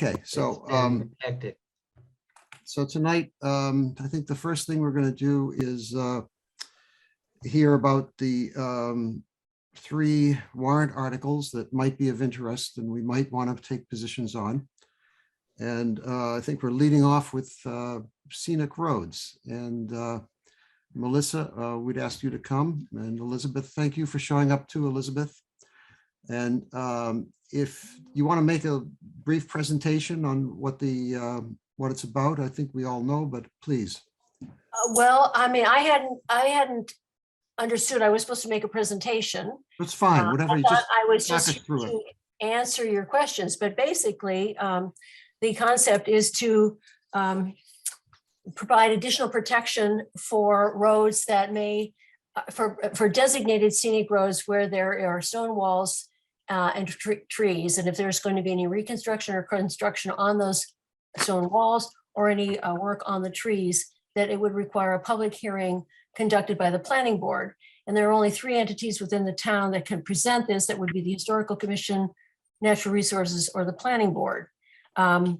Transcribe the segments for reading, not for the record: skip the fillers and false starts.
Okay, so It's been hectic. so tonight, I think the first thing we're going to do is hear about the 3 warrant articles that might be of interest and we might want to take positions on. And I think we're leading off with scenic roads. And Melissa, we'd ask you to come. And Elizabeth, thank you for showing up too, Elizabeth. And if you want to make a brief presentation on what it's about, I think we all know, but please. Well, I mean, I hadn't understood I was supposed to make a presentation. It's fine, whatever. I You thought just I was talk us just through it. to answer your questions, but basically, the concept is to provide additional protection for roads that may, for designated scenic roads where there are stone walls and trees. And if there's going to be any reconstruction or construction on those stone walls or any work on the trees, that it would require a public hearing conducted by the planning board. And there are only 3 entities within the town that can present this. That would be the Historical Commission, Natural Resources, or the planning board. You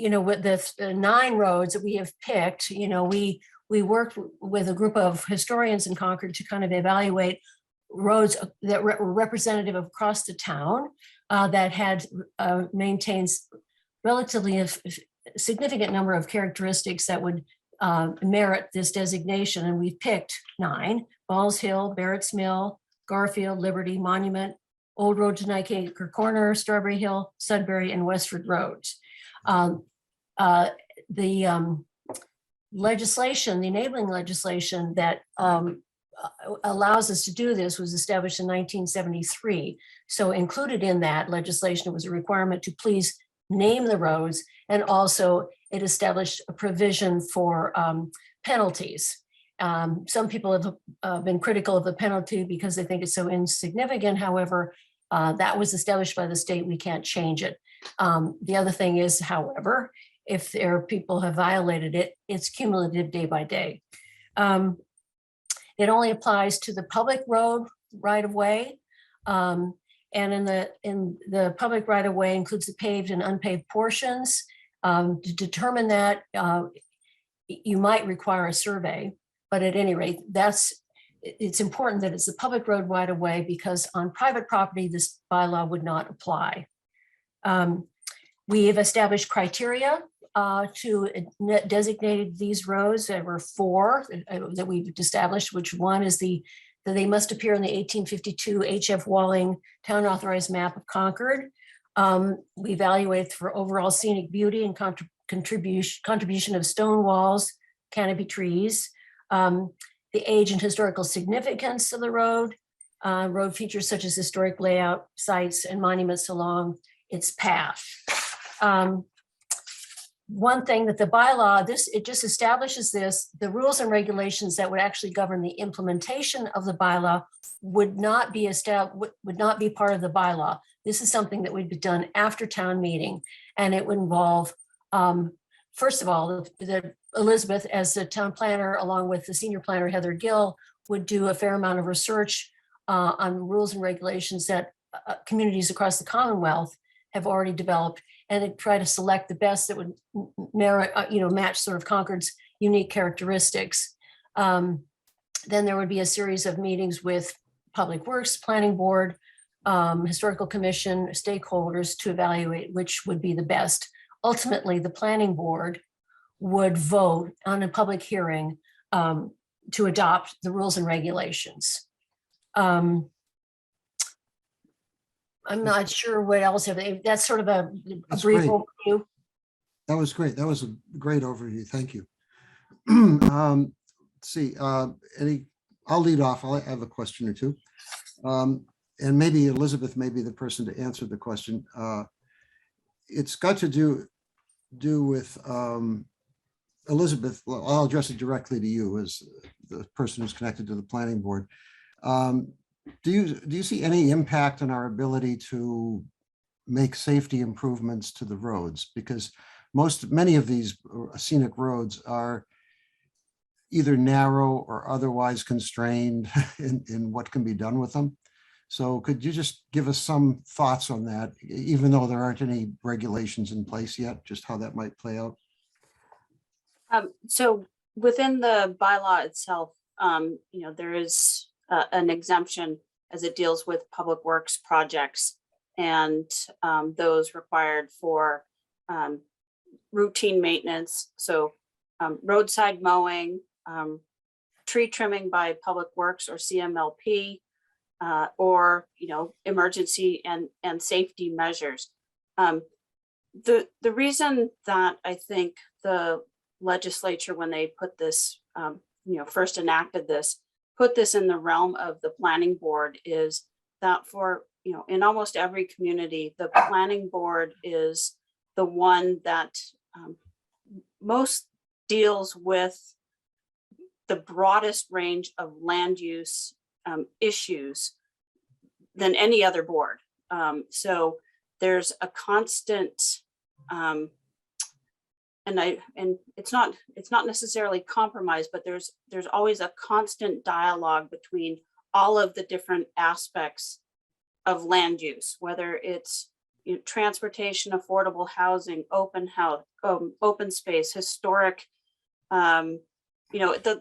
know, with the 9 roads that we have picked, you know, we worked with a group of historians in Concord to kind of evaluate roads that were representative across the town that had maintains relatively a significant number of characteristics that would merit this designation. And we've picked 9: Balls Hill, Barrett's Mill, Garfield, Liberty, Monument, Old Road to Nycaker Corner, Strawberry Hill, Sudbury, and Westford Roads. The legislation, the enabling legislation that allows us to do this was established in 1973. So included in that legislation was a requirement to please name the roads, and also it established a provision for penalties. Some people have been critical of the penalty because they think it's so insignificant. However, that was established by the state. We can't change it. The other thing is, however, if there are people have violated it, it's cumulative day by day. It only applies to the public road right of way. And in the public right of way includes the paved and unpaved portions. To determine that, you might require a survey, but at any rate, it's important that it's the public road right of way, because on private property, this bylaw would not apply. We have established criteria to designate these roads. There were 4 that we've established, which one is that they must appear in the 1852 H.F. Walling Town Authorized Map of Concord. We evaluate for overall scenic beauty and contribution of stone walls, canopy trees, the age and historical significance of the road features such as historic layout, sites, and monuments along its path. One thing that the bylaw, it just establishes this: the rules and regulations that would actually govern the implementation of the bylaw would not be part of the bylaw. This is something that would be done after town meeting, and it would involve, first of all, Elizabeth, as the town planner, along with the senior planner, Heather Gill, would do a fair amount of research on rules and regulations that communities across the Commonwealth have already developed, and then try to select the best that would merit, match sort of Concord's unique characteristics. Then there would be a series of meetings with Public Works, Planning Board, Historical Commission, stakeholders to evaluate which would be the best. Ultimately, the Planning Board would vote on a public hearing to adopt the rules and regulations. I'm not sure what else. That's sort of a brief overview. That was great. That was a great overview. Thank you. Let's see, I'll lead off. I have a question or two. And maybe Elizabeth may be the person to answer the question. It's got to do with Elizabeth. Well, I'll address it directly to you as the person who's connected to the planning board. Do you see any impact on our ability to make safety improvements to the roads? Because many of these scenic roads are either narrow or otherwise constrained in what can be done with them. So could you just give us some thoughts on that, even though there aren't any regulations in place yet, just how that might play out? So within the bylaw itself, there is an exemption as it deals with public works projects and those required for routine maintenance. So roadside mowing, tree trimming by Public Works or CMLP, or emergency and safety measures. The reason that I think the legislature, when they put this, first enacted this, put this in the realm of the planning board is that for, in almost every community, the planning board is the one that most deals with the broadest range of land use issues than any other board. So there's a constant, and it's not necessarily compromise, but there's always a constant dialogue between all of the different aspects of land use, whether it's transportation, affordable housing, open house, open space, historic. The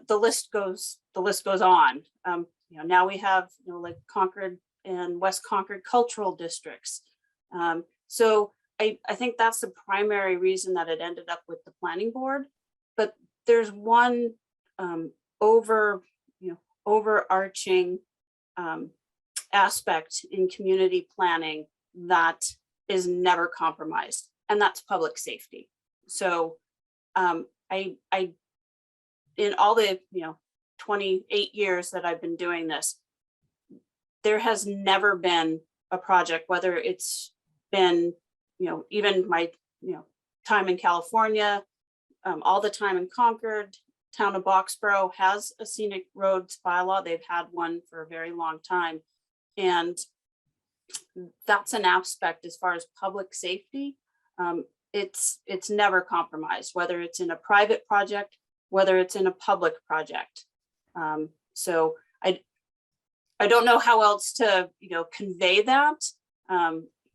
list goes on. Now we have like Concord and West Concord cultural districts. So I think that's the primary reason that it ended up with the planning board. But there's one overarching aspect in community planning that is never compromised, and that's public safety. So I in all the 28 years that I've been doing this, there has never been a project, whether it's been even my time in California, all the time in Concord, town of Boxborough has a scenic roads bylaw. They've had one for a very long time, and that's an aspect as far as public safety. It's never compromised, whether it's in a private project, whether it's in a public project. So I don't know how else to convey that.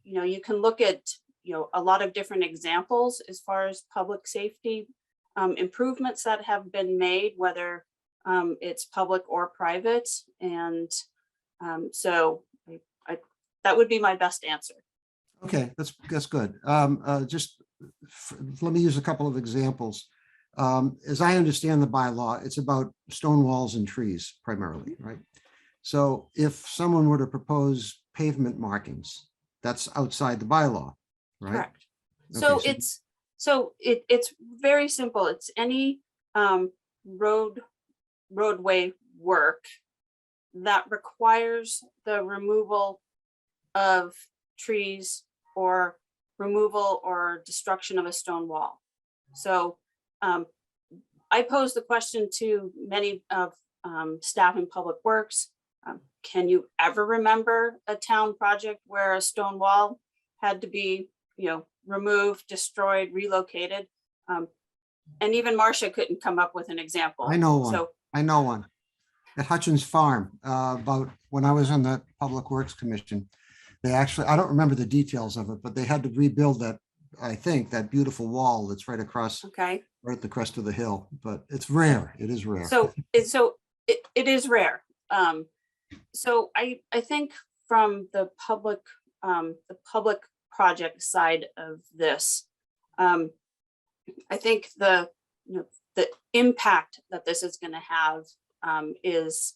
You can look at a lot of different examples as far as public safety improvements that have been made, whether it's public or private, and so that would be my best answer. Okay, that's good. Let me use a couple of examples. As I understand the bylaw, it's about stone walls and trees primarily, right? So if someone were to propose pavement markings, that's outside the bylaw, right? Correct. Okay, It's very simple. It's any roadway work that requires the removal of trees or removal or destruction of a stone wall. So I posed the question to many of staff in Public Works. Can you ever remember a town project where a stone wall had to be, removed, destroyed, relocated? And even Marcia couldn't come up with an example. I know one. So I know one. At Hutchins Farm, about when I was on the Public Works Commission, they actually, I don't remember the details of it, but they had to rebuild that, I think, that beautiful wall that's right across, okay. right at the crest of the hill, but it's rare. It is rare. So it is rare. So I think from the public project side of this, I think the impact that this is going to have is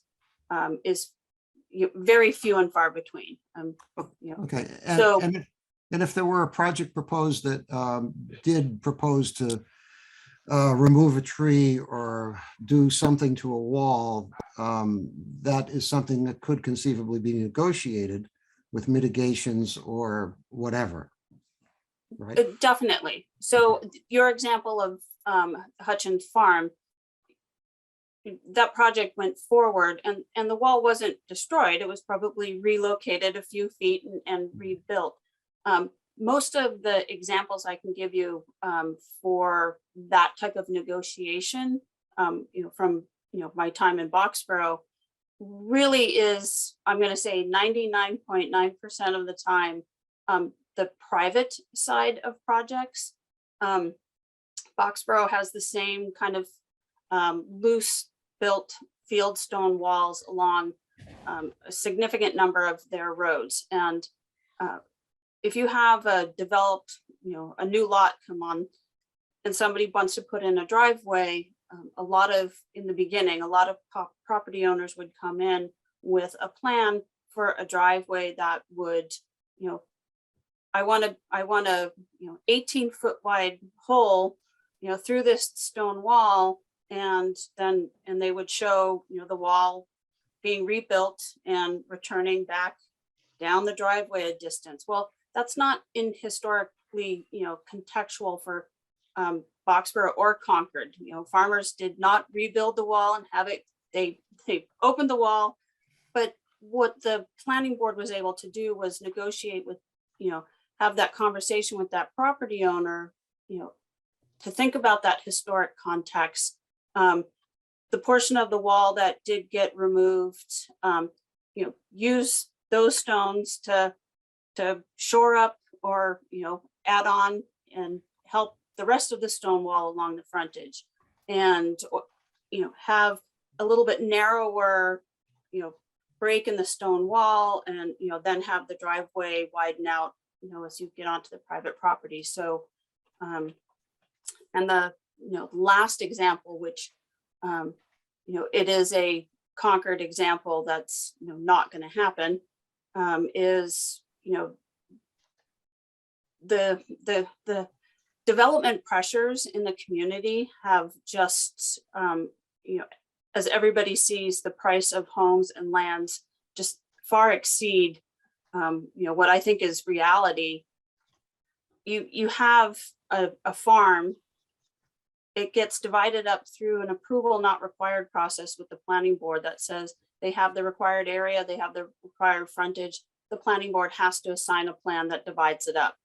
very few and far between. Okay. So- And if there were a project proposed that did propose to remove a tree or do something to a wall, that is something that could conceivably be negotiated with mitigations or whatever, right? Definitely. So your example of Hutchins Farm, that project went forward and the wall wasn't destroyed. It was probably relocated a few feet and rebuilt. Most of the examples I can give you for that type of negotiation, from my time in Boxborough, really is I'm going to say 99.9% of the time, the private side of projects, Foxborough has the same kind of loose built field stone walls along a significant number of their roads. And if you have a developed, a new lot come on and somebody wants to put in a driveway, in the beginning, a lot of property owners would come in with a plan for a driveway that would, I want a 18-foot wide hole, through this stone wall, and they would show, the wall being rebuilt and returning back down the driveway a distance. Well, that's not in historically, contextual for Foxborough or Concord. Farmers did not rebuild the wall and have it, they opened the wall, but what the planning board was able to do was negotiate with, have that conversation with that property owner, to think about that historic context. The portion of the wall that did get removed, use those stones to shore up or, add on and help the rest of the stone wall along the frontage, and, have a little bit narrower, break in the stone wall, and, then have the driveway widen out, as you get onto the private property. So, and the, last example, which, it is a Concord example that's, not going to happen, is, the development pressures in the community have just, as everybody sees, the price of homes and lands just far exceed, what I think is reality. You have a farm, it gets divided up through an approval not required process with the planning board that says they have the required area, they have the required frontage. The planning board has to assign a plan that divides it up.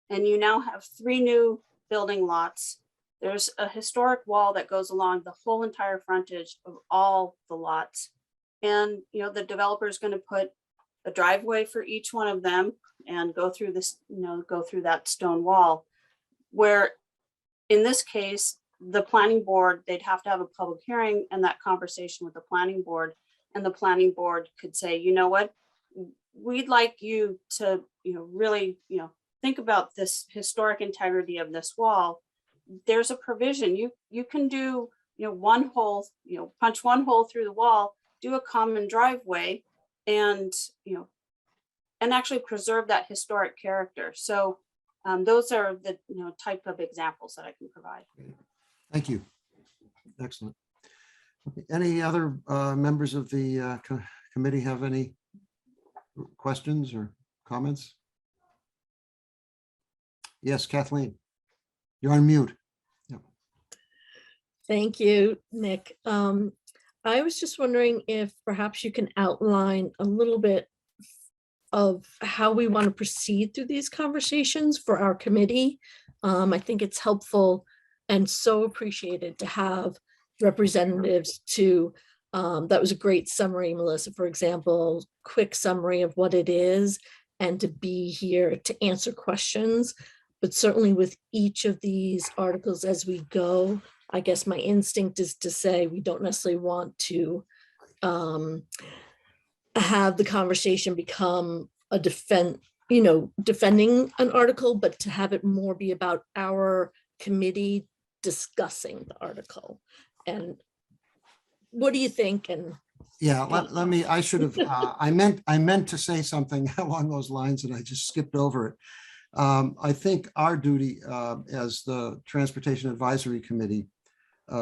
And you now have 3 new building lots. There's a historic wall that goes along the whole entire frontage of all the lots. And, the developer is going to put a driveway for each one of them and go through this, go through that stone wall, where in this case, the planning board, they'd have to have a public hearing and that conversation with the planning board, and the planning board could say, you know what, we'd like you to, really, think about this historic integrity of this wall. There's a provision, you can do, one hole, punch one hole through the wall, do a common driveway, and, and actually preserve that historic character. So those are the, type of examples that I can provide. Thank you. Excellent. Okay. Any other members of the committee have any questions or comments? Yes, Kathleen, you're on mute. Yep. Thank you, Nick. I was just wondering if perhaps you can outline a little bit of how we want to proceed through these conversations for our committee. I think it's helpful and so appreciated to have representatives to, that was a great summary, Melissa, for example, quick summary of what it is, and to be here to answer questions. But certainly with each of these articles as we go, I guess my instinct is to say we don't necessarily want to have the conversation become a defending an article, but to have it more be about our committee discussing the article. And what do you think? And yeah, let me, I should have, I meant to say something along those lines and I just skipped over it. I think our duty as the Transportation Advisory Committee,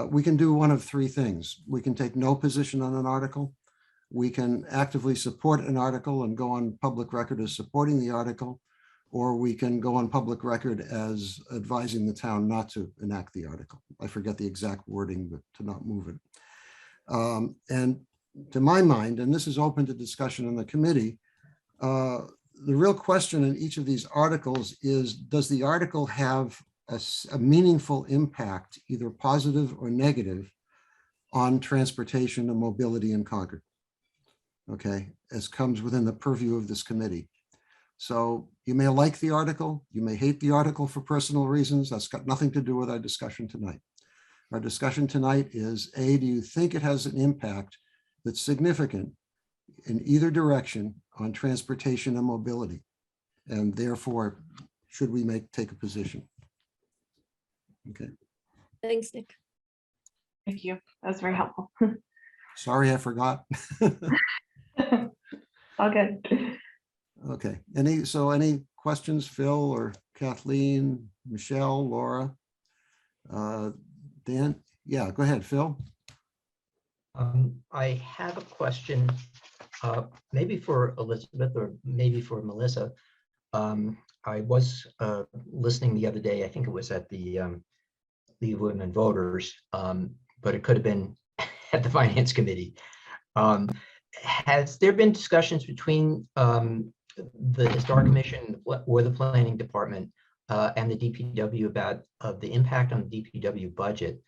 we can do one of 3 things. We can take no position on an article. We can actively support an article and go on public record as supporting the article, or we can go on public record as advising the town not to enact the article. I forget the exact wording, but to not move it. And to my mind, and this is open to discussion in the committee, the real question in each of these articles is, does the article have a meaningful impact, either positive or negative, on transportation and mobility in Concord? okay, as comes within the purview of this committee. So you may like the article, you may hate the article for personal reasons. That's got nothing to do with our discussion tonight. Our discussion tonight is, A, do you think it has an impact that's significant in either direction on transportation and mobility? And therefore, should we take a position? Okay, Thanks, Nick. Thank you. That was very helpful. sorry, I forgot. All good. Okay, any questions, Phil or Kathleen, Michelle, Laura? Dan? Yeah, go ahead, Phil. I have a question, maybe for Elizabeth or maybe for Melissa. I was listening the other day, I think it was at the League of Women Voters, but it could have been at the Finance Committee. Has there been discussions between the Historic Commission or the Planning Department and the DPW about the impact on the DPW budget,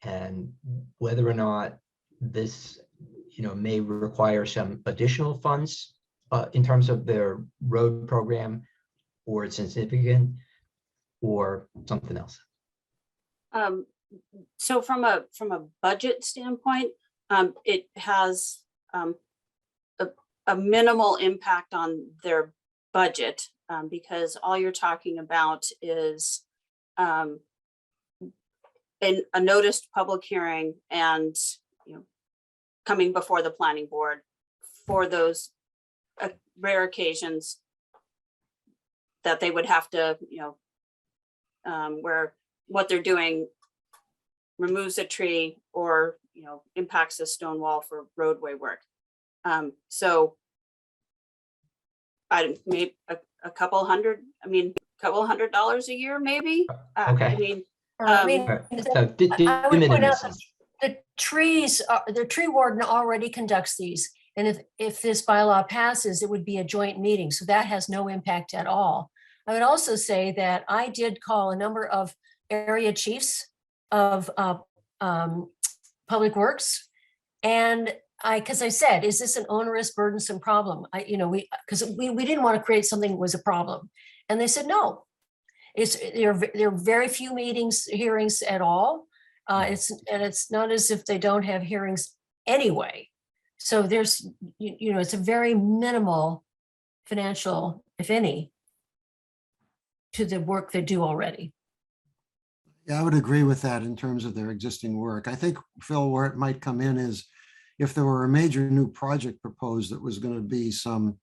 and whether or not this, may require some additional funds in terms of their road program, or it's insignificant, or something else? So from a budget standpoint, it has a minimal impact on their budget, because all you're talking about is a noticed public hearing and coming before the planning board for those rare occasions that they would have to, where what they're doing removes a tree or impacts a stone wall for roadway work. So I made a couple hundred $100 a year, maybe. Okay. I mean, So I would point out minimis. that the tree warden already conducts these. And if this bylaw passes, it would be a joint meeting. So that has no impact at all. I would also say that I did call a number of area chiefs of public works. And because I said, is this an onerous, burdensome problem? Because we didn't want to create something that was a problem. And they said, no, there are very few hearings at all. It's not as if they don't have hearings anyway. So there's, it's a very minimal financial, if any, to the work they do already. Yeah, I would agree with that in terms of their existing work. I think, Phil, where it might come in is if there were a major new project proposed that was going to be some,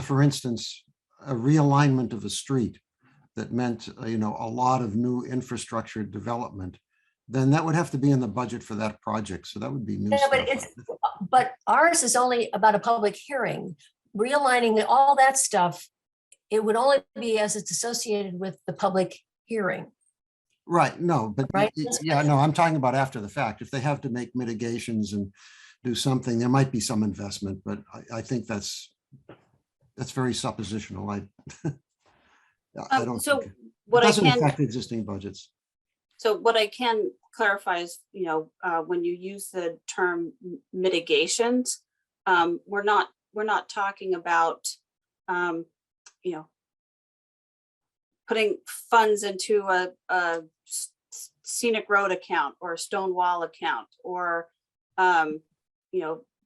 for instance, a realignment of a street that meant, a lot of new infrastructure development, then that would have to be in the budget for that project. So that would be new stuff. But ours is only about a public hearing. Realigning all that stuff, it would only be as it's associated with the public hearing. Right, no, but Right. yeah, no, I'm talking about after the fact. If they have to make mitigations and do something, there might be some investment, but I think that's very suppositional. I don't So think what it I doesn't can, affect existing budgets. so what I can clarify is, when you use the term mitigations, we're not talking about, putting funds into a scenic road account or a stone wall account, or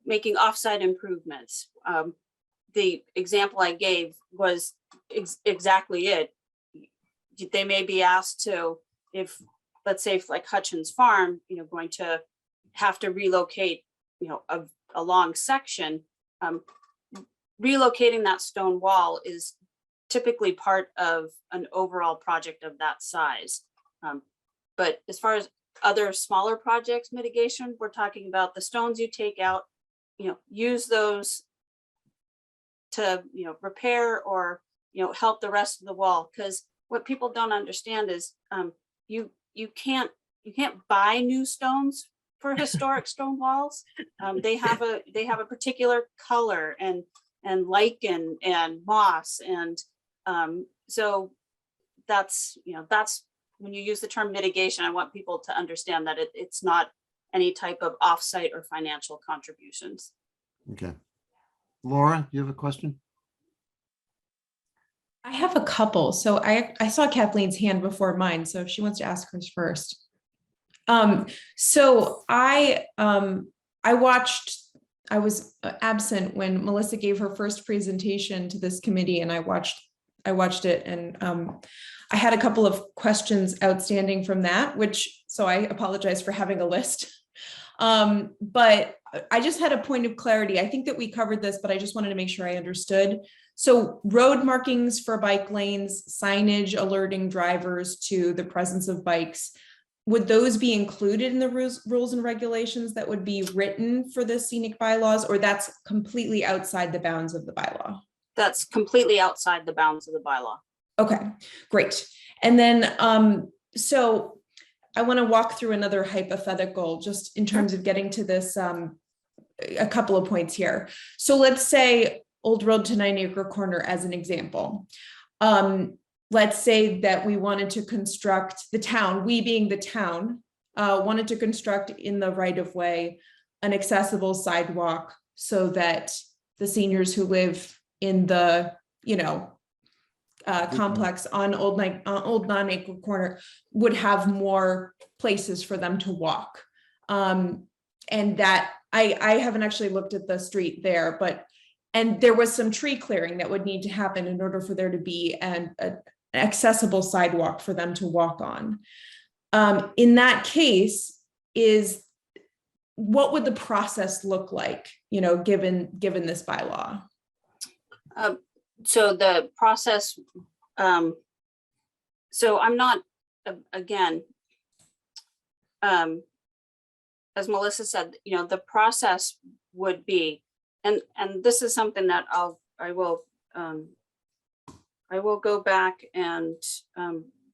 making offsite improvements. The example I gave was exactly it. They may be asked to, if, let's say, like Hutchins Farm, going to have to relocate, a long section. Relocating that stone wall is typically part of an overall project of that size. But as far as other smaller projects mitigation, we're talking about the stones you take out, use those to, repair or, help the rest of the wall. Because what people don't understand is you can't buy new stones for historic stone walls. They have a particular color and lichen and moss, and so that's when you use the term mitigation, I want people to understand that it's not any type of offsite or financial contributions. Okay. Laura, you have a question? I have a couple. So I saw Kathleen's hand before mine. So if she wants to ask hers first. So I was absent when Melissa gave her first presentation to this committee, and I watched it, and I had a couple of questions outstanding from that, so I apologize for having a list. But I just had a point of clarity. I think that we covered this, but I just wanted to make sure I understood. So road markings for bike lanes, signage alerting drivers to the presence of bikes, would those be included in the rules and regulations that would be written for the scenic bylaws, or that's completely outside the bounds of the bylaw? That's completely outside the bounds of the bylaw. Okay, great. And then, so I want to walk through another hypothetical just in terms of getting to this, a couple of points here. So let's say Old Road to 9 Acre Corner as an example. Let's say that we wanted to construct, the town, we being the town, wanted to construct in the right of way an accessible sidewalk so that the seniors who live in the, complex on Old 9 Acre Corner would have more places for them to walk. And that I haven't actually looked at the street there, and there was some tree clearing that would need to happen in order for there to be an accessible sidewalk for them to walk on. In that case, what would the process look like, given this bylaw? So the process, so I'm not, again, as Melissa said, the process would be, and this is something that I will go back and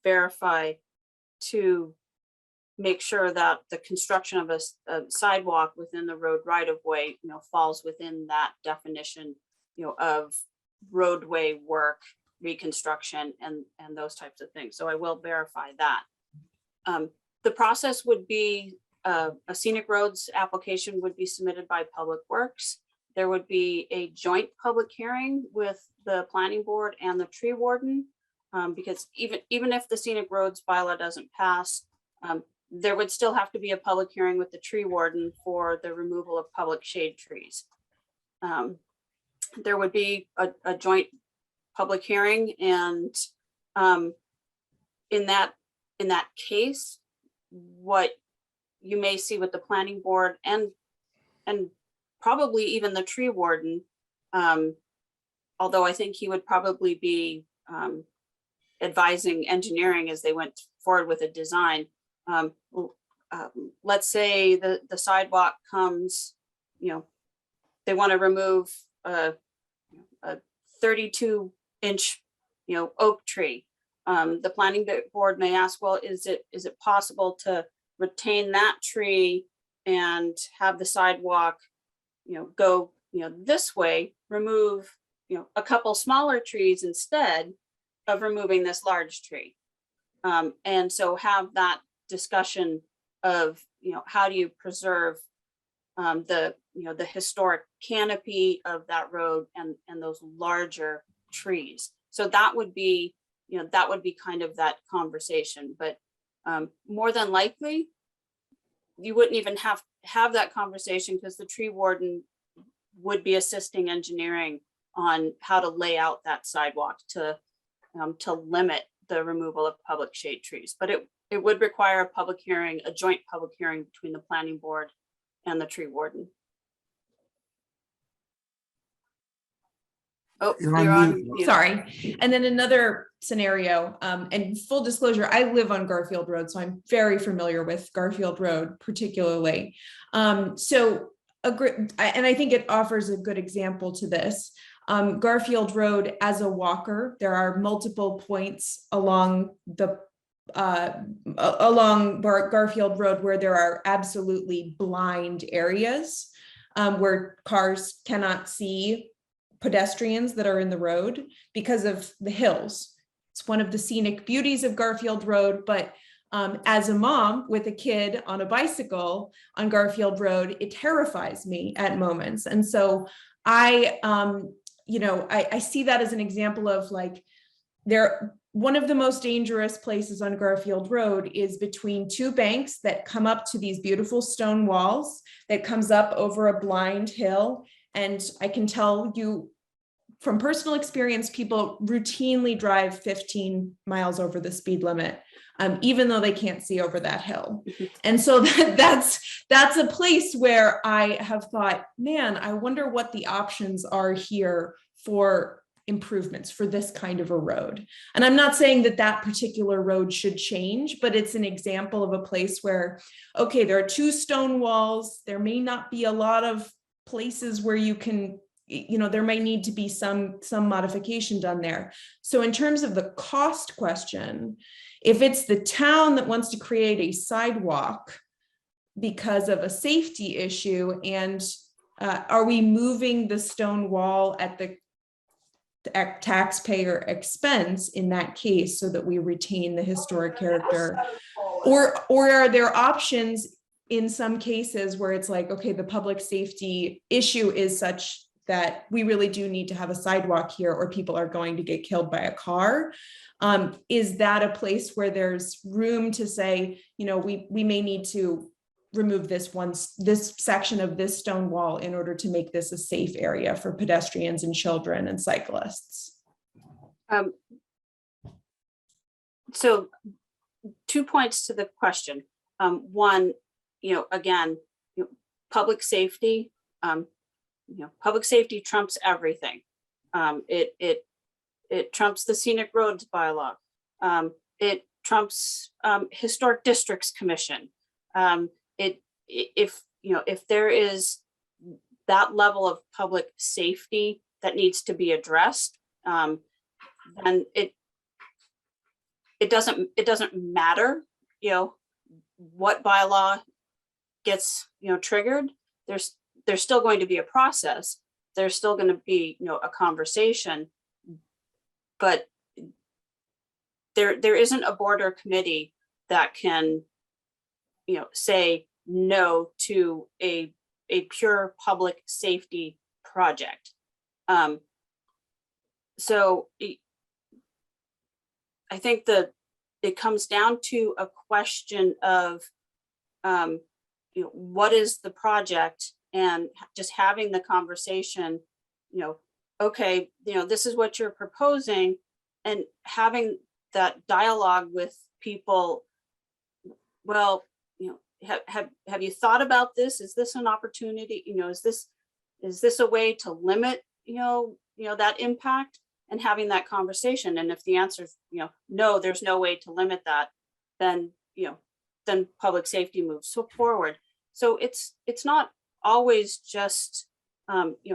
verify to make sure that the construction of a sidewalk within the road right of way, falls within that definition, of roadway work, reconstruction, and those types of things. So I will verify that. The process would be a scenic roads application would be submitted by Public Works. There would be a joint public hearing with the planning board and the tree warden, because even if the scenic roads bylaw doesn't pass, there would still have to be a public hearing with the tree warden for the removal of public shade trees. There would be a joint public hearing, and in that case, what you may see with the planning board and probably even the tree warden, although I think he would probably be advising engineering as they went forward with a design. Let's say the sidewalk comes, they want to remove a 32-inch, oak tree. The planning board may ask, well, is it possible to retain that tree and have the sidewalk, go, this way, remove, a couple smaller trees instead of removing this large tree. And so have that discussion of, how do you preserve the historic canopy of that road and those larger trees. So that would be, kind of that conversation, but more than likely, you wouldn't even have that conversation because the tree warden would be assisting engineering on how to lay out that sidewalk to limit the removal of public shade trees. But it would require a public hearing, a joint public hearing between the planning board and the tree warden. Oh, You're on you're on mute. mute. Sorry. And then another scenario, and full disclosure, I live on Garfield Road, so I'm very familiar with Garfield Road particularly. And I think it offers a good example to this. Garfield Road as a walker, there are multiple points along Garfield Road where there are absolutely blind areas where cars cannot see pedestrians that are in the road because of the hills. It's one of the scenic beauties of Garfield Road, but As a mom with a kid on a bicycle on Garfield Road, it terrifies me at moments. And so I see that as an example of like, one of the most dangerous places on Garfield Road is between two banks that come up to these beautiful stone walls that comes up over a blind hill. And I can tell you from personal experience, people routinely drive 15 miles over the speed limit, even though they can't see over that hill. And so that's a place where I have thought, man, I wonder what the options are here for improvements for this kind of a road. And I'm not saying that that particular road should change, but it's an example of a place where, okay, there are two stone walls. There may not be a lot of places where you can, there may need to be some modification done there. So in terms of the cost question, if it's the town that wants to create a sidewalk because of a safety issue, and are we moving the stone wall at the taxpayer expense in that case so that we retain the historic character? Or are there options in some cases where it's like, okay, the public safety issue is such that we really do need to have a sidewalk here or people are going to get killed by a car? Is that a place where there's room to say, we may need to remove this section of this stone wall in order to make this a safe area for pedestrians and children and cyclists? So 2 points to the question. One, again, public safety, public safety trumps everything. It trumps the scenic roads bylaw. It trumps historic districts commission. If there is that level of public safety that needs to be addressed, then it doesn't matter, what bylaw gets, triggered. There's still going to be a process. There's still going to be, a conversation, but there isn't a board or committee that can, say no to a pure public safety project. So I think that it comes down to a question of, what is the project, and just having the conversation, okay, this is what you're proposing, and having that dialogue with people. Well, have you thought about this? Is this an opportunity? Is this a way to limit, that impact, and having that conversation? And if the answer is, no, there's no way to limit that, then, then public safety moves forward. So it's not always just,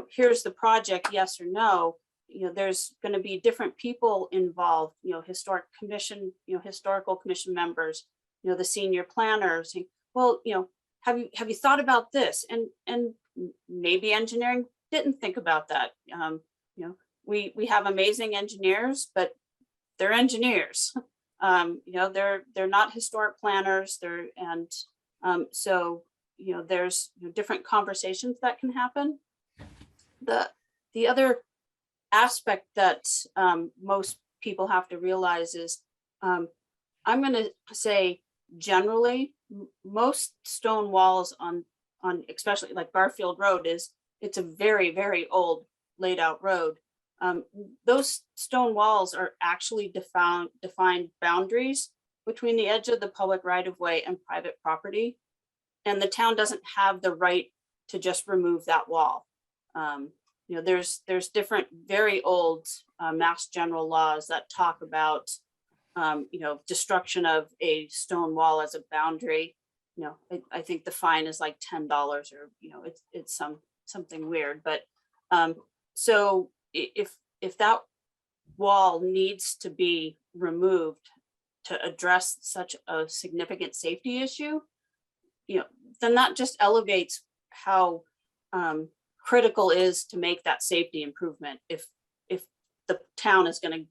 here's the project, yes or no. There's going to be different people involved, historical commission members, the senior planners. Well, have you thought about this? And maybe engineering didn't think about that. We have amazing engineers, but they're engineers. They're not historic planners. So there's different conversations that can happen. The other aspect that most people have to realize is, I'm going to say generally, most stone walls on especially like Garfield Road it's a very, very old laid out road. Those stone walls are actually defined boundaries between the edge of the public right of way and private property. And the town doesn't have the right to just remove that wall. There's different very old Mass General laws that talk about, destruction of a stone wall as a boundary. I think the fine is like $10 or, it's something weird. But so if that wall needs to be removed to address such a significant safety issue, then that just elevates how critical is to make that safety improvement. If the town is going to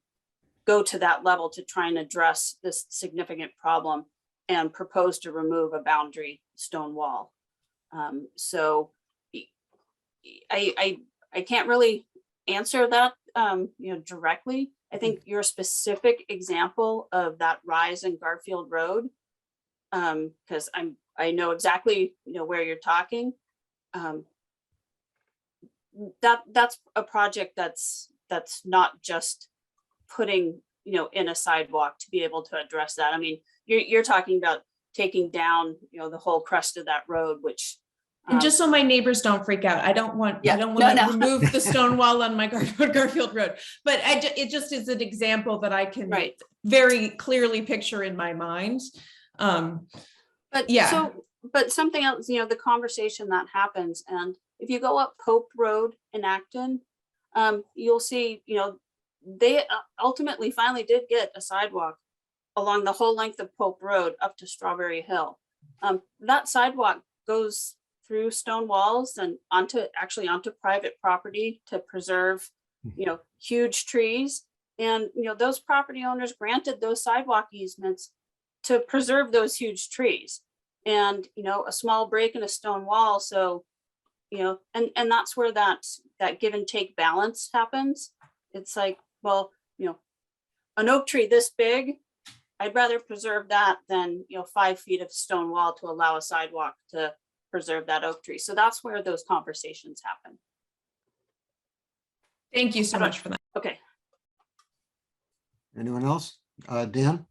go to that level to try and address this significant problem, and proposed to remove a boundary stone wall. So I can't really answer that, directly. I think your specific example of that rise in Garfield Road, because I know exactly, where you're talking. That's a project that's not just putting, in a sidewalk to be able to address that. I mean, you're talking about taking down, the whole crest of that road, which. And just so my neighbors don't freak out, I don't want to remove the stone wall on my Garfield Road, but it just is an example that I can very clearly picture in my mind. But yeah. But something else, the conversation that happens, and if you go up Pope Road in Acton, you'll see, they ultimately finally did get a sidewalk along the whole length of Pope Road up to Strawberry Hill. That sidewalk goes through stone walls and onto private property to preserve, huge trees. And, those property owners granted those sidewalk easements to preserve those huge trees. And, a small break in a stone wall. So, and that's where that give and take balance happens. It's like, well, an oak tree this big, I'd rather preserve that than, 5 feet of stone wall to allow a sidewalk to preserve that oak tree. So that's where those conversations happen. Thank you so much for that. Okay. Anyone else? Dan?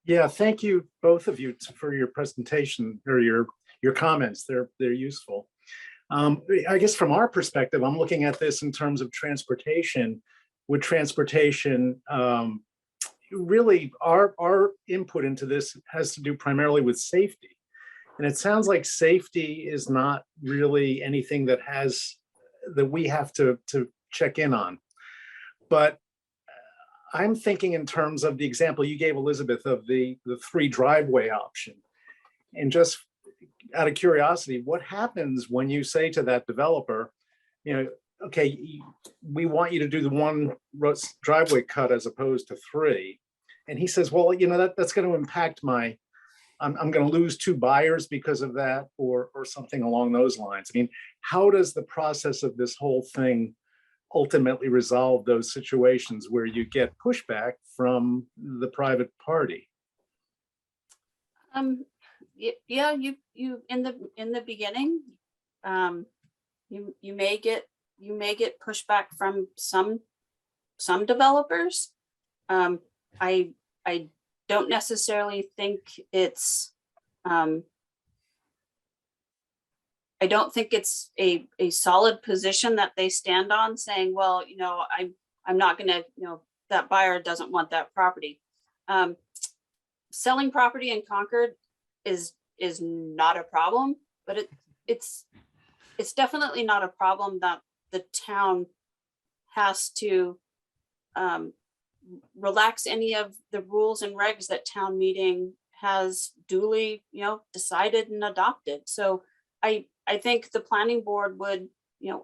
Yeah, thank you, both of you, for your presentation or your comments. They're useful. I guess from our perspective, I'm looking at this in terms of transportation. With transportation, really our input into this has to do primarily with safety. And it sounds like safety is not really anything that we have to check in on. But I'm thinking in terms of the example you gave, Elizabeth, of the 3 driveway option. And just out of curiosity, what happens when you say to that developer, okay, we want you to do the 1 driveway cut as opposed to 3. And he says, well, that's going to impact I'm going to lose 2 buyers because of that, or something along those lines. I mean, how does the process of this whole thing ultimately resolve those situations where you get pushback from the private party? Yeah, you in the beginning, you may get pushback from some developers. I don't necessarily think it's I don't think it's a solid position that they stand on, saying, well, I'm not gonna, that buyer doesn't want that property. Selling property in Concord is not a problem, but it's definitely not a problem that the town has to relax any of the rules and regs that town meeting has duly, decided and adopted. So I think the planning board would,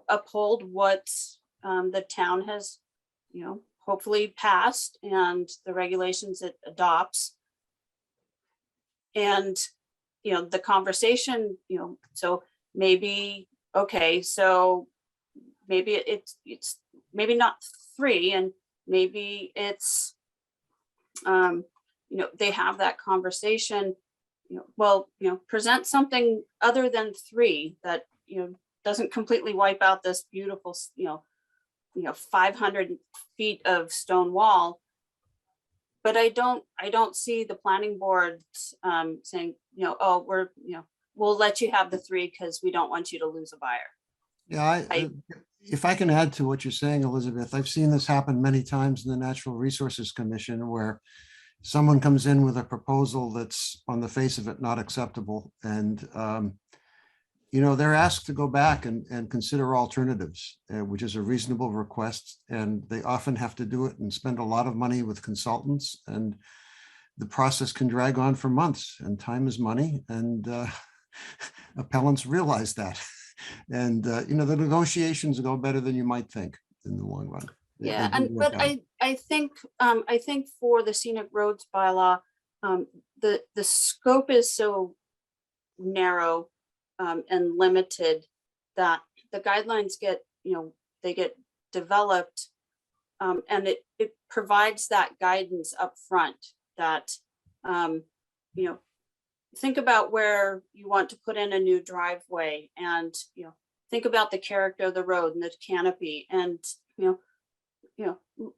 uphold what the town has, hopefully passed, and the regulations it adopts. And, the conversation, so maybe, okay, so maybe it's maybe not 3, and maybe it's, they have that conversation, present something other than 3 that, doesn't completely wipe out this beautiful, 500 feet of stone wall. But I don't see the planning board saying, oh, we'll let you have the 3 because we don't want you to lose a buyer. Yeah, if I can add to what you're saying, Elizabeth, I've seen this happen many times in the Natural Resources Commission, where someone comes in with a proposal that's on the face of it not acceptable, and they're asked to go back and consider alternatives, which is a reasonable request, and they often have to do it and spend a lot of money with consultants, and the process can drag on for months, and time is money, and appellants realize that. And the negotiations go better than you might think in the long run. Yeah, but I think for the scenic roads bylaw, the scope is so narrow and limited that the guidelines get, they get developed, and it provides that guidance up front that, think about where you want to put in a new driveway, and, think about the character of the road and the canopy, and,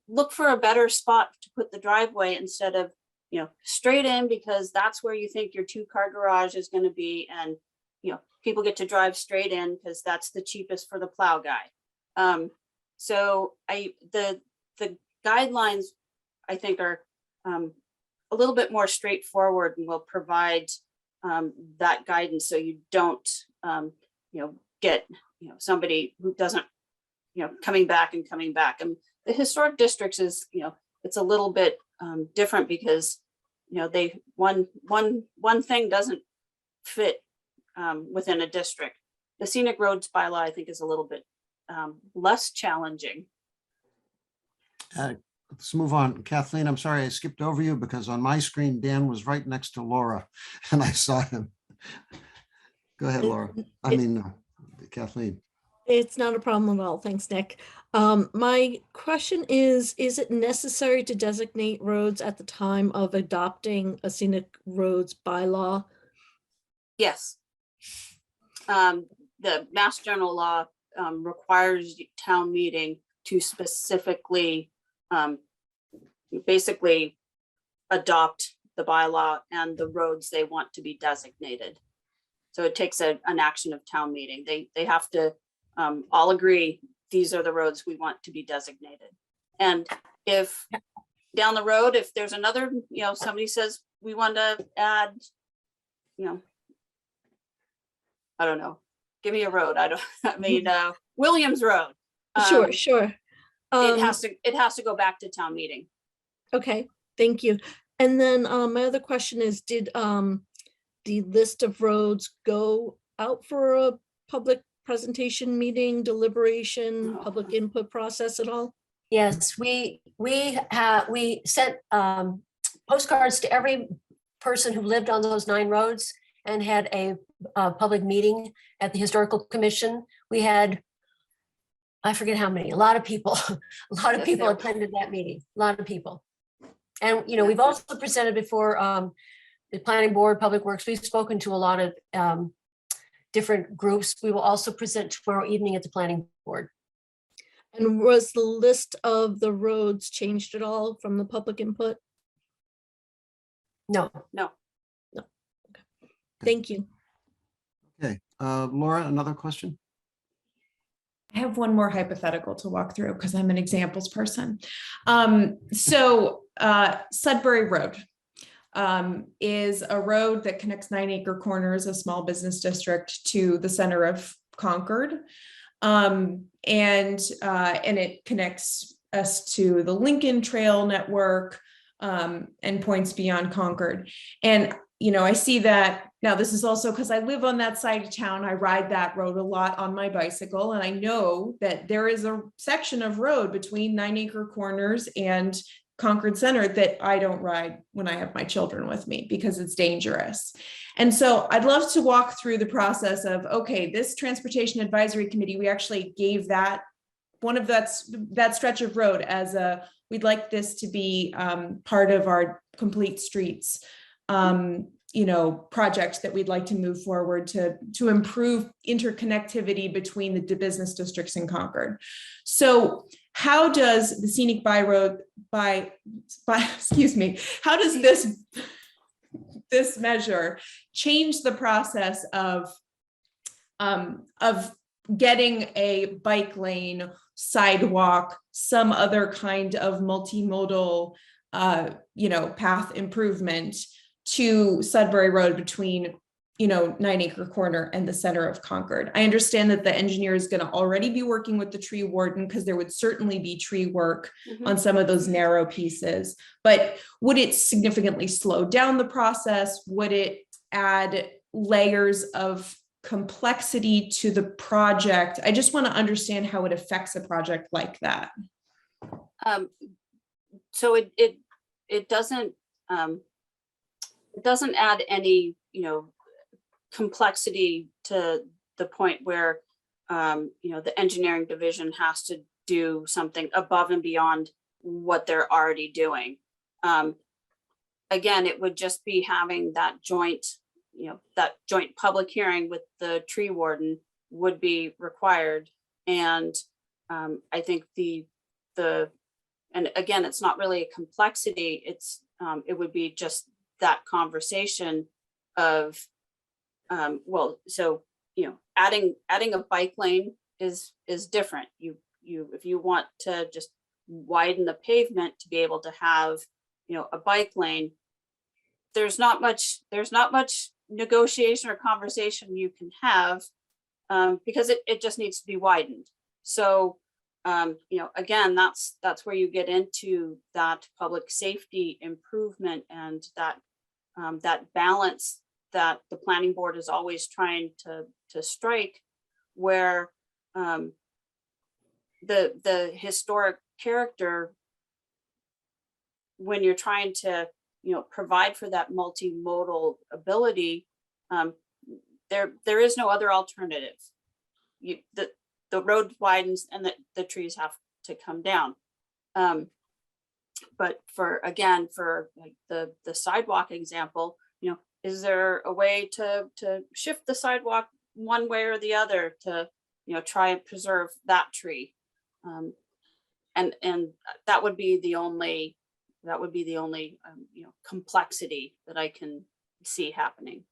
look for a better spot to put the driveway instead of, straight in, because that's where you think your 2-car garage is going to be. And, people get to drive straight in because that's the cheapest for the plow guy. So the guidelines, I think, are a little bit more straightforward and will provide that guidance, so you don't, get, somebody who doesn't, coming back and coming back. And the historic districts is, it's a little bit different because, they one thing doesn't fit within a district. The scenic roads bylaw, I think, is a little bit less challenging. Let's move on. Kathleen, I'm sorry I skipped over you because on my screen, Dan was right next to Laura and I saw him. Go ahead, Laura. Kathleen. It's not a problem at all. Thanks, Nick. My question is it necessary to designate roads at the time of adopting a scenic roads bylaw? Yes. The Mass General Law requires town meeting to specifically basically adopt the bylaw and the roads they want to be designated. So it takes an action of town meeting. They have to all agree, these are the roads we want to be designated. And if down the road, if there's another, somebody says we want to add, I don't know, give me a road. Williams Road. Sure. It has to go back to town meeting. Okay, thank you. And then my other question is, did the list of roads go out for a public presentation, meeting, deliberation, public input process at all? Yes, we sent postcards to every person who lived on those 9 roads and had a public meeting at the Historical Commission. We had, I forget how many, a lot of people, attended that meeting, a lot of people. And, we've also presented before the Planning Board, Public Works. We've spoken to a lot of different groups. We will also present tomorrow evening at the Planning Board. And was the list of the roads changed at all from the public input? No. Okay. Thank you. Okay, Laura, another question? I have one more hypothetical to walk through because I'm an examples person. So Sudbury Road is a road that connects 9 Acre Corners, a small business district, to the center of Concord. And it connects us to the Lincoln Trail network and points beyond Concord. And I see that now. This is also because I live on that side of town. I ride that road a lot on my bicycle. And I know that there is a section of road between 9 Acre Corners and Concord Center that I don't ride when I have my children with me because it's dangerous. And so I'd love to walk through the process of, okay, this Transportation Advisory Committee, we actually gave that one of that stretch of road as we'd like this to be part of our complete streets project that we'd like to move forward to improve interconnectivity between the business districts in Concord. So how does the scenic how does this measure change the process of getting a bike lane, sidewalk, some other kind of multimodal path improvement to Sudbury Road between 9 Acre Corner and the center of Concord? I understand that the engineer is going to already be working with the tree warden because there would certainly be tree work on some of those narrow pieces, but would it significantly slow down the process? Would it add layers of complexity to the project? I just want to understand how it affects a project like that. So it doesn't it doesn't add any, complexity to the point where, the engineering division has to do something above and beyond what they're already doing. Again, it would just be having that joint public hearing with the tree warden would be required. And I think and again, it's not really a complexity. It would be just that conversation of, adding a bike lane is different. If you want to just widen the pavement to be able to have, a bike lane, there's not much negotiation or conversation you can have, because it just needs to be widened. So, again, that's where you get into that public safety improvement and that balance that the planning board is always trying to strike, where the historic character, when you're trying to provide for that multimodal ability, there is no other alternative. The road widens and the trees have to come down. But for like the sidewalk example, is there a way to shift the sidewalk one way or the other to try and preserve that tree? And that would be the only complexity that I can see happening.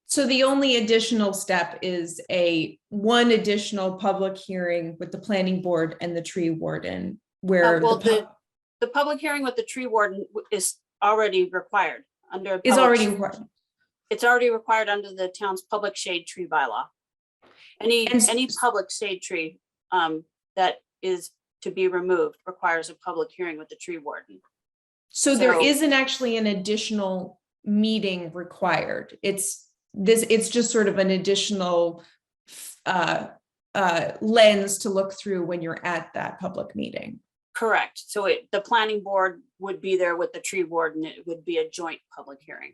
So the only additional step is one additional public hearing with the planning board and the tree warden, where the public hearing with the tree warden is already required under. It's already required under the town's public shade tree bylaw. Any public shade tree that is to be removed requires a public hearing with the tree warden. So there isn't actually an additional meeting required. It's just sort of an additional lens to look through when you're at that public meeting. Correct. So the planning board would be there with the tree warden. It would be a joint public hearing.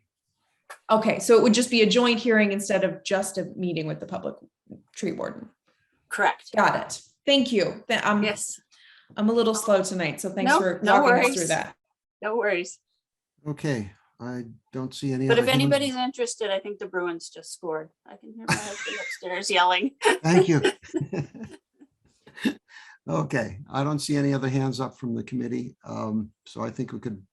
Okay, so it would just be a joint hearing instead of just a meeting with the public tree warden. Correct. Got it. Thank you. Yes. I'm a little slow tonight, so thanks for no walking us worries. through that. No worries. Okay, I don't see any. But other if hands. anybody's interested, I think the Bruins just scored. I can hear my husband upstairs yelling. Thank you. Okay, I don't see any other hands up from the committee. So I think we could,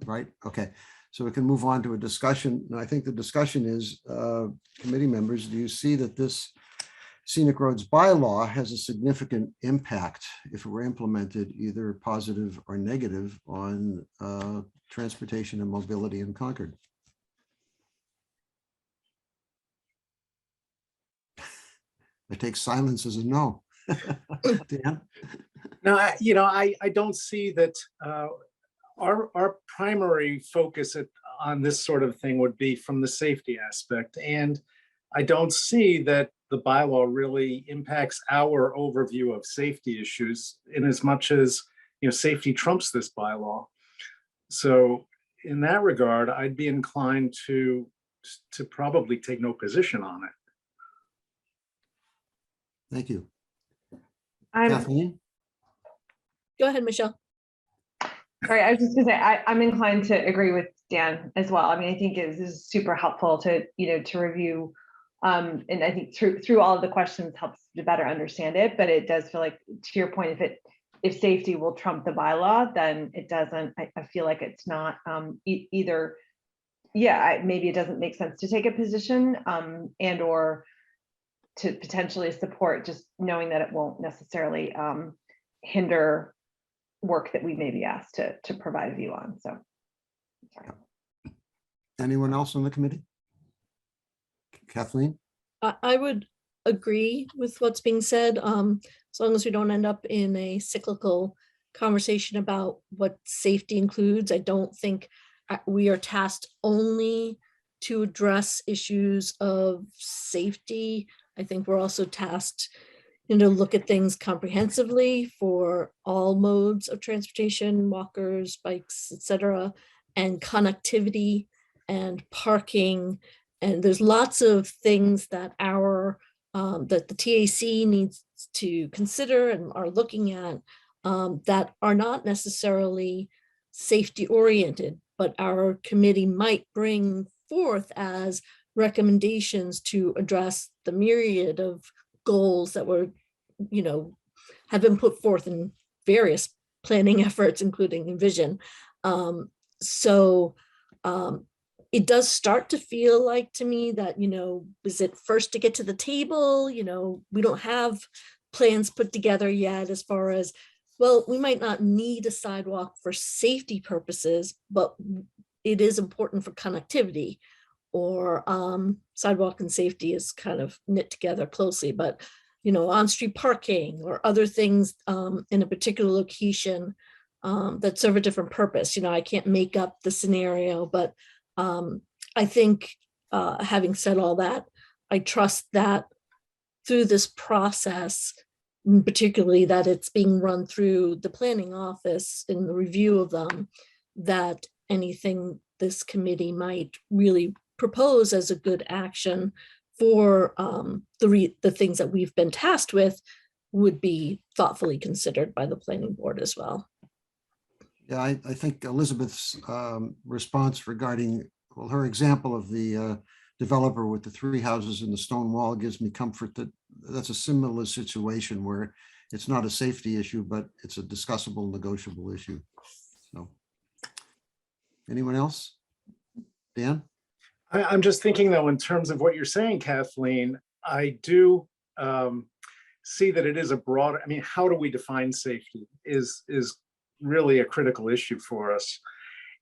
right? Okay, so we can move on to a discussion. And I think the discussion is, committee members, do you see that this scenic roads bylaw has a significant impact if it were implemented, either positive or negative, on transportation and mobility in Concord? I take silence as a no. Dan? No, I don't see that our primary focus on this sort of thing would be from the safety aspect. And I don't see that the bylaw really impacts our overview of safety issues in as much as, safety trumps this bylaw. So in that regard, I'd be inclined to probably take no position on it. Thank you. I'm Kathleen? Go ahead, Michelle. sorry, I was just gonna say, I'm inclined to agree with Dan as well. I mean, I think this is super helpful to review. And I think through all of the questions helps to better understand it, but it does feel like, to your point, if safety will trump the bylaw, then it doesn't, I feel like it's not either, maybe it doesn't make sense to take a position and or to potentially support, just knowing that it won't necessarily hinder work that we may be asked to provide a view on. So, sorry. Anyone else on the committee? Kathleen? I would agree with what's being said, as long as we don't end up in a cyclical conversation about what safety includes. I don't think we are tasked only to address issues of safety. I think we're also tasked, look at things comprehensively for all modes of transportation, walkers, bikes, etc., and connectivity and parking. And there's lots of things that that the TAC needs to consider and are looking at that are not necessarily safety oriented, but our committee might bring forth as recommendations to address the myriad of goals that were, have been put forth in various planning efforts, including Envision. It does start to feel like to me that, is it first to get to the table? We don't have plans put together yet as far as, well, we might not need a sidewalk for safety purposes, but it is important for connectivity, or sidewalk and safety is kind of knit together closely, but on-street parking or other things in a particular location that serve a different purpose. I can't make up the scenario, but I think having said all that, I trust that through this process, particularly that it's being run through the planning office in the review of them, that anything this committee might really propose as a good action for the things that we've been tasked with would be thoughtfully considered by the planning board as well. Yeah, I think Elizabeth's response regarding, well, her example of the developer with the 3 houses and the stone wall gives me comfort that that's a similar situation where it's not a safety issue, but it's a discussable, negotiable issue. So, anyone else? Dan? I'm just thinking though, in terms of what you're saying, Kathleen, I do see that it is a broad, how do we define safety is really a critical issue for us.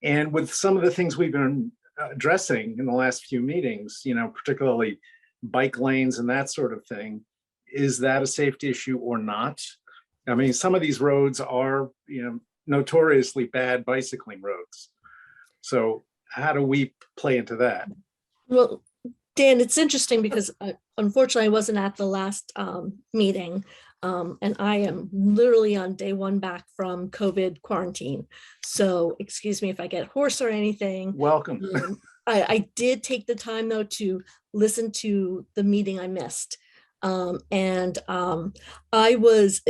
And with some of the things we've been addressing in the last few meetings, particularly bike lanes and that sort of thing, is that a safety issue or not? Some of these roads are, notoriously bad bicycling roads. So how do we play into that? Well, Dan, it's interesting because unfortunately I wasn't at the last meeting, and I am literally on day 1 back from COVID quarantine. So excuse me if I get hoarse or anything. Welcome. I did take the time though to listen to the meeting I missed. I was,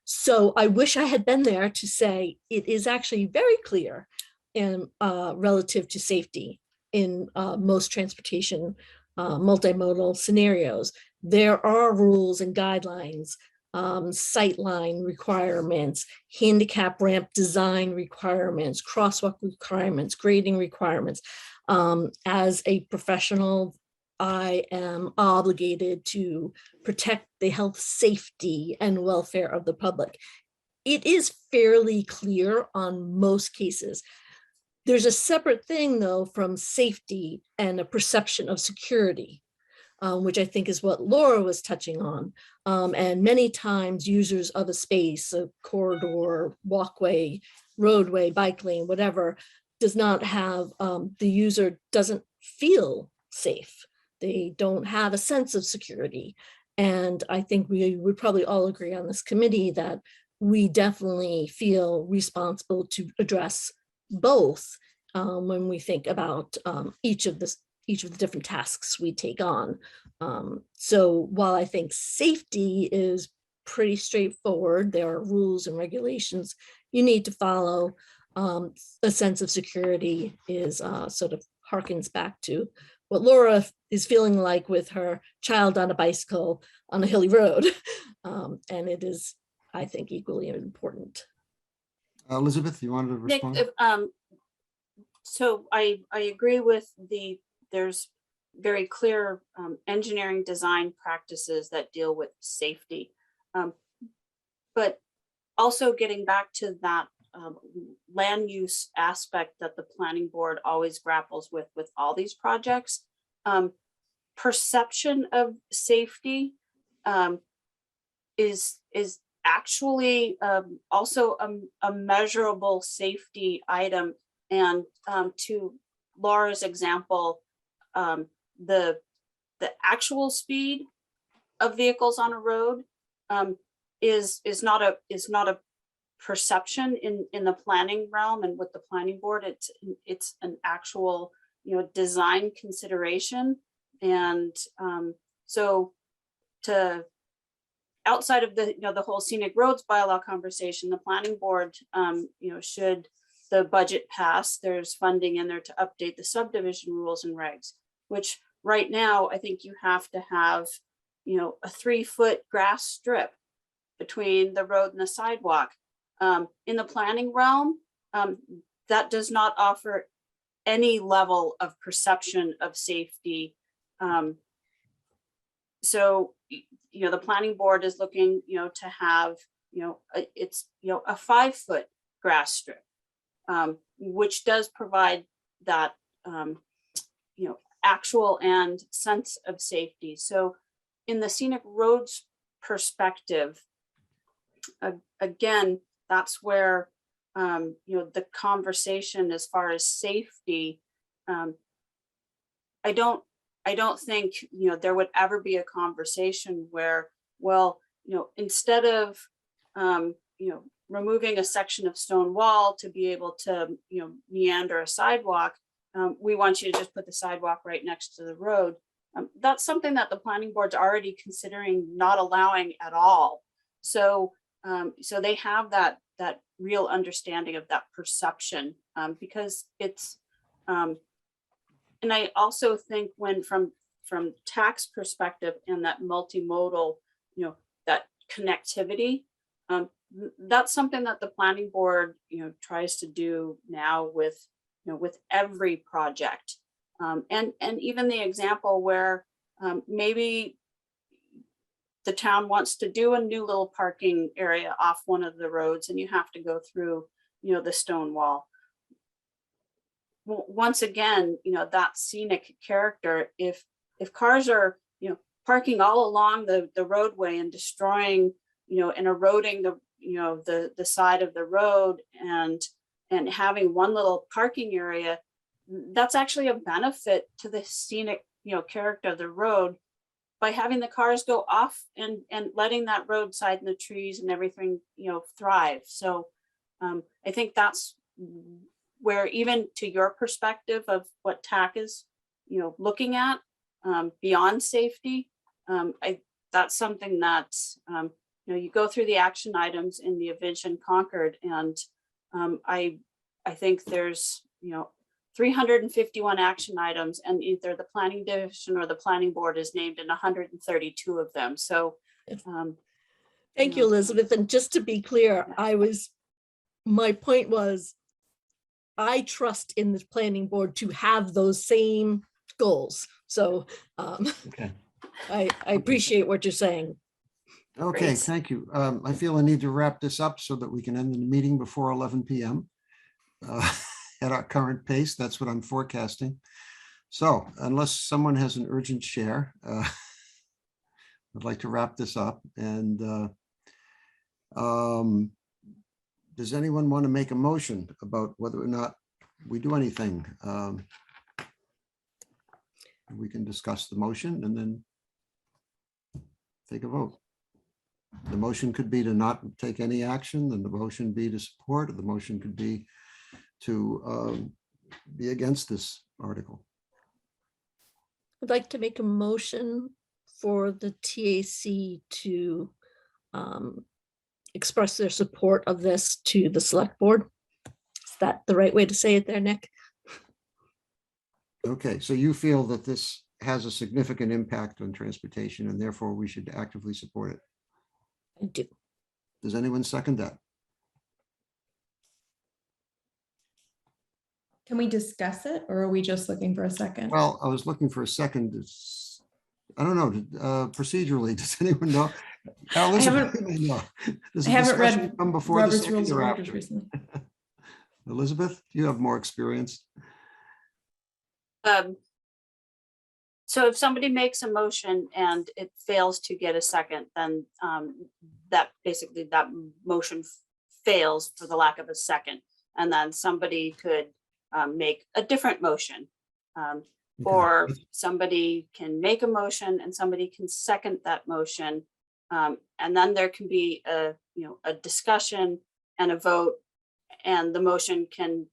so I wish I had been there to say it is actually very clear and relative to safety in most transportation multimodal scenarios. There are rules and guidelines, sightline requirements, handicap ramp design requirements, crosswalk requirements, grading requirements. As a professional, I am obligated to protect the health, safety, and welfare of the public. It is fairly clear on most cases. There's a separate thing though from safety and a perception of security, which I think is what Laura was touching on. And many times users of a space, a corridor, walkway, roadway, bike lane, whatever, does not have, the user doesn't feel safe. They don't have a sense of security. And I think we would probably all agree on this committee that we definitely feel responsible to address both when we think about each of the different tasks we take on. So while I think safety is pretty straightforward, there are rules and regulations you need to follow. A sense of security is sort of harkens back to what Laura is feeling like with her child on a bicycle on a hilly road. And it is, I think, equally important. Elizabeth, you wanted to Nick, respond? so I agree with there's very clear engineering design practices that deal with safety. But also getting back to that land use aspect that the planning board always grapples with all these projects, perception of safety is actually also a measurable safety item. And to Laura's example, the actual speed of vehicles on a road is not a perception in the planning realm and with the planning board. It's an actual design consideration. And so to outside of the, the whole scenic roads bylaw conversation, the planning board, should the budget pass, there's funding in there to update the subdivision rules and regs, which right now, I think you have to have, a 3-foot grass strip between the road and the sidewalk. In the planning realm, that does not offer any level of perception of safety. So, the planning board is looking, to have, it's, a 5-foot grass strip, which does provide that, actual and sense of safety. So in the scenic roads perspective, again, that's where, the conversation as far as safety, I don't think, there would ever be a conversation where, well, instead of, removing a section of stone wall to be able to, meander a sidewalk, we want you to just put the sidewalk right next to the road. That's something that the planning board's already considering not allowing at all. So, so they have that real understanding of that perception, because it's, and I also think when from tax perspective and that multimodal, that connectivity, that's something that the planning board, tries to do now with, with every project. And even the example where maybe the town wants to do a new little parking area off one of the roads and you have to go through, the stone wall. Once again, that scenic character, if cars are, parking all along the roadway and destroying, and eroding the side of the road and having one little parking area, that's actually a benefit to the scenic, character of the road by having the cars go off and letting that roadside and the trees and everything, thrive. So I think that's where, even to your perspective of what TAC is, looking at beyond safety, that's something that, you go through the action items in the Vision Concord, and I think there's, 351 action items, and either the planning division or the planning board is named in 132 of them. So Thank you, Elizabeth. And just to be clear, my point was, I trust in the planning board to have those same goals. So Okay. I appreciate what you're saying. Okay, Great. thank you. I feel I need to wrap this up so that we can end the meeting before 11 p.m. At our current pace. That's what I'm forecasting. So unless someone has an urgent share, I'd like to wrap this up. And does anyone want to make a motion about whether or not we do anything? We can discuss the motion and then take a vote. The motion could be to not take any action, and the motion be to support, or the motion could be to be against this article. I'd like to make a motion for the TAC to express their support of this to the select board. Is that the right way to say it there, Nick? Okay, so you feel that this has a significant impact on transportation and therefore we should actively support it. I do. Does anyone second that? Can we discuss it, or are we just looking for a second? Well, I was looking for a second. I don't know, procedurally, does anyone know? Elizabeth, you may know. Does the I haven't read discussion come before the Robert's second Rules of or Orders after? recently. Elizabeth, you have more experience. So if somebody makes a motion and it fails to get a second, then that basically that motion fails for the lack of a second. And then somebody could make a different motion. Or somebody can make a motion and somebody can second that motion. And then there can be a discussion and a vote, and the motion can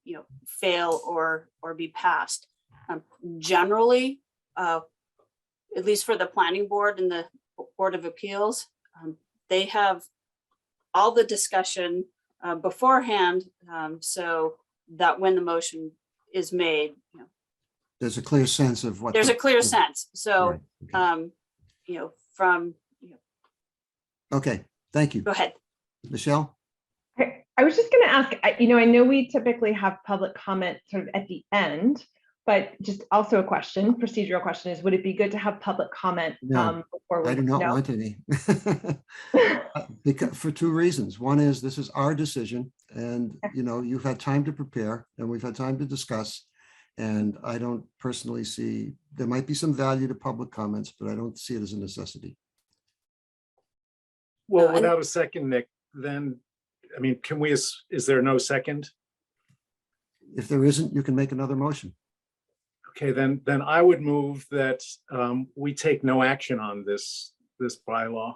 fail or be passed. Generally, at least for the planning board and the Board of Appeals, they have all the discussion beforehand, so that when the motion is made, There's a clear sense of what. there's a the- clear sense. So, Right, okay. From, Okay, thank you. go ahead. Michelle? I was just going to ask, I know we typically have public comment sort of at the end, but just also a question, procedural question is, would it be good to have public comment No, before we? I do not No? want any. Because, for two reasons. One is this is our decision and, you've had time to prepare and we've had time to discuss. And I don't personally see, there might be some value to public comments, but I don't see it as a necessity. Well, and- without a second, Nick, then, can we, is there no second? If there isn't, you can make another motion. Okay, then I would move that we take no action on this bylaw.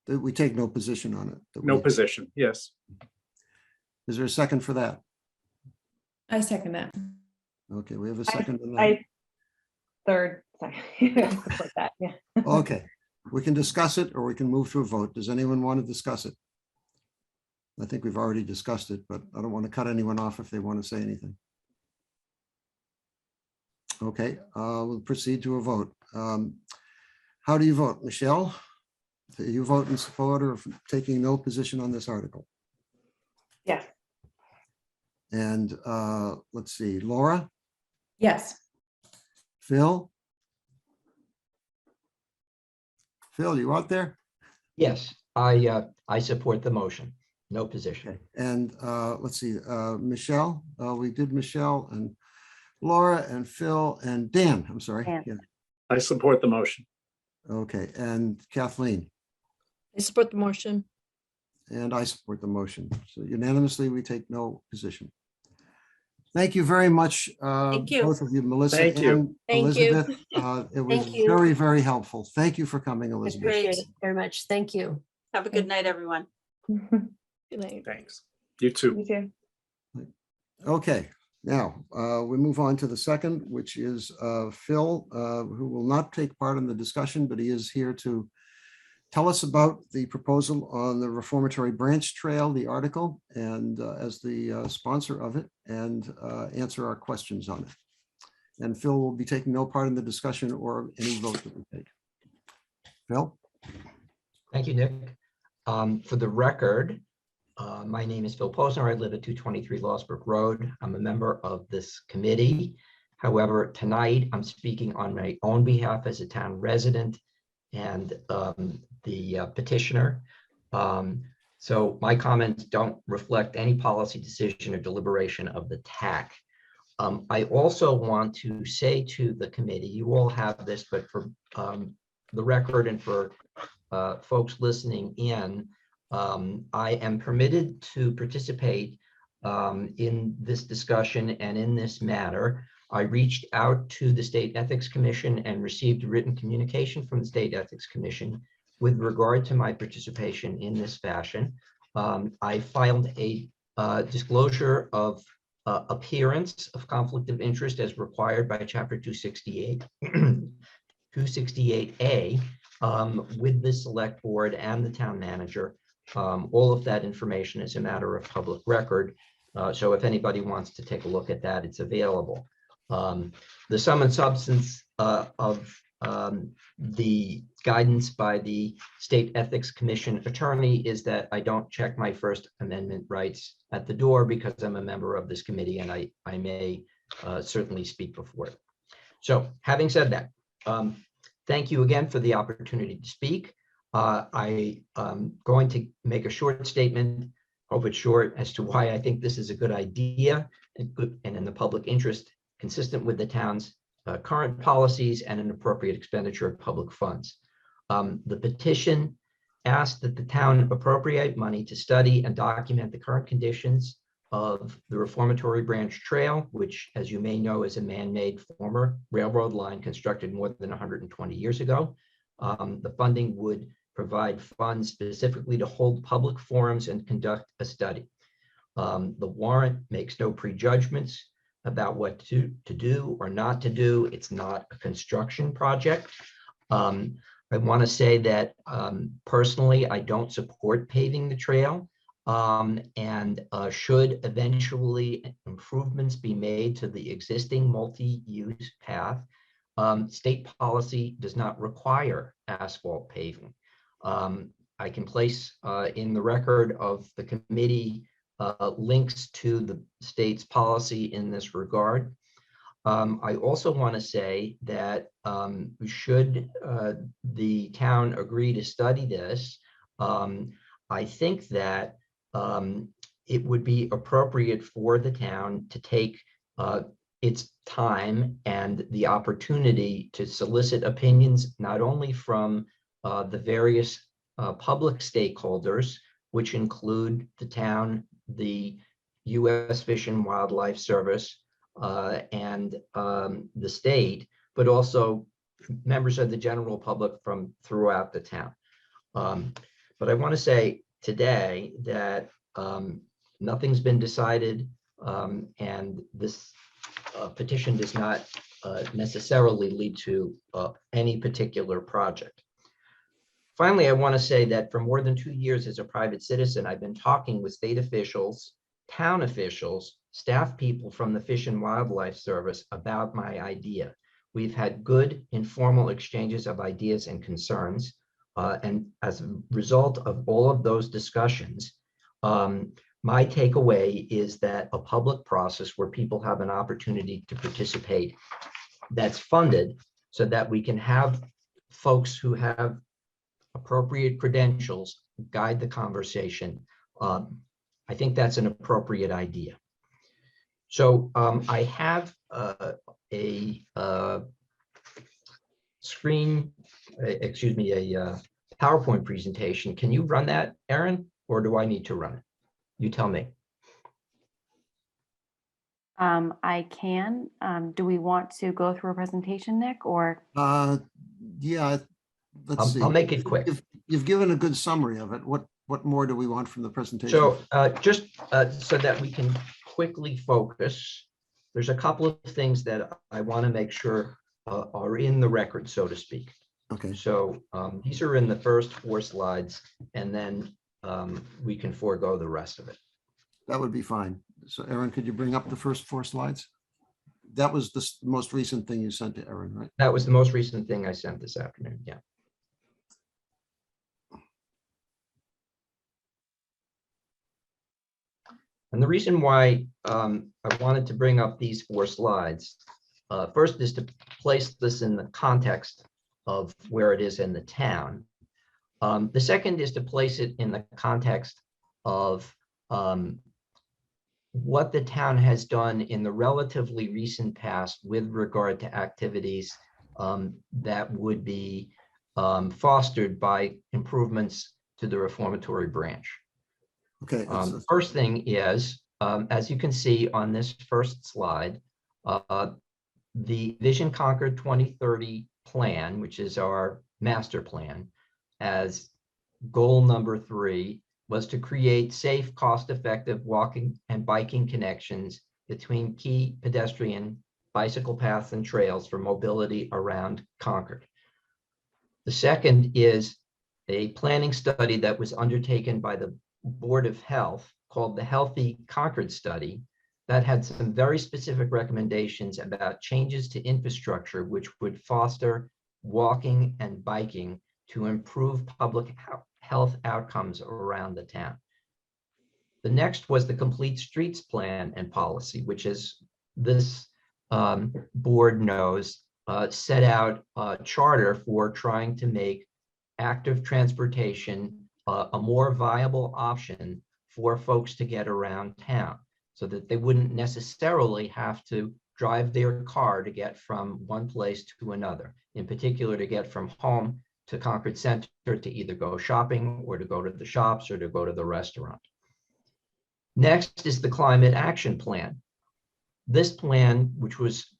That we take no position on it. that No we- position, yes. Is there a second for that? I second that. Okay, we have a second on that. I third, sorry. Support that, yeah. Okay, we can discuss it or we can move to a vote. Does anyone want to discuss it? I think we've already discussed it, but I don't want to cut anyone off if they want to say anything. Okay, we'll proceed to a vote. How do you vote, Michelle? Do you vote in support of taking no position on this article? Yes. And let's see, Laura, Yes. Phil? Phil, you out there? Yes, I support the motion. No position. Okay, and let's see, Michelle, we did Michelle and Laura and Phil and Dan, I'm sorry. Dan. Yeah. I support the motion. Okay, and Kathleen, I support the motion. and I support the motion. So unanimously, we take no position. Thank you very much, Thank you. both of you, Melissa Thank you. and Thank you. Elizabeth. It was Thank you. very, very helpful. Thank you for coming, Elizabeth. Appreciate it very much. Thank you. Have a good night, everyone. Good night. Thanks. You too. You too. Okay, now we move on to the second, which is Phil, who will not take part in the discussion, but he is here to tell us about the proposal on the Reformatory Branch Trail, the article, and as the sponsor of it, and answer our questions on it. And Phil will be taking no part in the discussion or any vote that we take. Phil? Thank you, Nick. For the record, my name is Phil Posner. I live at 223 Losbrook Road. I'm a member of this committee. However, tonight I'm speaking on my own behalf as a town resident and the petitioner. So my comments don't reflect any policy decision or deliberation of the TAC. I also want to say to the committee, you all have this, but for the record and for folks listening in, I am permitted to participate in this discussion and in this matter. I reached out to the State Ethics Commission and received written communication from the State Ethics Commission with regard to my participation in this fashion. I filed a disclosure of appearance of conflict of interest as required by Chapter 268, 268A with the Select Board and the Town Manager. All of that information is a matter of public record. So if anybody wants to take a look at that, it's available. The sum and substance of the guidance by the State Ethics Commission attorney is that I don't check my First Amendment rights at the door because I'm a member of this committee and I may certainly speak before it. So having said that, thank you again for the opportunity to speak. I am going to make a short statement, hope it's short, as to why I think this is a good idea and good and in the public interest, consistent with the town's current policies and an appropriate expenditure of public funds. The petition asked that the town appropriate money to study and document the current conditions of the Reformatory Branch Trail, which, as you may know, is a man-made former railroad line constructed more than 120 years ago. The funding would provide funds specifically to hold public forums and conduct a study. The warrant makes no prejudgments about what to do or not to do. It's not a construction project. I want to say that personally, I don't support paving the trail. And should eventually improvements be made to the existing multi-use path, state policy does not require asphalt paving. I can place in the record of the committee links to the state's policy in this regard. I also want to say that should the town agree to study this, I think that it would be appropriate for the town to take its time and the opportunity to solicit opinions, not only from the various public stakeholders, which include the town, the U.S. Fish and Wildlife Service, and the state, but also members of the general public from throughout the town. But I want to say today that nothing's been decided, and this petition does not necessarily lead to any particular project. Finally, I want to say that for more than 2 years as a private citizen, I've been talking with state officials, town officials, staff people from the Fish and Wildlife Service about my idea. We've had good informal exchanges of ideas and concerns. And as a result of all of those discussions, my takeaway is that a public process where people have an opportunity to participate that's funded so that we can have folks who have appropriate credentials guide the conversation. I think that's an appropriate idea. So I have a PowerPoint presentation. Can you run that, Erin, or do I need to run it? You tell me. I can. Do we want to go through a presentation, Nick, or? Yeah, let's see. I'll make it quick. You've given a good summary of it. What more do we want from the presentation? So just so that we can quickly focus, there's a couple of things that I want to make sure are in the record, so to speak. Okay. So these are in the first 4 slides, and then we can forego the rest of it. That would be fine. So Erin, could you bring up the first 4 slides? That was the most recent thing you sent to Erin, right? That was the most recent thing I sent this afternoon, yeah. And the reason why I wanted to bring up these 4 slides, first is to place this in the context of where it is in the town. The second is to place it in the context of what the town has done in the relatively recent past with regard to activities that would be fostered by improvements to the reformatory branch. Okay. The first thing is, as you can see on this first slide, the Vision Concord 2030 plan, which is our master plan, as goal number 3, was to create safe, cost-effective walking and biking connections between key pedestrian, bicycle paths and trails for mobility around Concord. The second is a planning study that was undertaken by the Board of Health called the Healthy Concord Study that had some very specific recommendations about changes to infrastructure which would foster walking and biking to improve public health outcomes around the town. The next was the Complete Streets Plan and Policy, which, as this board knows, set out a charter for trying to make active transportation a more viable option for folks to get around town so that they wouldn't necessarily have to drive their car to get from one place to another, in particular to get from home to Concord Center to either go shopping or to go to the shops or to go to the restaurant. Next is the Climate Action Plan. This plan, which was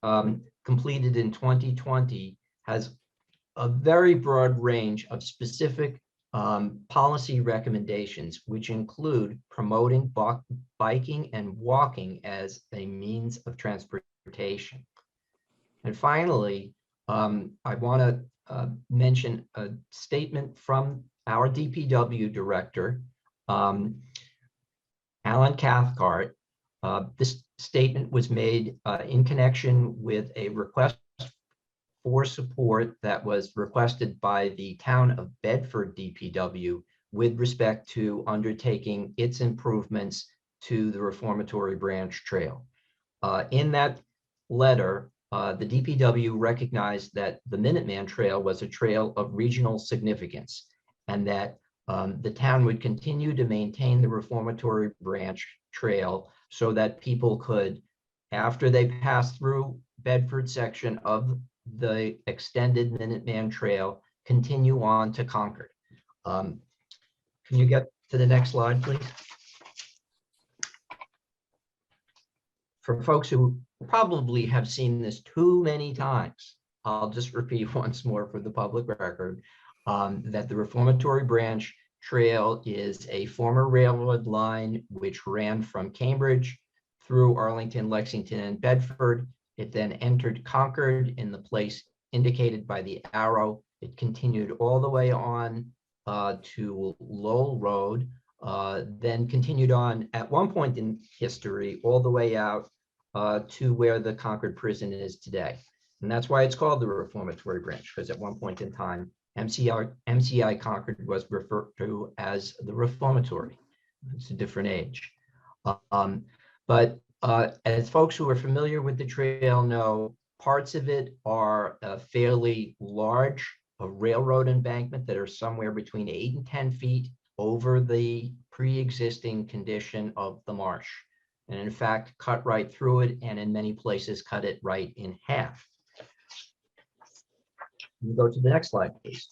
completed in 2020, has a very broad range of specific policy recommendations, which include promoting biking and walking as a means of transportation. And finally, I want to mention a statement from our DPW director, Alan Cathcart. This statement was made in connection with a request for support that was requested by the town of Bedford DPW with respect to undertaking its improvements to the Reformatory Branch Trail. In that letter, the DPW recognized that the Minuteman Trail was a trail of regional significance, and that the town would continue to maintain the Reformatory Branch Trail so that people could, after they pass through Bedford section of the extended Minuteman Trail, continue on to Concord. Can you get to the next slide, please? For folks who probably have seen this too many times, I'll just repeat once more for the public record that the Reformatory Branch Trail is a former railroad line which ran from Cambridge through Arlington, Lexington, and Bedford. It then entered Concord in the place indicated by the arrow. It continued all the way on to Lowell Road, then continued on at one point in history all the way out to where the Concord prison is today. And that's why it's called the Reformatory Branch, because at one point in time, MCI Concord was referred to as the Reformatory. It's a different age. But as folks who are familiar with the trail know, parts of it are a fairly large railroad embankment that are somewhere between 8 and 10 feet over the pre-existing condition of the marsh. And in fact, cut right through it, and in many places cut it right in half. You go to the next slide, please.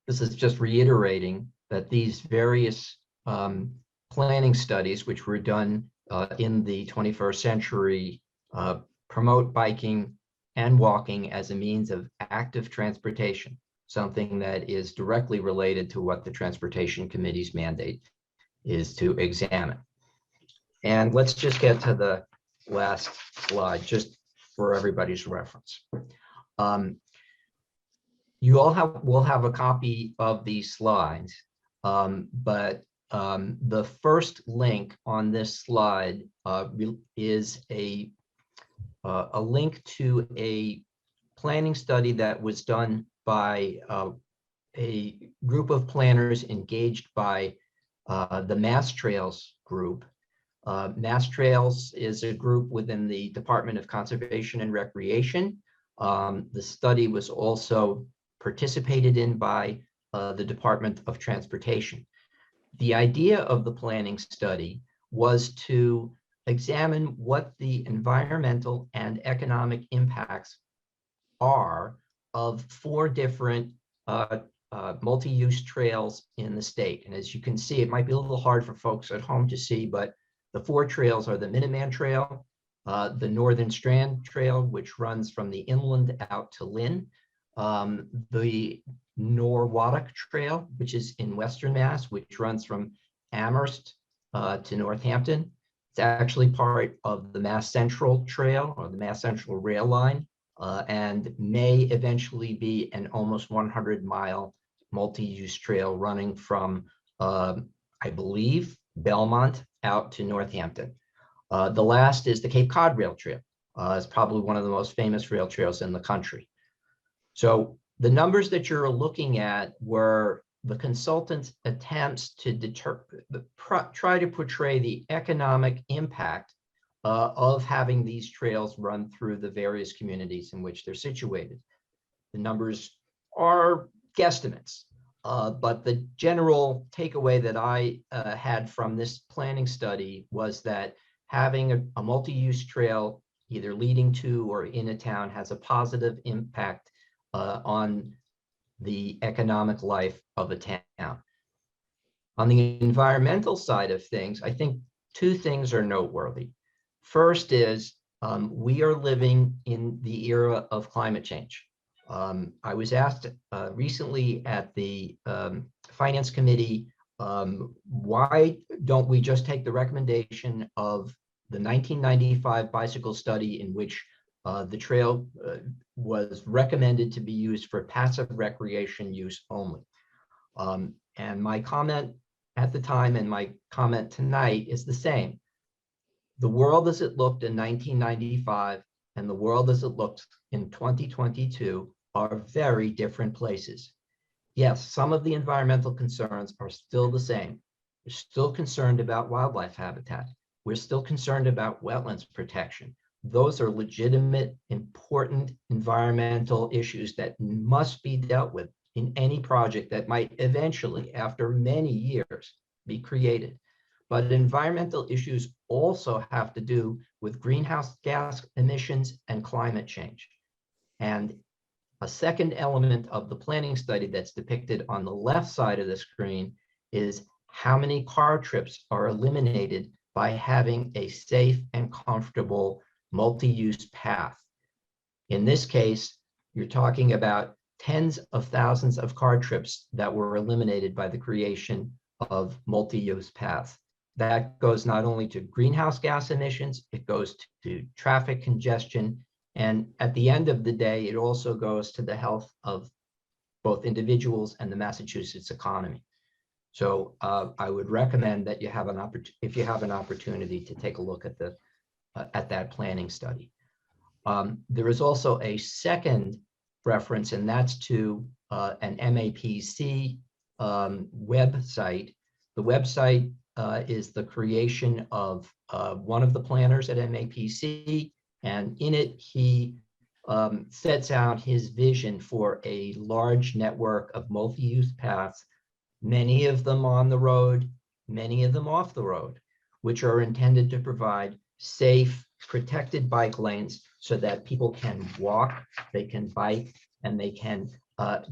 This is just reiterating that these various planning studies, which were done in the 21st century, promote biking and walking as a means of active transportation, something that is directly related to what the Transportation Committee's mandate is to examine. And let's just get to the last slide, just for everybody's reference. You all will have a copy of these slides, but the first link on this slide is a link to a planning study that was done by a group of planners engaged by the Mass Trails group. Mass Trails is a group within the Department of Conservation and Recreation. The study was also participated in by the Department of Transportation. The idea of the planning study was to examine what the environmental and economic impacts are of 4 different multi-use trails in the state. And as you can see, it might be a little hard for folks at home to see, but the 4 trails are the Minuteman Trail, the Northern Strand Trail, which runs from the inland out to Lynn, the Norwottuck Trail, which is in Western Mass, which runs from Amherst to Northampton. It's actually part of the Mass Central Trail, or the Mass Central Rail Line, and may eventually be an almost 100-mile multi-use trail running from, I believe, Belmont out to Northampton. The last is the Cape Cod Rail Trail. It's probably one of the most famous rail trails in the country. So the numbers that you're looking at were the consultant's attempts to try to portray the economic impact of having these trails run through the various communities in which they're situated. The numbers are guesstimates, but the general takeaway that I had from this planning study was that having a multi-use trail either leading to or in a town has a positive impact on the economic life of a town. On the environmental side of things, I think 2 things are noteworthy. First is we are living in the era of climate change. I was asked recently at the Finance Committee, why don't we just take the recommendation of the 1995 bicycle study in which the trail was recommended to be used for passive recreation use only. And my comment at the time and my comment tonight is the same. The world as it looked in 1995 and the world as it looks in 2022 are very different places. Yes, some of the environmental concerns are still the same. We're still concerned about wildlife habitat. We're still concerned about wetlands protection. Those are legitimate, important environmental issues that must be dealt with in any project that might eventually, after many years, be created. But environmental issues also have to do with greenhouse gas emissions and climate change. And a second element of the planning study that's depicted on the left side of the screen is how many car trips are eliminated by having a safe and comfortable multi-use path. In this case, you're talking about tens of thousands of car trips that were eliminated by the creation of multi-use paths. That goes not only to greenhouse gas emissions, it goes to traffic congestion, and at the end of the day, it also goes to the health of both individuals and the Massachusetts economy. So I would recommend that you have an opportunity, if you have an opportunity, to take a look at the at that planning study. There is also a second reference, and that's to an MAPC website. The website is the creation of one of the planners at MAPC, and in it he sets out his vision for a large network of multi-use paths, many of them on the road, many of them off the road, which are intended to provide safe, protected bike lanes so that people can walk, they can bike, and they can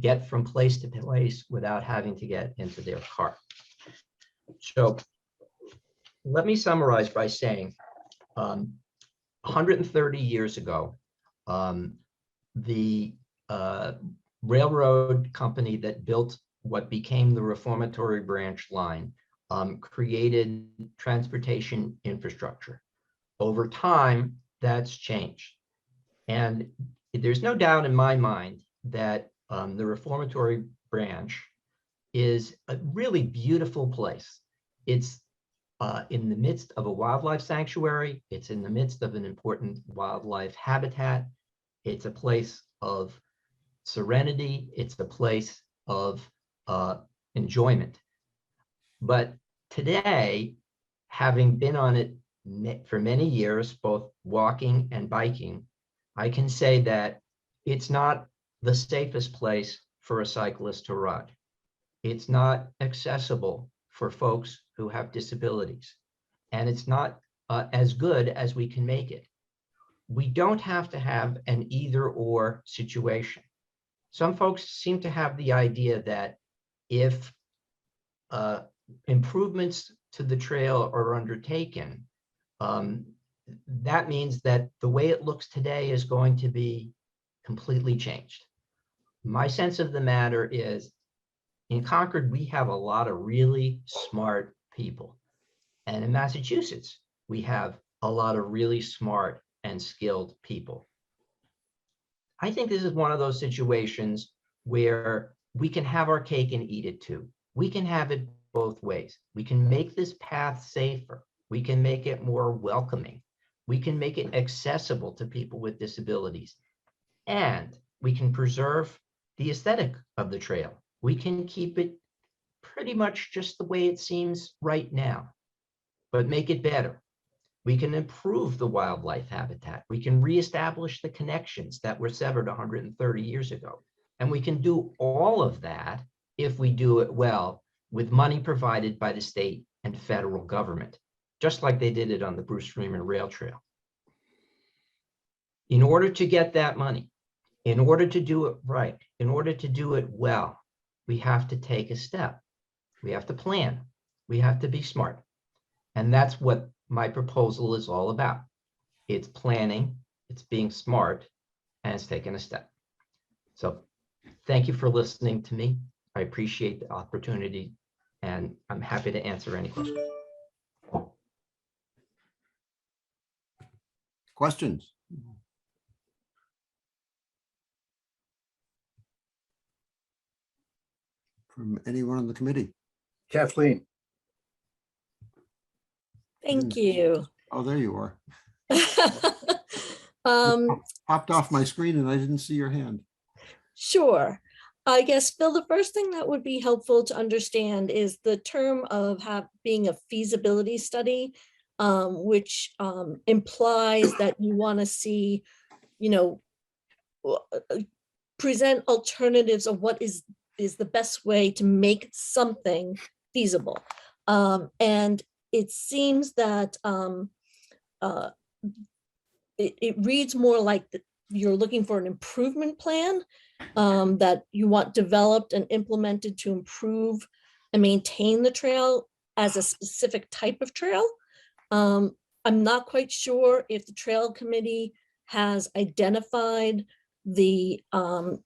get from place to place without having to get into their car. So let me summarize by saying 130 years ago, the railroad company that built what became the Reformatory Branch Line created transportation infrastructure. Over time, that's changed. And there's no doubt in my mind that the Reformatory Branch is a really beautiful place. It's in the midst of a wildlife sanctuary. It's in the midst of an important wildlife habitat. It's a place of serenity. It's a place of enjoyment. But today, having been on it for many years, both walking and biking, I can say that it's not the safest place for a cyclist to ride. It's not accessible for folks who have disabilities, and it's not as good as we can make it. We don't have to have an either-or situation. Some folks seem to have the idea that if improvements to the trail are undertaken, that means that the way it looks today is going to be completely changed. My sense of the matter is, in Concord, we have a lot of really smart people. And in Massachusetts, we have a lot of really smart and skilled people. I think this is one of those situations where we can have our cake and eat it too. We can have it both ways. We can make this path safer. We can make it more welcoming. We can make it accessible to people with disabilities. And we can preserve the aesthetic of the trail. We can keep it pretty much just the way it seems right now, but make it better. We can improve the wildlife habitat. We can reestablish the connections that were severed 130 years ago. And we can do all of that if we do it well with money provided by the state and federal government, just like they did it on the Bruce Freeman Rail Trail. In order to get that money, in order to do it right, in order to do it well, we have to take a step. We have to plan. We have to be smart. And that's what my proposal is all about. It's planning, it's being smart, and it's taking a step. So thank you for listening to me. I appreciate the opportunity, and I'm happy to answer any questions. Questions? From anyone on the committee? Kathleen, Thank you. Oh, there you are. Um, Popped off my screen and I didn't see your hand. Sure. I guess, Phil, the first thing that would be helpful to understand is the term of being a feasibility study, which implies that you want to see, you know, present alternatives of what is the best way to make something feasible. And it seems that it reads more like you're looking for an improvement plan that you want developed and implemented to improve and maintain the trail as a specific type of trail. I'm not quite sure if the trail committee has identified the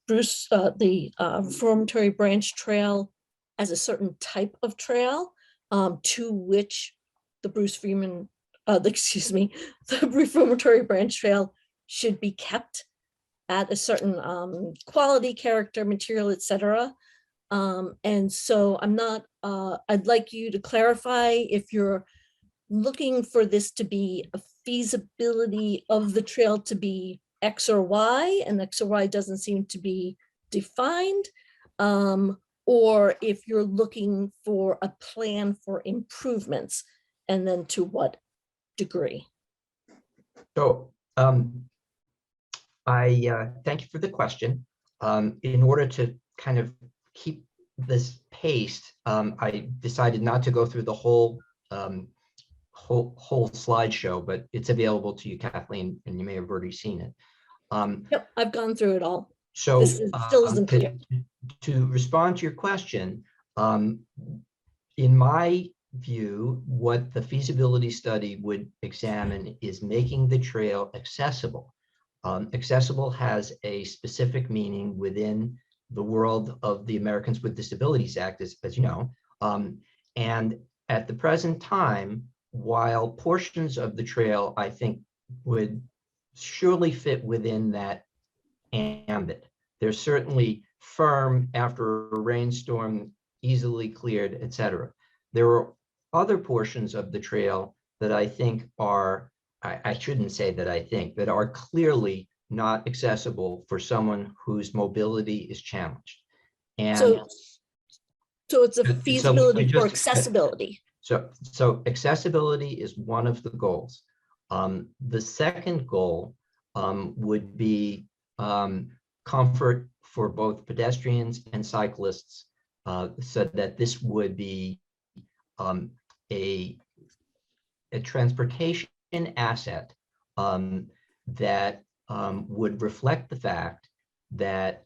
Reformatory Branch Trail as a certain type of trail to which the the Reformatory Branch Trail should be kept at a certain quality, character, material, etc. And so I'm not, I'd like you to clarify if you're looking for this to be a feasibility of the trail to be X or Y, and X or Y doesn't seem to be defined, or if you're looking for a plan for improvements, and then to what degree. So I thank you for the question. In order to kind of keep this paced, I decided not to go through the whole slideshow, but it's available to you, Kathleen, and you may have already seen it. Yep, I've gone through it all. So This still isn't clear. to respond to your question, in my view, what the feasibility study would examine is making the trail accessible. Accessible has a specific meaning within the world of the Americans with Disabilities Act, as you know. And at the present time, while portions of the trail, I think, would surely fit within that ambit, they're certainly firm after a rainstorm, easily cleared, etc. There are other portions of the trail that I think are, I shouldn't say that I think, that are clearly not accessible for someone whose mobility is challenged. And so it's a so feasibility for just- accessibility. So accessibility is one of the goals. The second goal would be comfort for both pedestrians and cyclists, so that this would be a transportation asset that would reflect the fact that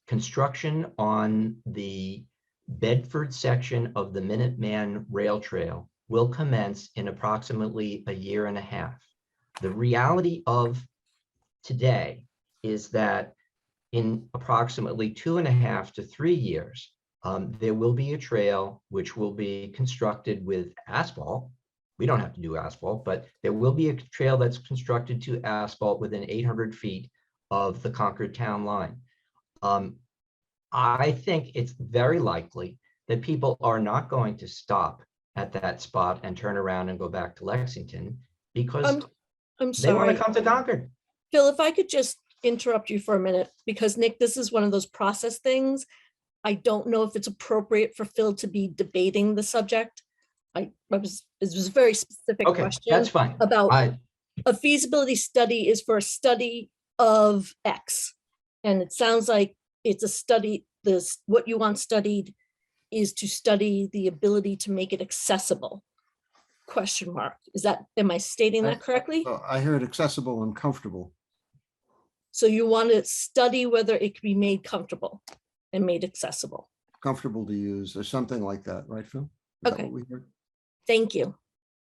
construction on the Bedford section of the Minuteman Rail Trail will commence in approximately a year and a half. The reality of today is that in approximately 2.5 to 3 years, there will be a trail which will be constructed with asphalt. We don't have to do asphalt, but there will be a trail that's constructed to asphalt within 800 feet of the Concord town line. I think it's very likely that people are not going to stop at that spot and turn around and go back to Lexington because I'm they want sorry, to come to Concord. Phil, if I could just interrupt you for a minute, because Nick, this is one of those process things. I don't know if it's appropriate for Phil to be debating the subject. It was a very specific Okay, question that's fine. about I, a feasibility study is for a study of X. And it sounds like it's a study, what you want studied is to study the ability to make it accessible. Question mark. Am I stating that correctly? I heard accessible and comfortable. So you want to study whether it can be made comfortable and made accessible. Comfortable to use or something like that, right, Phil? Is that Okay. what we heard? Thank you.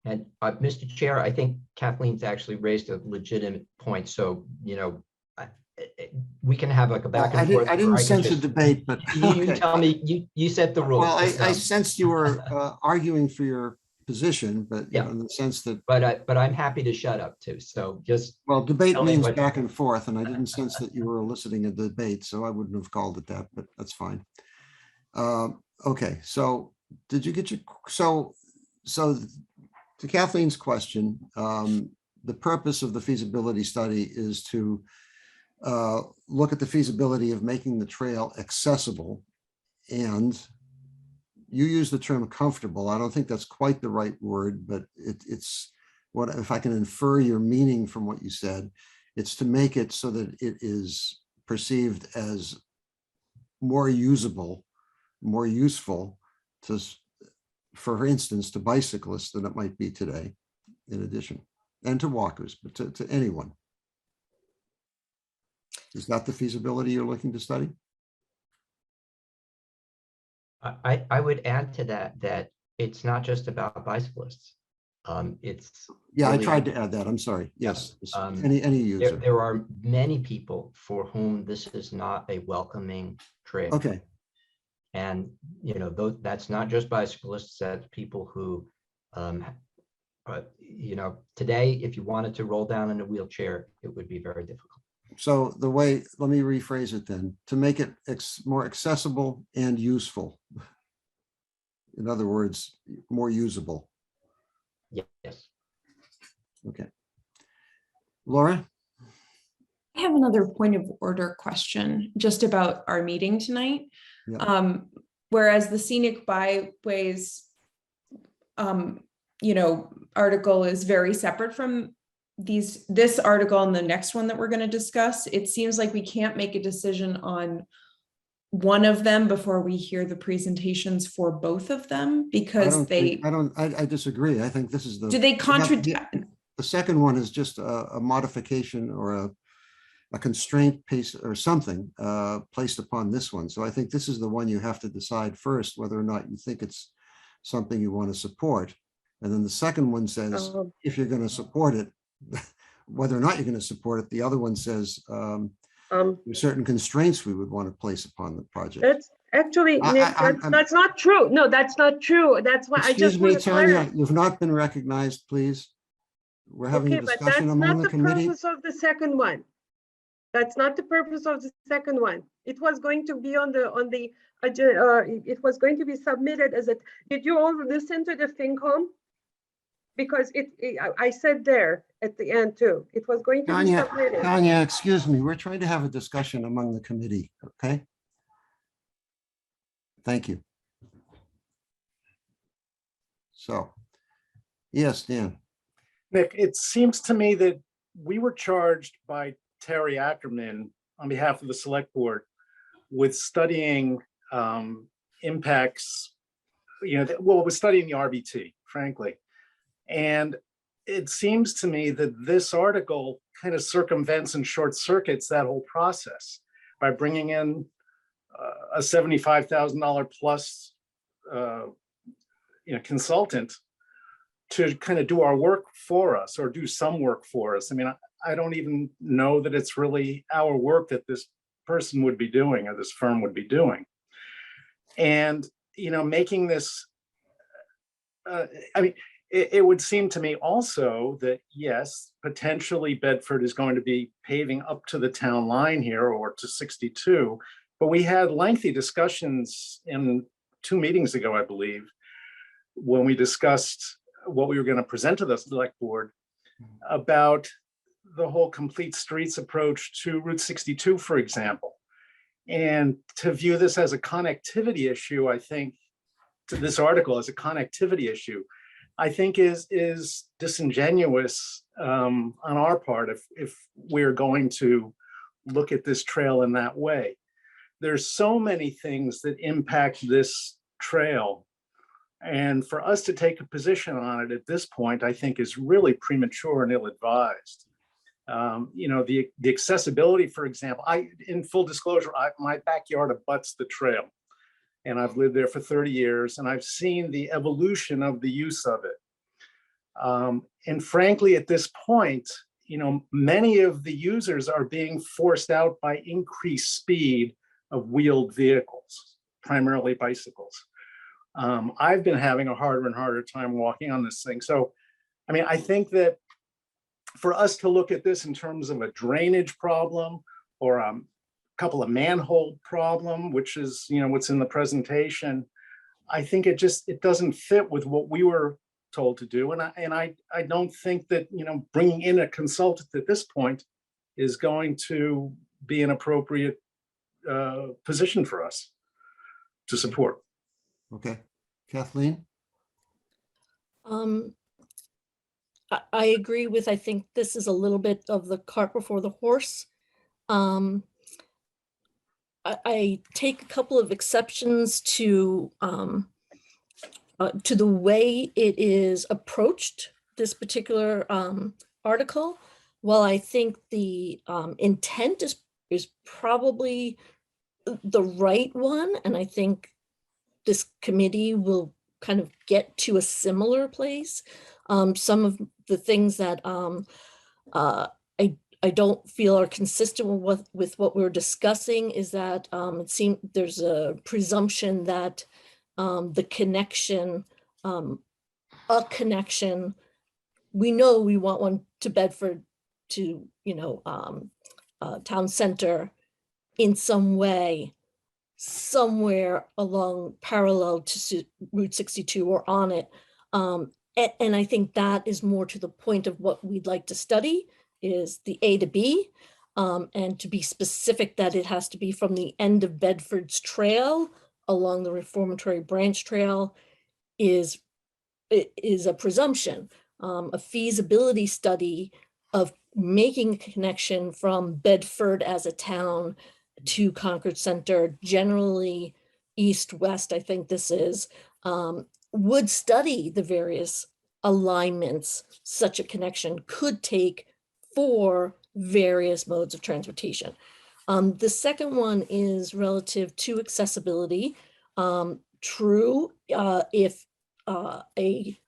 and Mr. Chair, I think Kathleen's actually raised a legitimate point. So, we can have like a back I and forth. didn't, I or didn't can sense a just- debate, but. You okay. tell me, you set the rules. Well, I so- sensed you were arguing for your position, but you Yeah. know, in the sense that, but I'm happy to shut up too. So just, well, debate Tell me means what- back and forth, and I didn't sense that you were eliciting a debate, so I wouldn't have called it that, but that's fine. Okay, so did you get your, so to Kathleen's question, the purpose of the feasibility study is to look at the feasibility of making the trail accessible, and you use the term comfortable. I don't think that's quite the right word, but it's what, if I can infer your meaning from what you said, it's to make it so that it is perceived as more usable, more useful to, for instance, to bicyclists than it might be today, in addition, and to walkers, but to anyone. Is that the feasibility you're looking to study? I would add to that it's not just about bicyclists. It's Yeah, I really- tried to add that. I'm sorry. Yes, any There, user. there are many people for whom this is not a welcoming trail. Okay, And, you know, that's not just bicyclists, that's people who, you know, today, if you wanted to roll down in a wheelchair, it would be very difficult. so the way, let me rephrase it then, to make it more accessible and useful. In other words, more usable. Yes. Okay. Laura? I have another point of order question just about our meeting tonight. Yeah. Whereas the scenic byways, you know, article is very separate from this article and the next one that we're going to discuss. It seems like we can't make a decision on one of them before we hear the presentations for both of them, because I disagree. I think this is the. do they contradict? The second one is just a modification or a constraint piece or something placed upon this one. So I think this is the one you have to decide first, whether or not you think it's something you want to support. And then the second one says, if you're going to support it, whether or not you're going to support it, the other one says there's certain constraints we would want to place upon the project. That's actually, Nick, that's not true. No, that's not true. That's why I just Excuse me, want to Tanya, clarify. you've not been recognized, please. We're having a Okay, but that's discussion among not the the committee. purpose of the second one. That's not the purpose of the second one. It was going to be on the agenda. It was going to be submitted as a. Did you all listen to the FinCom? Because I said there at the end too. It was going to be submitted. Tanya, excuse me, we're trying to have a discussion among the committee, okay? Thank you. So, yes, Dan. Nick, it seems to me that we were charged by Terry Ackerman on behalf of the select board with studying impacts, you know, well, we're studying the RBT, frankly. And it seems to me that this article kind of circumvents and short circuits that whole process by bringing in a $75,000 plus consultant to kind of do our work for us or do some work for us. I mean, I don't even know that it's really our work that this person would be doing or this firm would be doing. And, you know, making this, I mean, it would seem to me also that, yes, potentially Bedford is going to be paving up to the town line here or to 62, but we had lengthy discussions in 2 meetings ago, I believe, when we discussed what we were going to present to the select board about the whole complete streets approach to Route 62, for example. And to view this as a connectivity issue, I think, to this article as a connectivity issue, I think is disingenuous on our part if we're going to look at this trail in that way. There's so many things that impact this trail. And for us to take a position on it at this point, I think is really premature and ill-advised. You know, the accessibility, for example, in full disclosure, my backyard abuts the trail. And I've lived there for 30 years and I've seen the evolution of the use of it. And frankly, at this point, many of the users are being forced out by increased speed of wheeled vehicles, primarily bicycles. I've been having a harder and harder time walking on this thing. So, I mean, I think that for us to look at this in terms of a drainage problem or a couple of manhole problem, which is, what's in the presentation, I think it doesn't fit with what we were told to do. And I don't think that, bringing in a consultant at this point is going to be an appropriate position for us to support. Okay, Kathleen? I agree with, I think this is a little bit of the cart before the horse. I take a couple of exceptions to the way it is approached, this particular article. While I think the intent is probably the right one, and I think this committee will kind of get to a similar place. Some of the things that I don't feel are consistent with what we're discussing is that it seems there's a presumption that the connection, a connection, we know we want one to Bedford, to, town center in some way, somewhere along parallel to Route 62 or on it. And I think that is more to the point of what we'd like to study is the A to B, and to be specific that it has to be from the end of Bedford's trail along the Reformatory Branch Trail is a presumption. A feasibility study of making a connection from Bedford as a town to Concord Center, generally east-west, I think this is, would study the various alignments such a connection could take for various modes of transportation. The second one is relative to accessibility. True, if a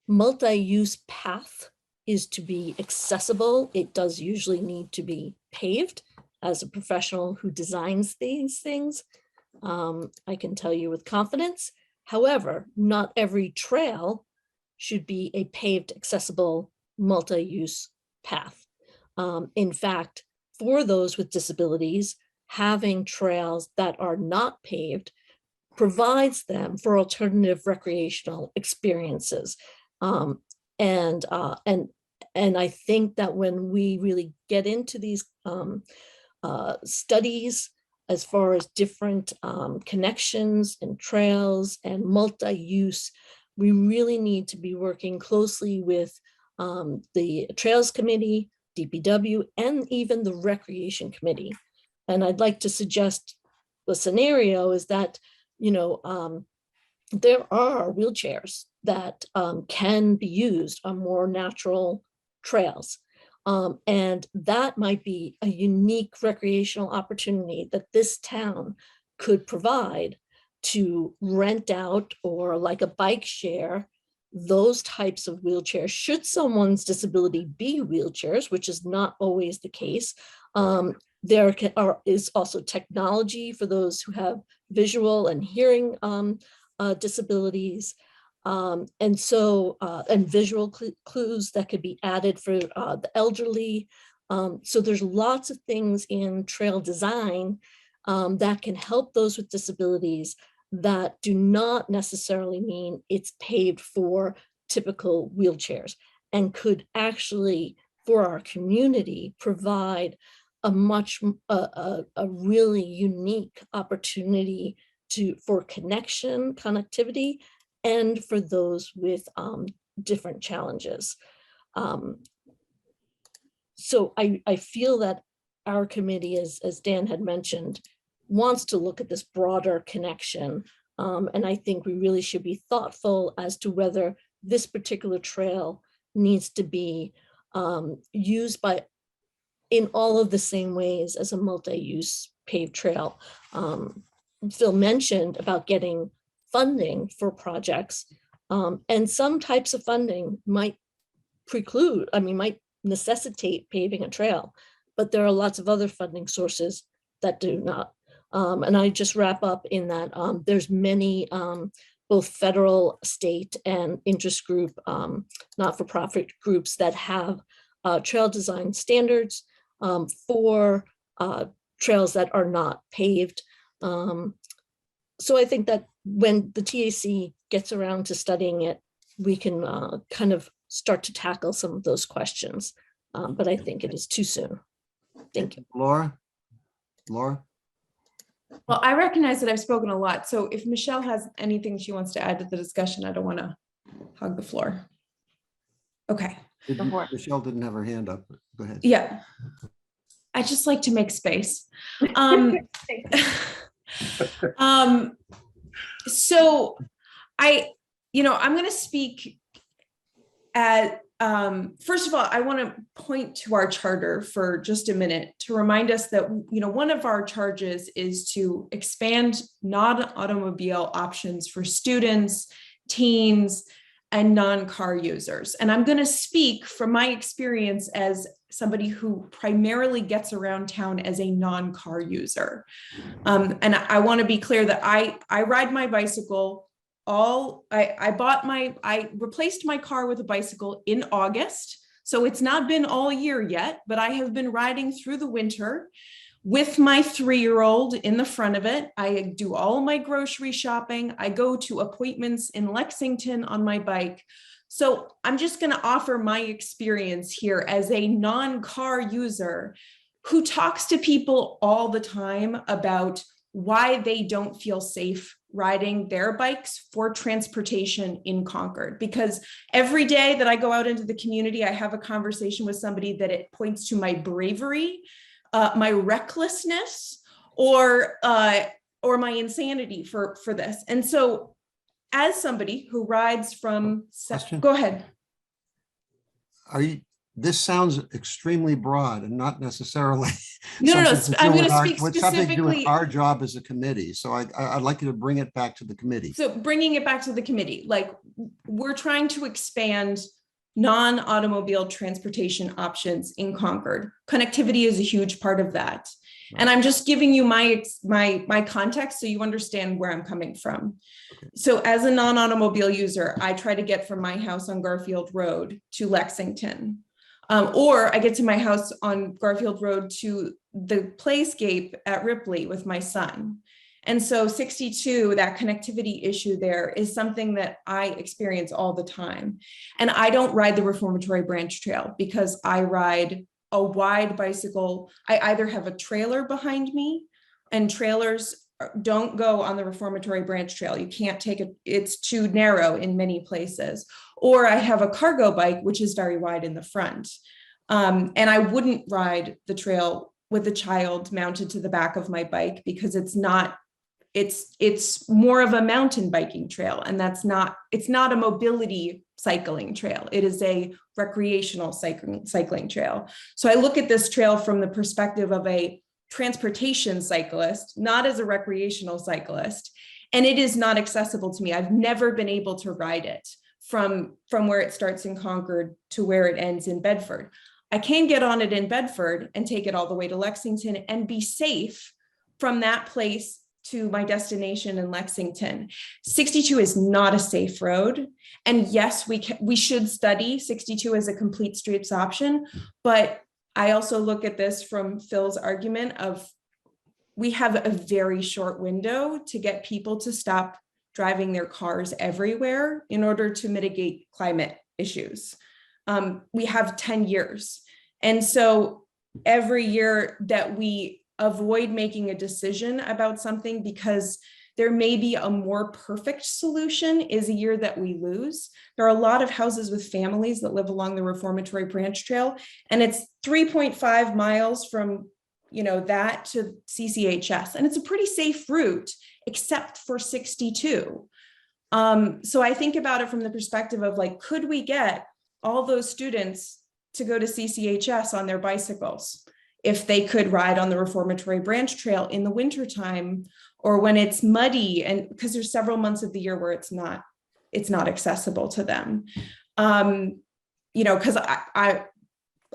multi-use path is to be accessible, it does usually need to be paved. As a professional who designs these things, I can tell you with confidence. However, not every trail should be a paved, accessible, multi-use path. In fact, for those with disabilities, having trails that are not paved provides them for alternative recreational experiences. And I think that when we really get into these studies as far as different connections and trails and multi-use, we really need to be working closely with the Trails Committee, DPW, and even the Recreation Committee. And I'd like to suggest the scenario is that, there are wheelchairs that can be used on more natural trails. And that might be a unique recreational opportunity that this town could provide to rent out, or like a bike share, those types of wheelchairs, should someone's disability be wheelchairs, which is not always the case. There is also technology for those who have visual and hearing disabilities. And visual clues that could be added for the elderly. So there's lots of things in trail design that can help those with disabilities that do not necessarily mean it's paved for typical wheelchairs, and could actually, for our community, provide a really unique opportunity for connectivity, and for those with different challenges. So I feel that our committee, as Dan had mentioned, wants to look at this broader connection. And I think we really should be thoughtful as to whether this particular trail needs to be used in all of the same ways as a multi-use paved trail. Phil mentioned about getting funding for projects, and some types of funding might necessitate paving a trail, but there are lots of other funding sources that do not. And I just wrap up in that there's many both federal, state, and interest group, not-for-profit groups that have trail design standards for trails that are not paved. So I think that when the TAC gets around to studying it, we can kind of start to tackle some of those questions. But I think it is too soon. Thank you. Laura? Laura? Well, I recognize that I've spoken a lot. So if Michelle has anything she wants to add to the discussion, I don't want to hog the floor. Okay. Michelle didn't have her hand up. Go ahead. Yeah. I just like to make space. So I'm going to speak at, first of all, I want to point to our charter for just a minute to remind us that, one of our charges is to expand non-automobile options for students, teens, and non-car users. And I'm going to speak from my experience as somebody who primarily gets around town as a non-car user. And I want to be clear that I ride my bicycle I replaced my car with a bicycle in August. So it's not been all year yet, but I have been riding through the winter with my 3-year-old in the front of it. I do all my grocery shopping. I go to appointments in Lexington on my bike. So I'm just going to offer my experience here as a non-car user who talks to people all the time about why they don't feel safe riding their bikes for transportation in Concord. Because every day that I go out into the community, I have a conversation with somebody that it points to my bravery, my recklessness, or my insanity for this. And so as somebody who rides from, Question? Go ahead. This sounds extremely broad and not necessarily. No, I'm going to speak with something to do with specifically. our job as a committee. So I'd like you to bring it back to the committee. So bringing it back to the committee, like we're trying to expand non-automobile transportation options in Concord. Connectivity is a huge part of that. And I'm just giving you my context so you understand where I'm coming from. Okay. So as a non-automobile user, I try to get from my house on Garfield Road to Lexington. Or I get to my house on Garfield Road to the playscape at Ripley with my son. And so 62, that connectivity issue there is something that I experience all the time. And I don't ride the Reformatory Branch Trail because I ride a wide bicycle. I either have a trailer behind me, and trailers don't go on the Reformatory Branch Trail. You can't take it, it's too narrow in many places. Or I have a cargo bike, which is very wide in the front. And I wouldn't ride the trail with a child mounted to the back of my bike because it's more of a mountain biking trail. And it's not a mobility cycling trail. It is a recreational cycling trail. So I look at this trail from the perspective of a transportation cyclist, not as a recreational cyclist. And it is not accessible to me. I've never been able to ride it from where it starts in Concord to where it ends in Bedford. I can get on it in Bedford and take it all the way to Lexington and be safe from that place to my destination in Lexington. 62 is not a safe road. And yes, we should study 62 as a complete streets option, but I also look at this from Phil's argument of we have a very short window to get people to stop driving their cars everywhere in order to mitigate climate issues. We have 10 years. And so every year that we avoid making a decision about something because there may be a more perfect solution is a year that we lose. There are a lot of houses with families that live along the Reformatory Branch Trail, and it's 3.5 miles from that to CCHS. And it's a pretty safe route, except for 62. So I think about it from the perspective of like, could we get all those students to go to CCHS on their bicycles if they could ride on the Reformatory Branch Trail in the wintertime or when it's muddy, and because there's several months of the year where it's not accessible to them. Because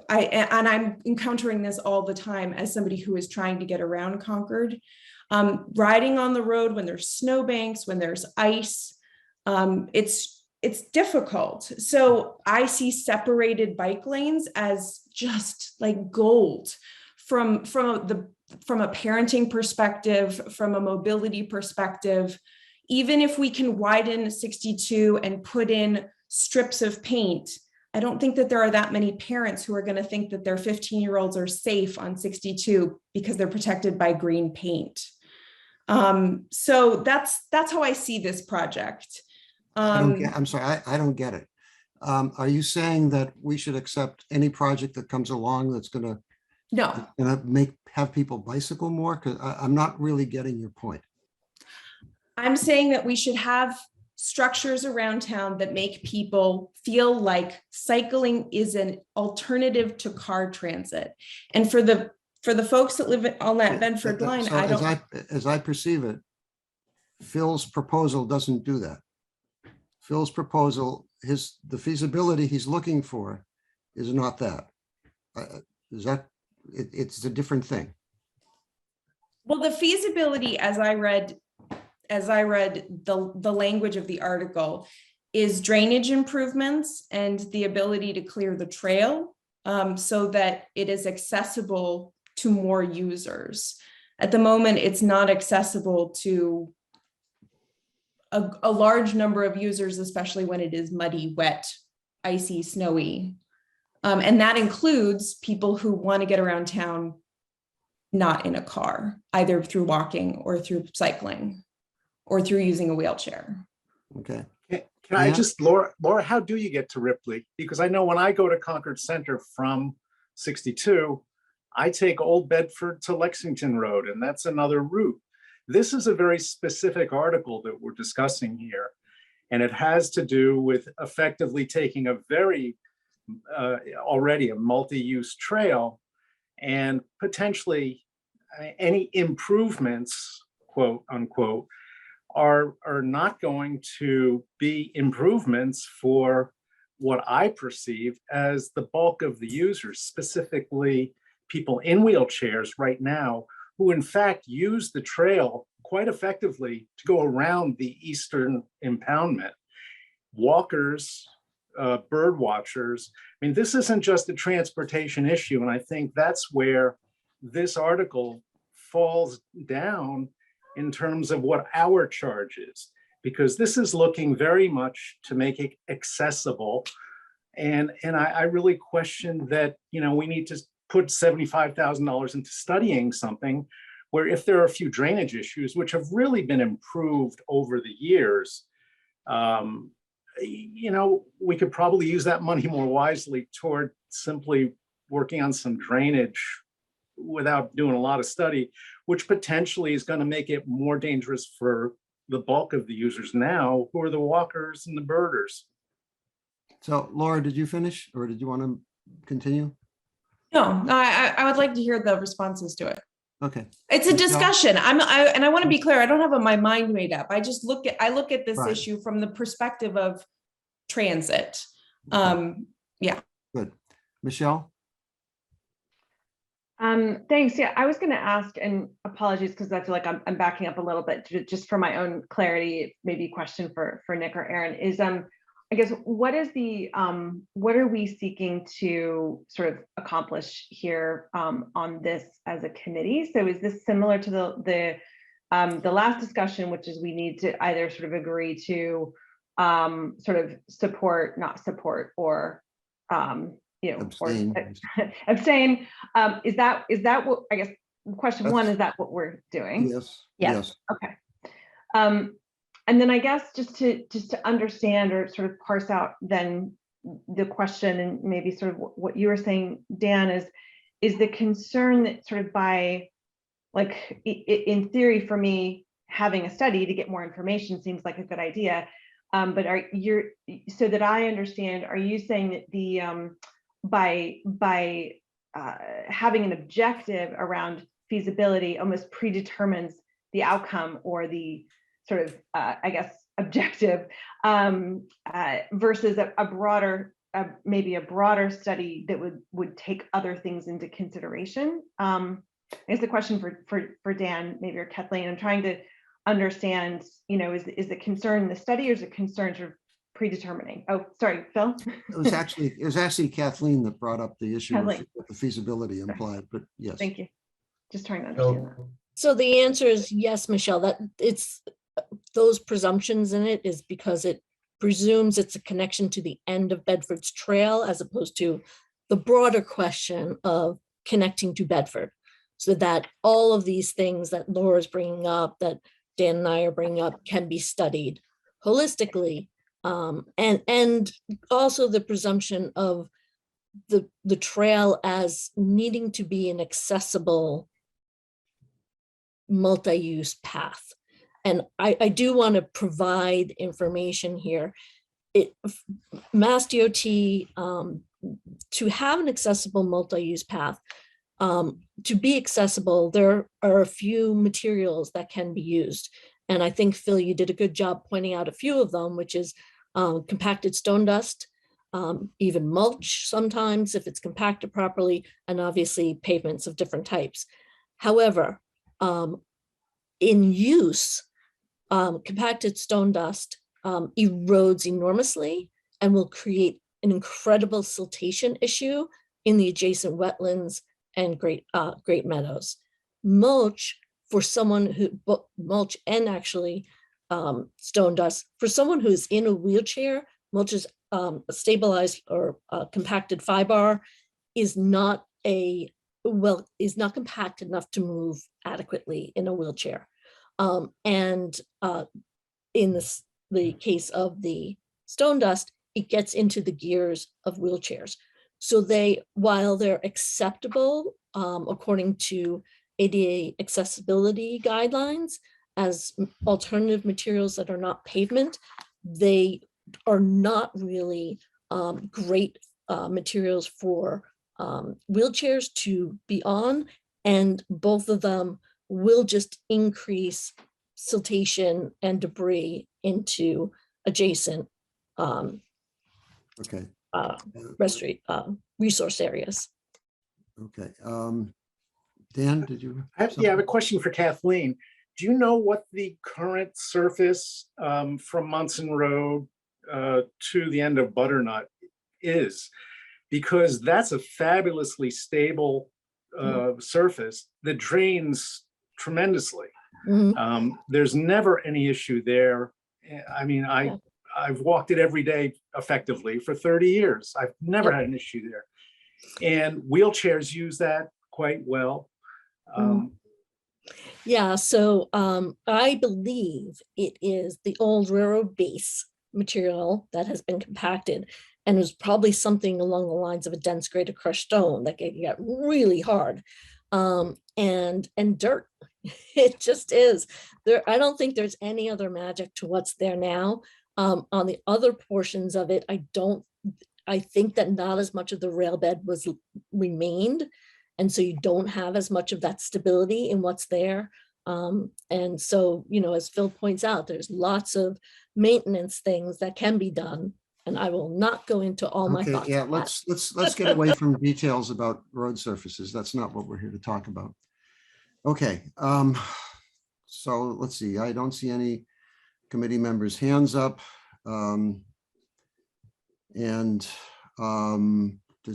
I'm encountering this all the time as somebody who is trying to get around Concord. Riding on the road when there's snowbanks, when there's ice, it's difficult. So I see separated bike lanes as just like gold from a parenting perspective, from a mobility perspective. Even if we can widen 62 and put in strips of paint, I don't think that there are that many parents who are going to think that their 15-year-olds are safe on 62 because they're protected by green paint. So that's how I see this project. I'm sorry, I don't get it. Are you saying that we should accept any project that comes along that's gonna No, have people bicycle more? Because I'm not really getting your point. I'm saying that we should have structures around town that make people feel like cycling is an alternative to car transit. And for the folks that live on that Bedford line, So I don't. as I perceive it, Phil's proposal doesn't do that. Phil's proposal, the feasibility he's looking for is not that. It's a different thing. Well, the feasibility, as I read the language of the article, is drainage improvements and the ability to clear the trail so that it is accessible to more users. At the moment, it's not accessible to a large number of users, especially when it is muddy, wet, icy, snowy. And that includes people who want to get around town not in a car, either through walking or through cycling or through using a wheelchair. Okay. Can I just, Laura, how do you get to Ripley? Because I know when I go to Concord Center from 62, I take Old Bedford to Lexington Road, and that's another route. This is a very specific article that we're discussing here, and it has to do with effectively taking a very, already a multi-use trail, and potentially any improvements, quote unquote, are not going to be improvements for what I perceive as the bulk of the users, specifically people in wheelchairs right now, who in fact use the trail quite effectively to go around the eastern impoundment. Walkers, bird watchers. I mean, this isn't just a transportation issue, and I think that's where this article falls down in terms of what our charge is, because this is looking very much to make it accessible. And I really question that, we need to put $75,000 into studying something where if there are a few drainage issues, which have really been improved over the years, we could probably use that money more wisely toward simply working on some drainage without doing a lot of study, which potentially is going to make it more dangerous for the bulk of the users now, who are the walkers and the birders. So Laura, did you finish or did you want to continue? No, I would like to hear the responses to it. Okay. It's a discussion. And I want to be clear. I don't have my mind made up. I just look at this Right. issue from the perspective of transit. Yeah. Good. Michelle? Thanks. Yeah, I was going to ask, and apologies because I feel like I'm backing up a little bit just for my own clarity. Maybe a question for Nick or Aaron is, I guess, what are we seeking to sort of accomplish here on this as a committee? So is this similar to the last discussion, which is we need to either sort of agree to sort of support, not support, or Abstain. or abstain. Is that what, I guess, question one, is that what we're doing? Yes. Yes. Okay. And then I guess just to understand or sort of parse out then the question, and maybe sort of what you were saying, Dan, is the concern that sort of by, like, in theory, for me, having a study to get more information seems like a good idea. But so that I understand, are you saying that the by having an objective around feasibility almost predetermines the outcome or the sort of, I guess, objective versus a broader maybe a broader study that would take other things into consideration. Is the question for Dan, maybe, or Kathleen. I'm trying to understand, is the concern the study, or is the concern sort of predetermining? Oh, sorry, Phil. It was actually Kathleen that brought up the issue of Kathleen. what the feasibility implied, but yes. Thank you. Just trying to understand that. So the answer is yes, Michelle, that it's those presumptions in it is because it presumes it's a connection to the end of Bedford's trail, as opposed to the broader question of connecting to Bedford. So that all of these things that Laura's bringing up, that Dan and I are bringing up, can be studied holistically. And also the presumption of the trail as needing to be an accessible multi-use path. And I do want to provide information here. Mass DOT, to have an accessible multi-use path, to be accessible, there are a few materials that can be used. And I think, Phil, you did a good job pointing out a few of them, which is compacted stone dust, even mulch sometimes if it's compacted properly, and obviously pavements of different types. However, in use, compacted stone dust erodes enormously and will create an incredible siltation issue in the adjacent wetlands and great meadows. Mulch, for someone who, mulch and actually stone dust, for someone who's in a wheelchair, mulch is a stabilized or compacted fiber is not compacted enough to move adequately in a wheelchair. And in the case of the stone dust, it gets into the gears of wheelchairs. So while they're acceptable according to ADA accessibility guidelines as alternative materials that are not pavement, they are not really great materials for wheelchairs to be on, and both of them will just increase siltation and debris into adjacent Okay. resource areas. Okay. Dan, did you? I have a question for Kathleen. Do you know what the current surface from Munson Road to the end of Butternut is? Because that's a fabulously stable surface that drains tremendously. Mhm. There's never any issue there. I mean, I've walked it every day effectively for 30 years. I've never had an issue there. And wheelchairs use that quite well. Yeah, so I believe it is the old railroad base material that has been compacted, and it was probably something along the lines of a dense grade of crushed stone that got really hard, and dirt. It just is there. I don't think there's any other magic to what's there now. On the other portions of it, I think that not as much of the rail bed was remained. And so you don't have as much of that stability in what's there. And so, as Phil points out, there's lots of maintenance things that can be done. And I will not go into all my Okay, thoughts. yeah, on that. let's get away from details about road surfaces. That's not what we're here to talk about. Okay, so let's see. I don't see any committee members' hands up. Does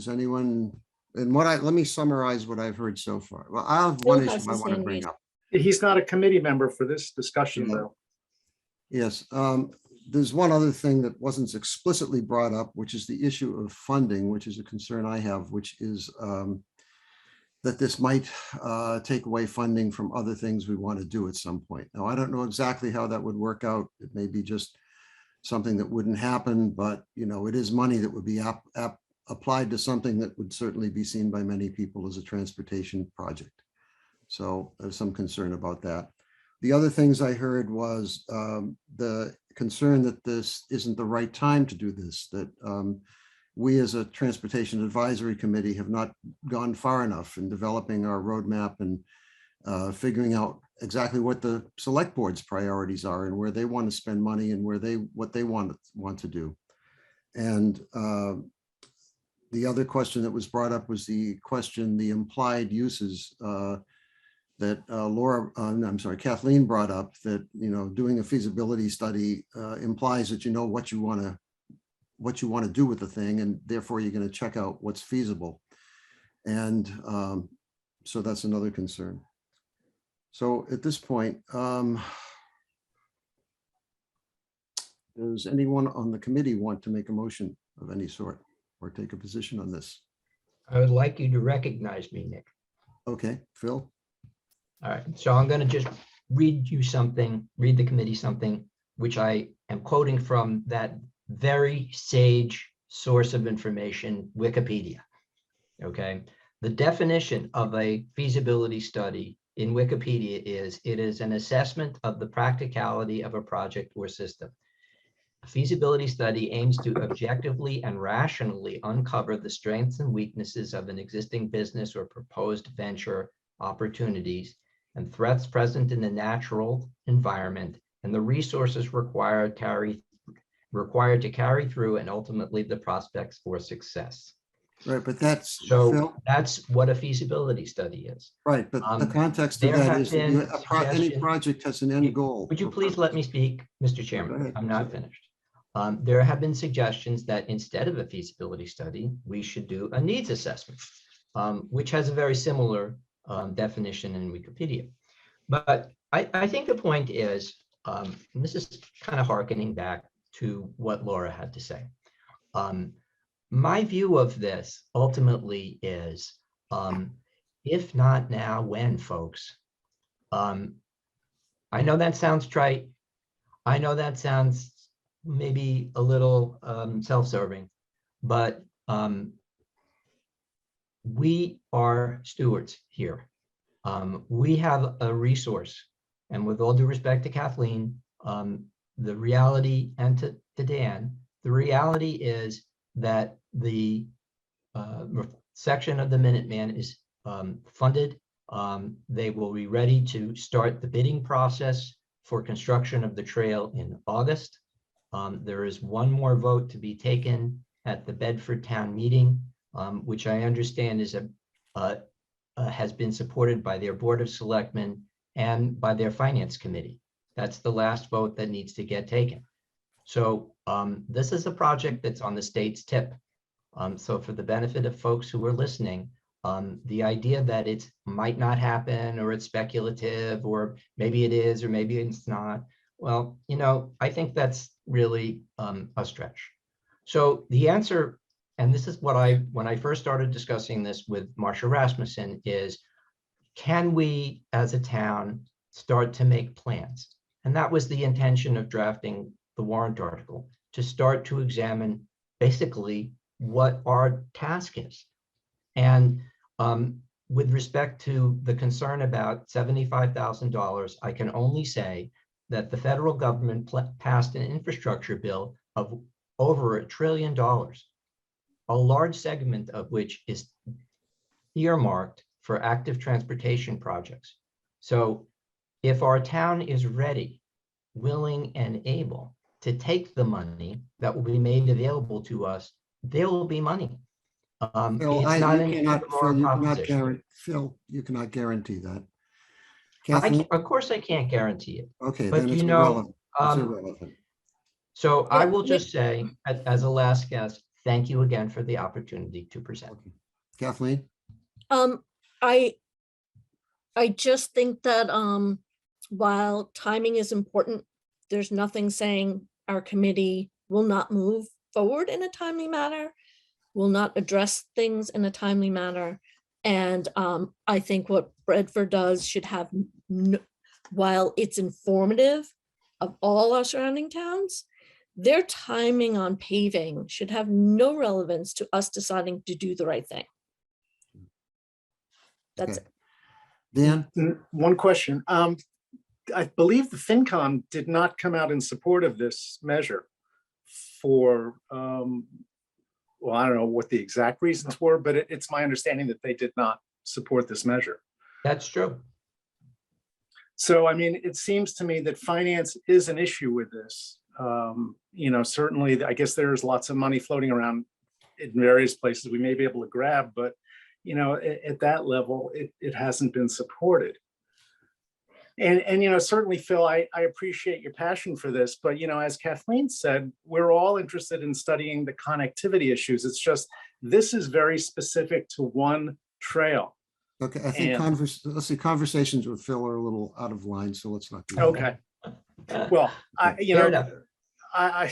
anyone? And let me summarize what I've heard so far. Well, I have one Phil has issue I his want to hand bring raised. up. He's not a committee member for this discussion, Yeah. though. Yes, there's one other thing that wasn't explicitly brought up, which is the issue of funding, which is a concern I have, which is that this might take away funding from other things we want to do at some point. Now, I don't know exactly how that would work out. It may be just something that wouldn't happen, but it is money that would be applied to something that would certainly be seen by many people as a transportation project. So there's some concern about that. The other things I heard was the concern that this isn't the right time to do this, that we as a transportation advisory committee have not gone far enough in developing our roadmap and figuring out exactly what the select board's priorities are and where they want to spend money and what they want to do. And The other question that was brought up was the question, the implied uses that Kathleen brought up, that, doing a feasibility study implies that you know what you want to do with the thing, and therefore you're going to check out what's feasible. And so that's another concern. So at this point, does anyone on the committee want to make a motion of any sort or take a position on this? I would like you to recognize me, Nick. Okay, Phil? All right, so I'm going to just read the committee something, which I am quoting from that very sage source of information, Wikipedia. Okay, the definition of a feasibility study in Wikipedia is, it is an assessment of the practicality of a project or system. A feasibility study aims to objectively and rationally uncover the strengths and weaknesses of an existing business or proposed venture, opportunities and threats present in the natural environment, and the resources required to carry through, and ultimately the prospects for success. Right, but that's, So Phil, that's what a feasibility study is. right, but the context of there that have is that been any suggestions- project has an end goal. Would you or please let me purpose. speak, Mr. Go Chairman? ahead. I'm not finished. There have been suggestions that instead of a feasibility study, we should do a needs assessment, which has a very similar definition in Wikipedia. But I think the point is, and this is kind of hearkening back to what Laura had to say. My view of this ultimately is, if not now, when, folks? I know that sounds trite. I know that sounds maybe a little self-serving, but we are stewards here. We have a resource, and with all due respect to Kathleen, the reality, and to Dan, the reality is that the section of the Minuteman is funded. They will be ready to start the bidding process for construction of the trail in August. There is one more vote to be taken at the Bedford Town Meeting, which I understand is has been supported by their Board of Selectmen and by their Finance Committee. That's the last vote that needs to get taken. So this is a project that's on the state's tip. So for the benefit of folks who are listening, the idea that it might not happen, or it's speculative, or maybe it is, or maybe it's not, well, I think that's really a stretch. So the answer, and this is what when I first started discussing this with Marcia Rasmussen, is, can we as a town start to make plans? And that was the intention of drafting the warrant article, to start to examine basically what our task is. And with respect to the concern about $75,000, I can only say that the federal government passed an infrastructure bill of over $1 trillion, a large segment of which is earmarked for active transportation projects. So if our town is ready, willing, and able to take the money that will be made available to us, there will be money. Phil, It's not an Phil, proposition. Phil, you cannot guarantee that. Of Kathleen? course I can't guarantee it. Okay, but then it's you know, irrelevant. It's irrelevant. So I Yeah, will Nick- just say, as a last guest, thank you again for the opportunity to present. Okay. Kathleen? I just think that while timing is important, there's nothing saying our committee will not move forward in a timely manner, will not address things in a timely manner. And I think what Bedford does should have, while it's informative of all our surrounding towns, their timing on paving should have no relevance to us deciding to do the right thing. That's Okay. it. Dan? One question. I believe the FinCom did not come out in support of this measure for, well, I don't know what the exact reasons were, but it's my understanding that they did not support this measure. That's true. So, I mean, it seems to me that finance is an issue with this. Certainly, I guess there's lots of money floating around in various places we may be able to grab, but at that level, it hasn't been supported. And certainly, Phil, I appreciate your passion for this, but as Kathleen said, we're all interested in studying the connectivity issues. It's just, this is very specific to one trail. Okay, I think And- let's see, conversations with Phil are a little out of line, so let's not do that. Okay. Well, Fair enough. I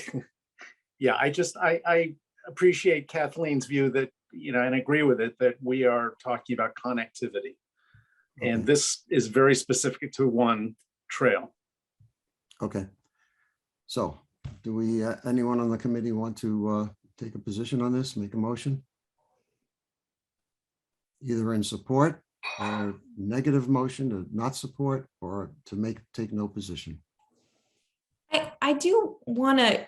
appreciate Kathleen's view that, and agree with it, that we are talking about connectivity. And Okay. this is very specific to one trail. Okay. So do we, anyone on the committee want to take a position on this, make a motion? Either in support or negative motion to not support, or to take no position. I do want to,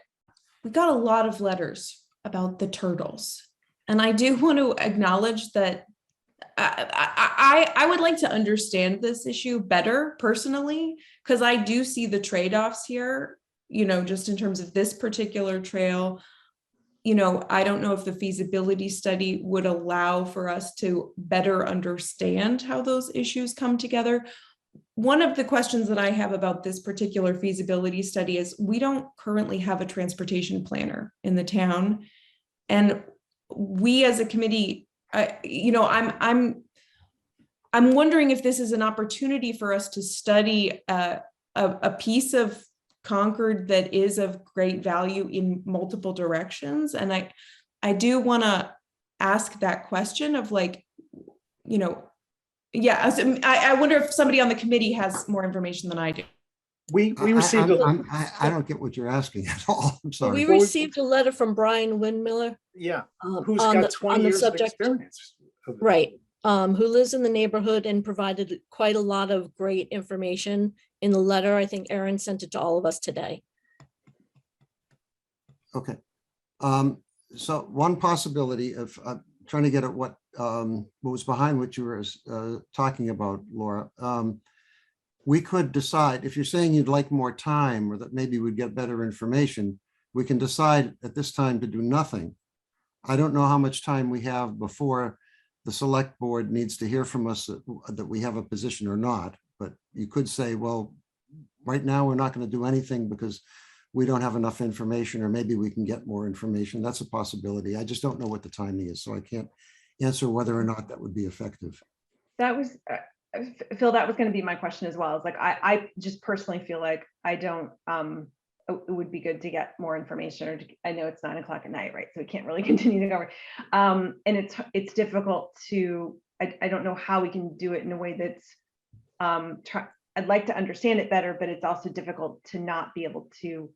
we got a lot of letters about the turtles. And I do want to acknowledge that I would like to understand this issue better personally, because I do see the trade-offs here, just in terms of this particular trail. I don't know if the feasibility study would allow for us to better understand how those issues come together. One of the questions that I have about this particular feasibility study is we don't currently have a transportation planner in the town. And we as a committee, I'm wondering if this is an opportunity for us to study a piece of Concord that is of great value in multiple directions. And I do want to ask that question of I wonder if somebody on the committee has more information than I do. We received I don't get what you're asking at all. I'm sorry. We received a letter from Brian Windmiller. who's on got 20 years of experience. of it. Right, who lives in the neighborhood and provided quite a lot of great information in the letter. I think Erin sent it to all of us today. Okay. So one possibility of trying to get at what was behind what you were talking about, Laura. We could decide, if you're saying you'd like more time, or that maybe we'd get better information, we can decide at this time to do nothing. I don't know how much time we have before the select board needs to hear from us that we have a position or not, but you could say, well, right now we're not going to do anything because we don't have enough information, or maybe we can get more information. That's a possibility. I just don't know what the timing is, so I can't answer whether or not that would be effective. That was, Phil, that was going to be my question as well. It's like, I just personally feel like I don't, it would be good to get more information, or I know it's 9 o'clock at night, right? So we can't really continue to cover. And it's difficult to, I don't know how we can do it in a way that's, I'd like to understand it better, but it's also difficult to not be able to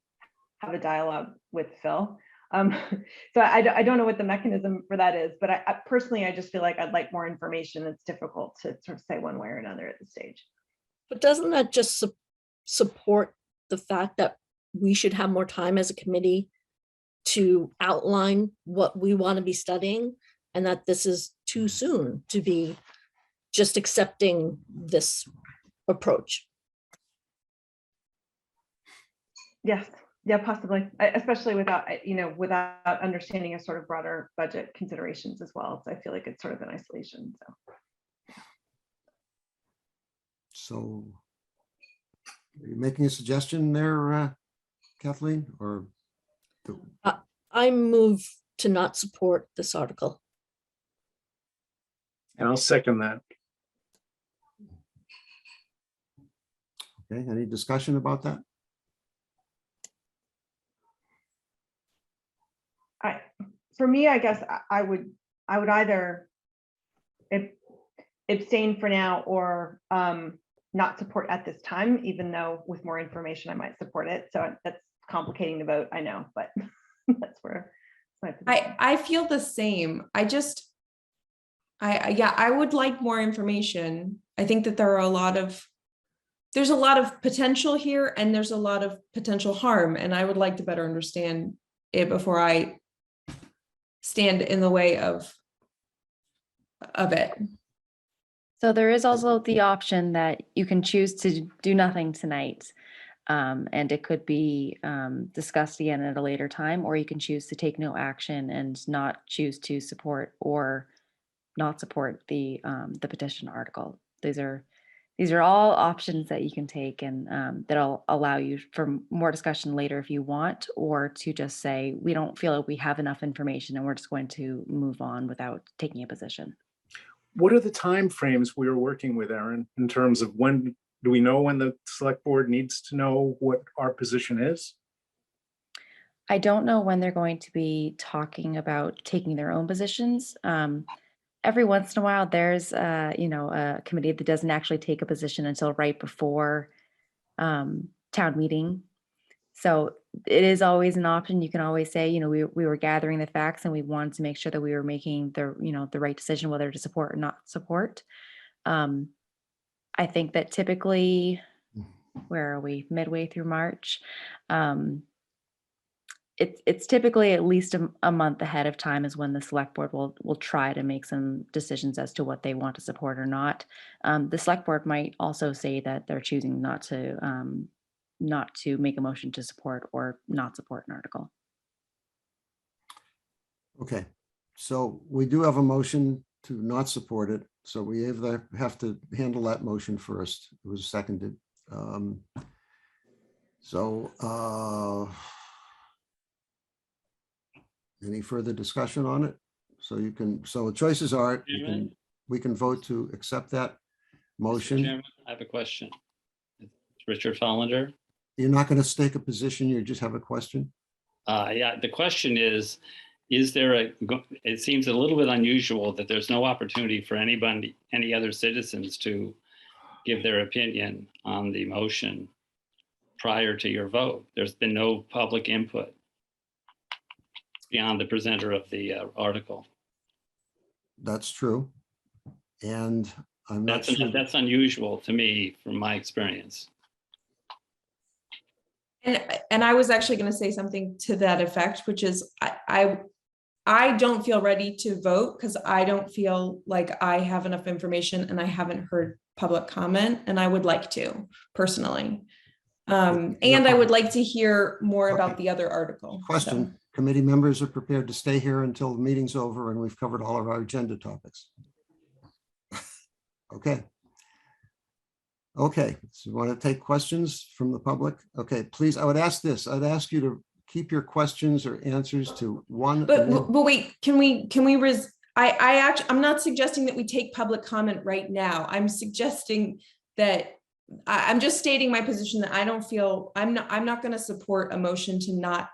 have a dialogue with Phil. So I don't know what the mechanism for that is, but I personally, I just feel like I'd like more information. It's difficult to sort of say one way or another at this stage. But doesn't that just support the fact that we should have more time as a committee to outline what we want to be studying, and that this is too soon to be just accepting this approach? Yes, yeah, possibly, especially without, without understanding a sort of broader budget considerations as well. So I feel like it's sort of in isolation, so. So are you making a suggestion there, Kathleen, or? I move to not support this article. And I'll second that. Okay, any discussion about that? For me, I guess I would either abstain for now, or not support at this time, even though with more information I might support it. So that's complicating the vote, I know, but that's where my position. I feel the same. I would like more information. I think that there's a lot of potential here, and there's a lot of potential harm, and I would like to better understand it before I stand in the way of it. So there is also the option that you can choose to do nothing tonight. And it could be discussed again at a later time, or you can choose to take no action and not choose to support or not support the petition article. These are all options that you can take, and that'll allow you for more discussion later if you want, or to just say, we don't feel like we have enough information and we're just going to move on without taking a position. What are the timeframes we are working with, Erin, in terms of when, do we know when the select board needs to know what our position is? I don't know when they're going to be talking about taking their own positions. Every once in a while, there's a committee that doesn't actually take a position until right before town meeting. So it is always an option. You can always say, we were gathering the facts and we wanted to make sure that we were making the right decision whether to support or not support. I think that typically, where are we? Midway through March. It's typically at least a month ahead of time is when the select board will try to make some decisions as to what they want to support or not. The select board might also say that they're choosing not to make a motion to support or not support an article. Okay, so we do have a motion to not support it. So we have to handle that motion first. It was seconded. Any further discussion on it? So the choices are, we can vote to accept that motion. Chairman, I have a question. It's Richard Hollander. You're not going to stake a position, you just have a question? Yeah, the question is there it seems a little bit unusual that there's no opportunity for any other citizens to give their opinion on the motion prior to your vote. There's been no public input beyond the presenter of the article. That's true. And I'm not sure. That's unusual to me from my experience. And I was actually going to say something to that effect, which is I don't feel ready to vote because I don't feel like I have enough information and I haven't heard public comment, and I would like to personally. And I would like to hear more about the other article. Question. Committee members are prepared to stay here until the meeting's over and we've covered all of our agenda topics. Okay. Okay, so you want to take questions from the public? Okay, please, I'd ask you to keep your questions or answers to one. But wait, I'm not suggesting that we take public comment right now. I'm suggesting that I'm just stating my position that I don't feel, I'm not going to support a motion to not,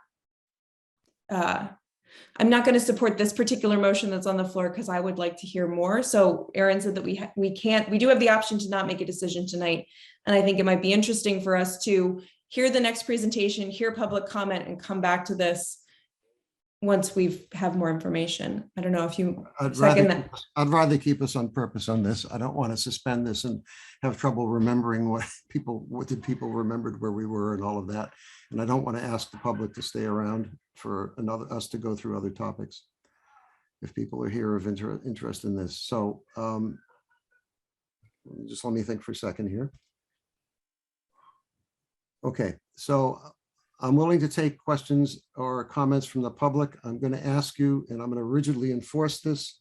I'm not going to support this particular motion that's on the floor because I would like to hear more. So Erin said that we do have the option to not make a decision tonight. And I think it might be interesting for us to hear the next presentation, hear public comment, and come back to this once we have more information. I don't know if you second that. I'd rather keep us on purpose on this. I don't want to suspend this and have trouble remembering what did people remembered where we were and all of that. And I don't want to ask the public to stay around for us to go through other topics if people are here of interest in this. So just let me think for a second here. Okay, so I'm willing to take questions or comments from the public. I'm going to ask you, and I'm going to rigidly enforce this,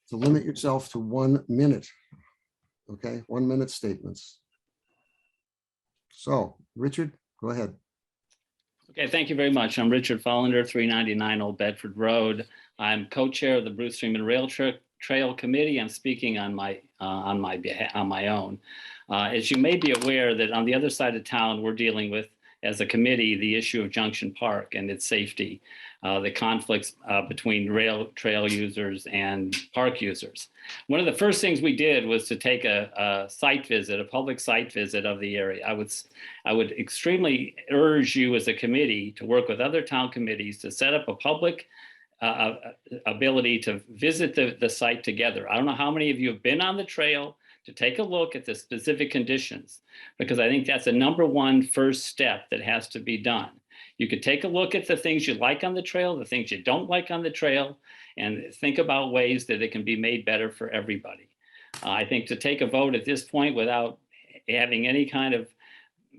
to limit yourself to 1 minute. Okay, 1 minute statements. So, Richard, go ahead. Okay, thank you very much. I'm Richard Hollander, 399 Old Bedford Road. I'm co-chair of the Bruce Freeman Rail Trail Committee. I'm speaking on my own. As you may be aware, that on the other side of town, we're dealing with, as a committee, the issue of Junction Park and its safety, the conflicts between rail trail users and park users. One of the first things we did was to take a site visit, a public site visit of the area. I would extremely urge you as a committee to work with other town committees to set up a public ability to visit the site together. I don't know how many of you have been on the trail to take a look at the specific conditions, because I think that's a #1 first step that has to be done. You could take a look at the things you like on the trail, the things you don't like on the trail, and think about ways that it can be made better for everybody. I think to take a vote at this point without having any kind of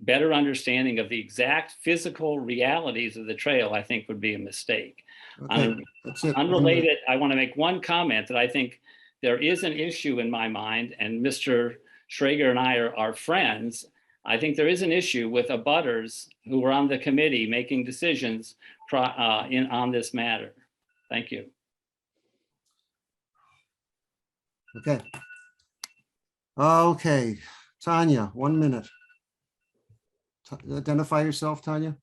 better understanding of the exact physical realities of the trail, I think would be a mistake. Okay, that's it. Unrelated, I want to make one comment that I think there is an issue in my mind, and Mr. Schrager and I are friends. I think there is an issue with abutters who were on the committee making decisions on this matter. Thank you. Okay. Okay, Tanya, 1 minute. Identify yourself, Tanya.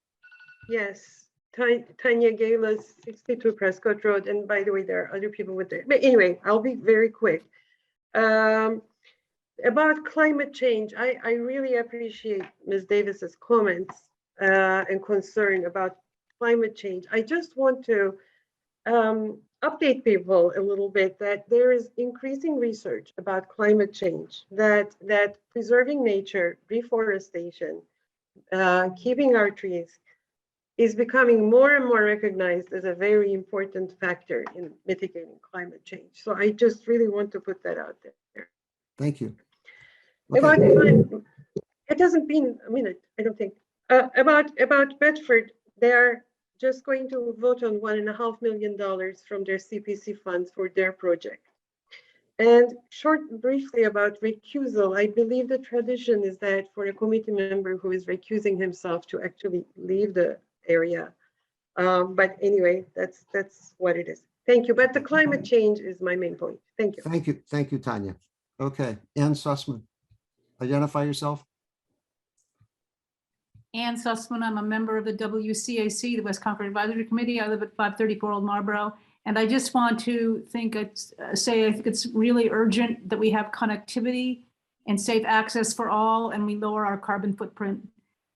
Yes, Tanya Galas, 62 Prescott Road. And by the way, there are other people with it. But anyway, I'll be very quick. About climate change, I really appreciate Ms. Davis's comments and concern about climate change. I just want to update people a little bit that there is increasing research about climate change, that preserving nature, reforestation, keeping our trees is becoming more and more recognized as a very important factor in mitigating climate change. So I just really want to put that out there. Thank you. About Okay. climate, it hasn't been a minute, I don't think. About Bedford, they are just going to vote on $1.5 million from their CPC funds for their project. And briefly about recusal, I believe the tradition is that for a committee member who is recusing himself to actually leave the area. But anyway, that's what it is. Thank you. But the climate change is my main point. Thank you. Thank you. Thank you, Tanya. Okay, Ann Sussman, identify yourself. Ann Sussman, I'm a member of the WCAC, the West Concord Advisory Committee. I live at 534 Old Marlboro. And I just want to say I think it's really urgent that we have connectivity and safe access for all, and we lower our carbon footprint.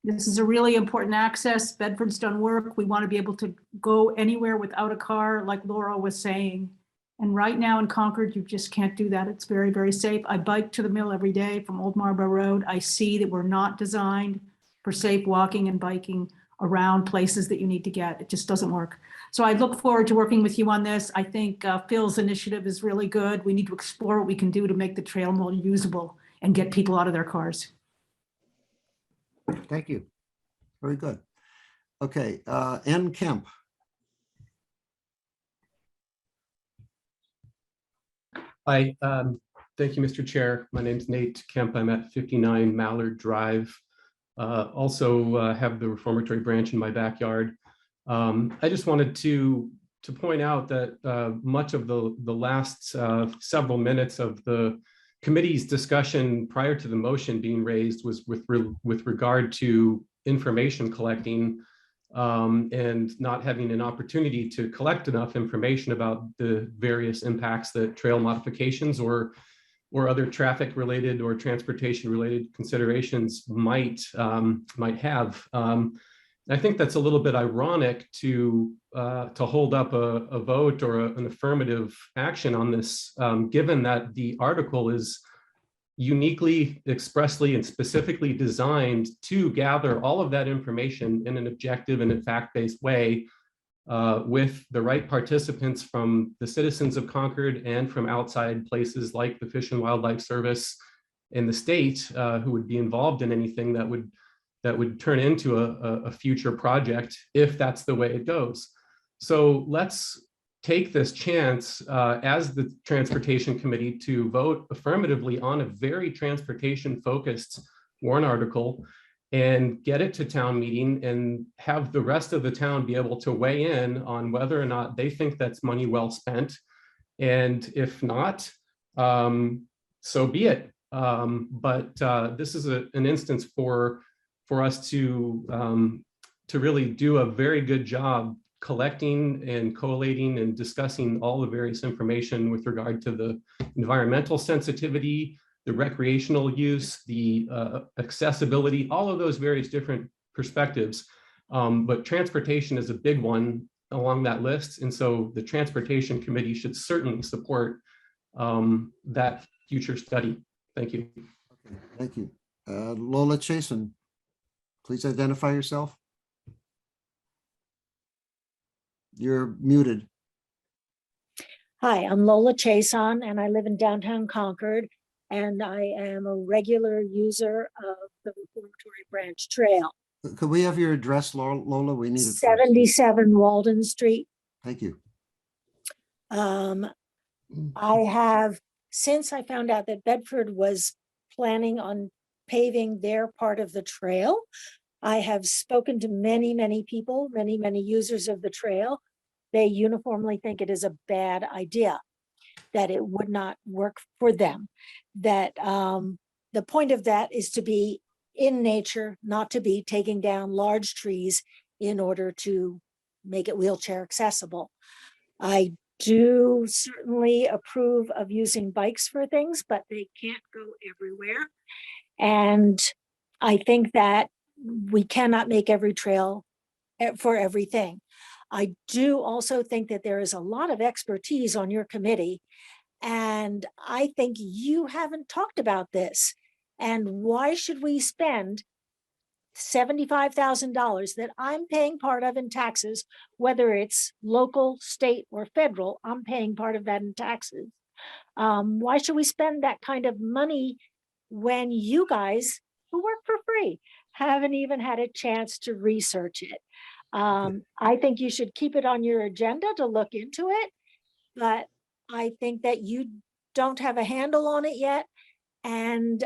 This is a really important access. Bedford's done work. We want to be able to go anywhere without a car, like Laura was saying. And right now in Concord, you just can't do that. It's very, very safe. I bike to the mill every day from Old Marlboro Road. I see that we're not designed for safe walking and biking around places that you need to get. It just doesn't work. So I look forward to working with you on this. I think Phil's initiative is really good. We need to explore what we can do to make the trail more usable and get people out of their cars. Thank you. Very good. Okay, Ann Kemp. Hi, thank you, Mr. Chair. My name's Nate Kemp. I'm at 59 Mallard Drive. Also have the reformatory branch in my backyard. I just wanted to point out that much of the last several minutes of the committee's discussion prior to the motion being raised was with regard to information collecting and not having an opportunity to collect enough information about the various impacts that trail modifications or other traffic related or transportation related considerations might have. I think that's a little bit ironic to hold up a vote or an affirmative action on this, given that the article is uniquely, expressly, and specifically designed to gather all of that information in an objective and in fact-based way with the right participants from the citizens of Concord and from outside places like the Fish and Wildlife Service in the state who would be involved in anything that would turn into a future project if that's the way it goes. So let's take this chance as the Transportation Committee to vote affirmatively on a very transportation focused warrant article and get it to town meeting and have the rest of the town be able to weigh in on whether or not they think that's money well spent. And if not, so be it. But this is an instance for us to really do a very good job collecting and collating and discussing all the various information with regard to the environmental sensitivity, the recreational use, the accessibility, all of those various different perspectives. But transportation is a big one along that list. And so the Transportation Committee should certainly support that future study. Thank you. Okay, thank you. Lola Chason, please identify yourself. You're muted. Hi, I'm Lola Chason, and I live in downtown Concord, and I am a regular user of the Reformatory Branch Trail, Could we have your address, Lola? We need it. first. 77 Walden Street. Thank you. I have, since I found out that Bedford was planning on paving their part of the trail, I have spoken to many, many people, many, many users of the trail. They uniformly think it is a bad idea, that it would not work for them, that the point of that is to be in nature, not to be taking down large trees in order to make it wheelchair accessible. I do certainly approve of using bikes for things, but they can't go everywhere. And I think that we cannot make every trail for everything. I do also think that there is a lot of expertise on your committee, and I think you haven't talked about this. And why should we spend $75,000 that I'm paying part of in taxes, whether it's local, state, or federal? I'm paying part of that in taxes. Why should we spend that kind of money when you guys, who work for free, haven't even had a chance to research it? I think you should keep it on your agenda to look into it, but I think that you don't have a handle on it yet. And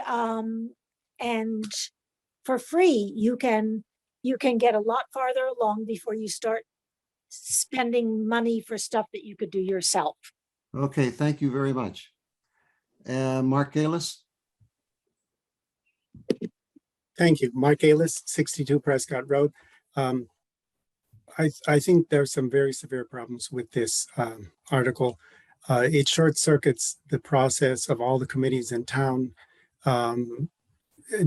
for free, you can get a lot farther along before you start spending money for stuff that you could do yourself. Okay, thank you very much. Mark Galis? Thank you. Mark Galis, 62 Prescott Road. I think there's some very severe problems with this article. It short circuits the process of all the committees in town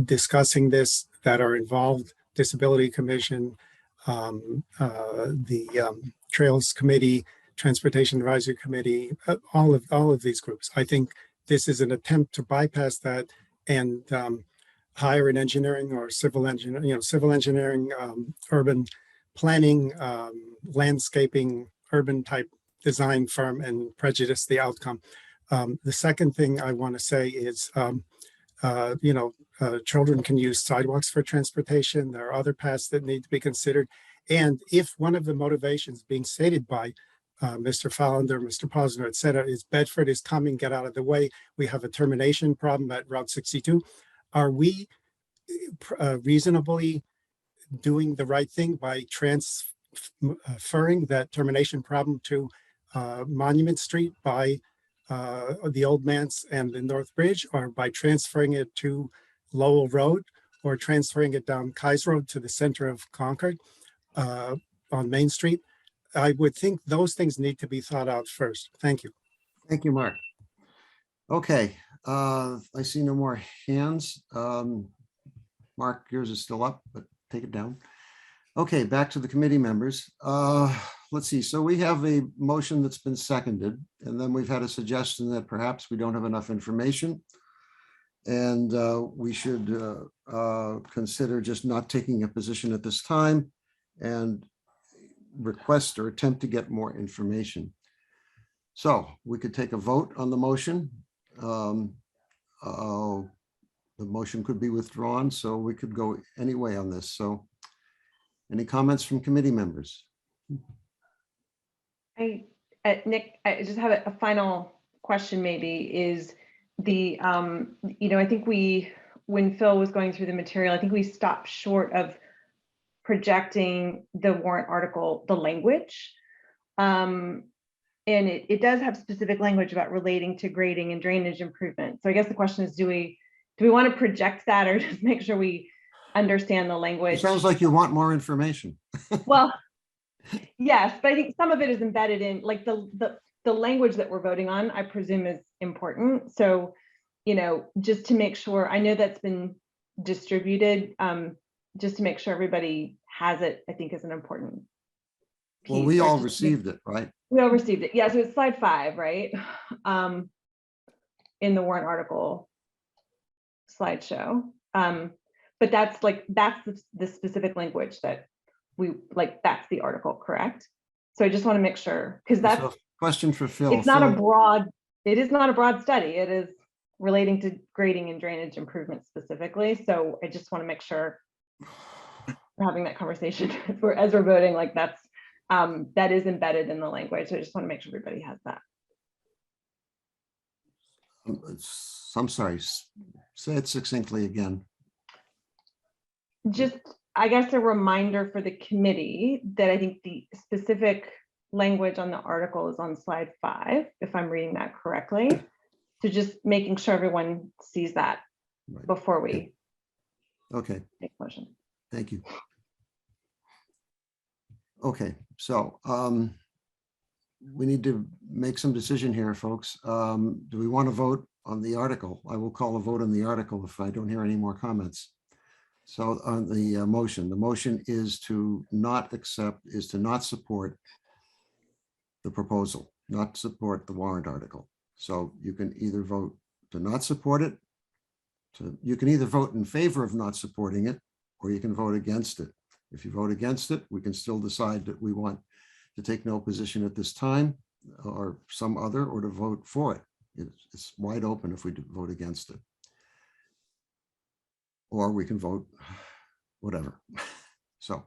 discussing this that are involved: Disability Commission, the Trails Committee, Transportation Advisory Committee, all of these groups. I think this is an attempt to bypass that and hire an engineering or civil engineering, urban planning, landscaping, urban type design firm and prejudice the outcome. The second thing I want to say is, children can use sidewalks for transportation. There are other paths that need to be considered. And if one of the motivations being stated by Mr. Follander, Mr. Posner, et cetera, is Bedford is coming, get out of the way, we have a termination problem at Route 62. Are we reasonably doing the right thing by transferring that termination problem to Monument Street by the Old Manse and the North Bridge, or by transferring it to Lowell Road, or transferring it down Kais Road to the center of Concord on Main Street? I would think those things need to be thought out first. Thank you. Thank you, Mark. Okay, I see no more hands. Mark, yours is still up, but take it down. Okay, back to the committee members. Let's see. So we have a motion that's been seconded, and then we've had a suggestion that perhaps we don't have enough information, and we should consider just not taking a position at this time and request or attempt to get more information. So we could take a vote on the motion. The motion could be withdrawn, so we could go any way on this. So any comments from committee members? Nick, I just have a final question maybe is the, I think when Phil was going through the material, I think we stopped short of projecting the warrant article, the language. And it does have specific language about relating to grading and drainage improvement. So I guess the question is, do we want to project that, or just make sure we understand the language? It sounds like you want more information. Well, yes, but I think some of it is embedded in, like, the language that we're voting on, I presume, is important. So, just to make sure, I know that's been distributed, just to make sure everybody has it, I think is an important piece. Well, we all received it, right? We all received it. Yeah, so it's slide 5, right? In the warrant article slideshow. But that's the specific language that that's the article, correct? So I just want to make sure, because that's a question for Phil. It's not a broad, it is not a broad study. It is relating to grading and drainage improvements specifically. So I just want to make sure we're having that conversation as we're voting, like that's that is embedded in the language. So I just want to make sure everybody has that. I'm sorry, say it succinctly again. Just, I guess, a reminder for the committee that I think the specific language on the article is on slide 5, if I'm reading that correctly. So just making sure everyone sees that Right. before we Okay, make motion. thank you. Okay, so we need to make some decision here, folks. Do we want to vote on the article? I will call a vote on the article if I don't hear any more comments. So on the motion is to not accept, is to not support the proposal, not support the warrant article. So you can either vote to not support it, you can either vote in favor of not supporting it, or you can vote against it. If you vote against it, we can still decide that we want to take no position at this time or some other, or to vote for it. It's wide open if we do vote against it. Or we can vote whatever. So,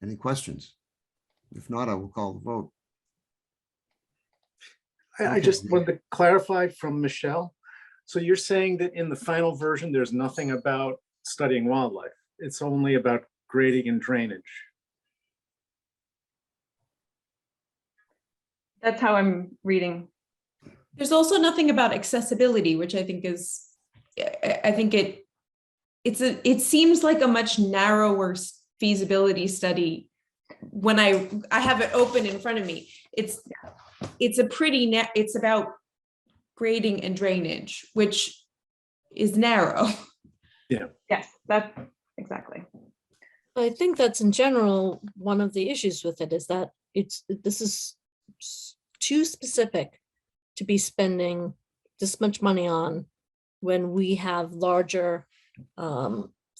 any questions? If not, I will call the vote. I just wanted to clarify from Michelle. So you're saying that in the final version, there's nothing about studying wildlife. It's only about grading and drainage. That's how I'm reading. There's also nothing about accessibility, which I think is, I think it seems like a much narrower feasibility study. When I have it open in front of me, it's a pretty, it's about grading and drainage, which is narrow. Yeah. Yes, that's exactly. I think that's in general, one of the issues with it is that this is too specific to be spending this much money on when we have larger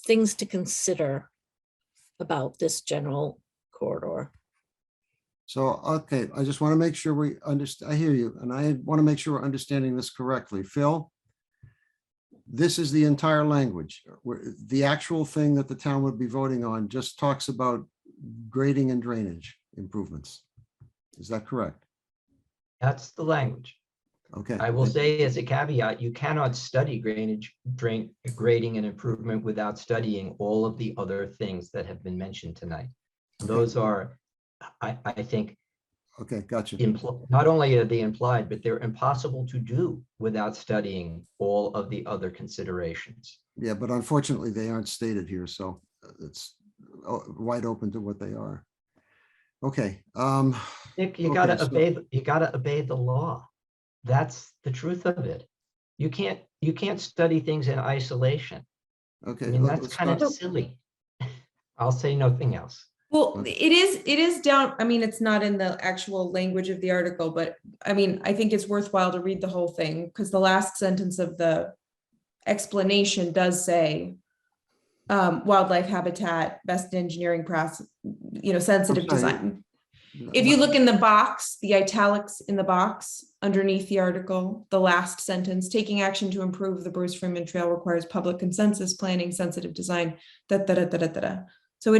things to consider about this general corridor. So, okay, I just want to make sure we understand. I hear you, and I want to make sure we're understanding this correctly. Phil, this is the entire language. The actual thing that the town would be voting on just talks about grading and drainage improvements. Is that correct? That's the language. Okay. I will say as a caveat, you cannot study grading and improvement without studying all of the other things that have been mentioned tonight. Those are, I think, okay, gotcha. Not only are they implied, but they're impossible to do without studying all of the other considerations. Yeah, but unfortunately they aren't stated here, so it's wide open to what they are. Okay. Nick, you okay, gotta obey the law. That's the truth of it. You can't study things in isolation. Okay. I mean, that's kind of silly. I'll say nothing else. Well, it is down. I mean, it's not in the actual language of the article, but I mean, I think it's worthwhile to read the whole thing because the last sentence of the explanation does say wildlife habitat, best engineering process, sensitive design. If you look in the box, the italics in the box underneath the article, the last sentence, taking action to improve the Bruce Freeman Trail requires public consensus, planning, sensitive design, So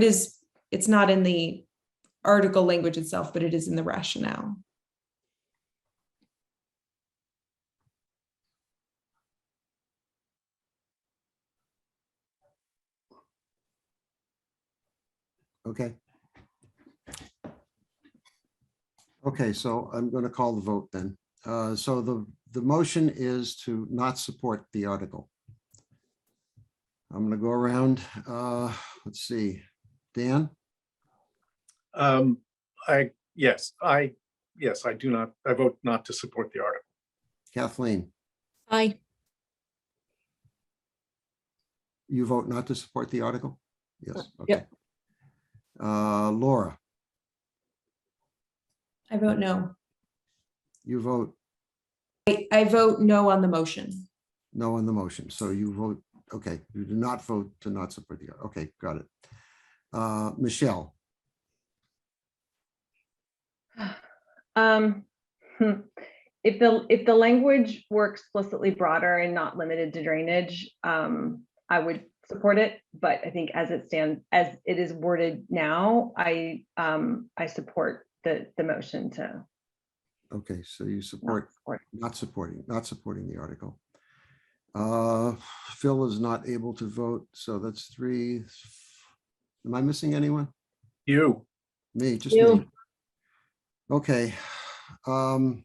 it's not in the article language itself, but it is in the rationale. Okay. Okay, so I'm going to call the vote then. So the motion is to not support the article. I'm going to go around. Let's see. Dan? Yes, I do not, I vote not to support the article. Kathleen? Aye. You vote not to support the article? Yes. Okay. Yep. Laura? I vote no. You vote I vote no on the motion. no on the motion. So you vote, okay, you do not vote to not support the, okay, got it. Michelle? if the language were explicitly broader and not limited to drainage, I would support it. But I think as it stands, as it is worded now, I support the motion to. Okay, so you support, not supporting the article. Phil is not able to vote, so that's 3. Am I missing anyone? You. Me, just You. me. Okay. I'm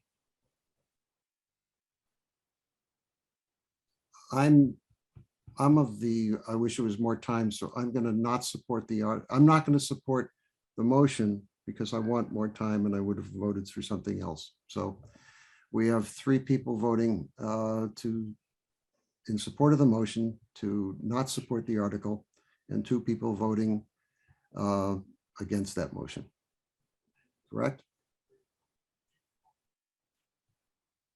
of the, I wish it was more time, so I'm going to not support I'm not going to support the motion because I want more time and I would have voted through something else. So we have 3 people voting in support of the motion to not support the article and 2 people voting against that motion. Correct?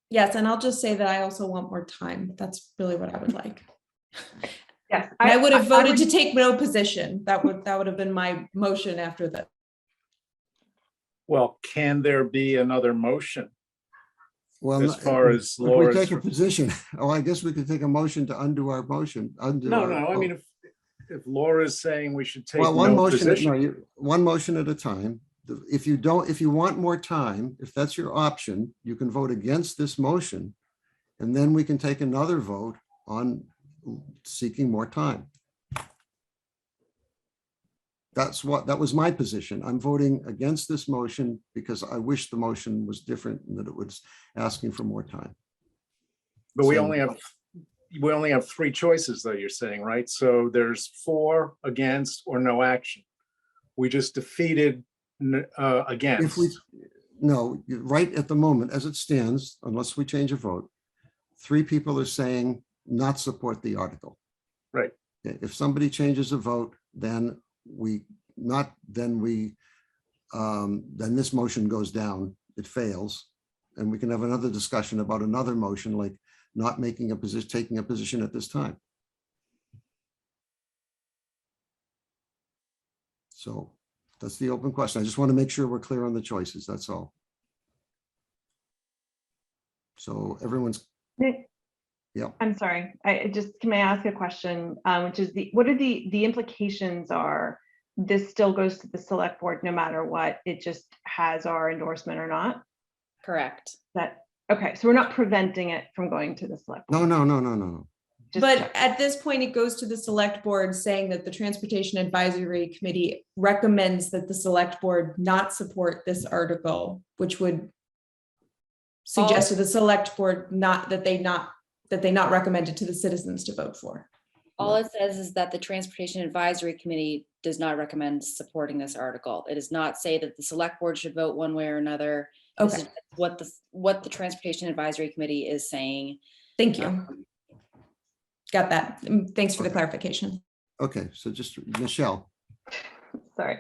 Yes, and I'll just say that I also want more time. That's really what I would like. Yes, I would have voted to take no position. That would have been my motion after that. Well, can there be another motion? Well, as far as if we Laura's. take a position, I guess we could take a motion to undo our motion. No, I mean, if Laura's saying we should take Well, one no motion, position. one motion at a time. If you want more time, if that's your option, you can vote against this motion. And then we can take another vote on seeking more time. That was my position. I'm voting against this motion because I wish the motion was different and that it was asking for more time. But we So- only have 3 choices though, you're saying, right? So there's 4 against or no action. We just defeated against. No, right at the moment, as it stands, unless we change a vote, 3 people are saying not support the article. Right. If somebody changes a vote, then then this motion goes down, it fails. And we can have another discussion about another motion, like not making a position, taking a position at this time. So that's the open question. I just want to make sure we're clear on the choices. That's all. So everyone's. Nick, Yeah. I'm sorry. Can I ask a question, which is what are the implications are this still goes to the select board no matter what, it just has our endorsement or not? Correct. Okay, so we're not preventing it from going to the select board. No. But at this point, it goes to the select board saying that the Transportation Advisory Committee recommends that the select board not support this article, which would suggest to the select board that they not recommend it to the citizens to vote for. All it says is that the Transportation Advisory Committee does not recommend supporting this article. It does not say that the select board should vote one way or another. This Okay. is what the Transportation Advisory Committee is saying. Thank you. Got that. Thanks for the clarification. Okay, so just Michelle. Sorry.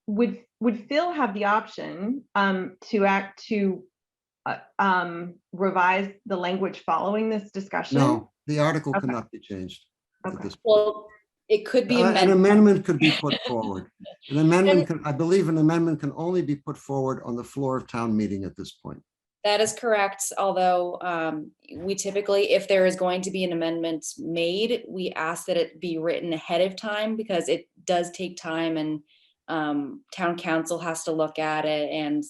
Would Phil have the option to revise the language following this discussion? No, the article Okay. cannot be changed. At Okay. this point. Well, it could be An amended. amendment could be put forward. I believe an amendment can only be put forward on the floor of town meeting at this point. That is correct, although we typically, if there is going to be an amendment made, we ask that it be written ahead of time because it does take time and town council has to look at it and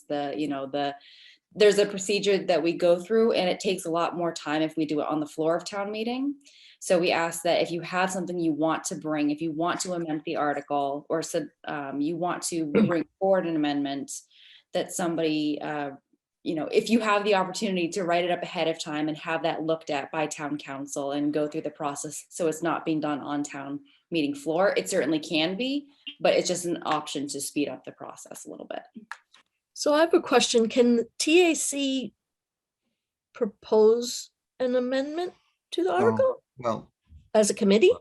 there's a procedure that we go through and it takes a lot more time if we do it on the floor of town meeting. So we ask that if you have something you want to bring, if you want to amend the article or you want to bring forward an amendment, that somebody if you have the opportunity to write it up ahead of time and have that looked at by town council and go through the process so it's not being done on town meeting floor, it certainly can be, but it's just an option to speed up the process a little bit. So I have a question. Can TAC propose an amendment to the article Well, as a committee?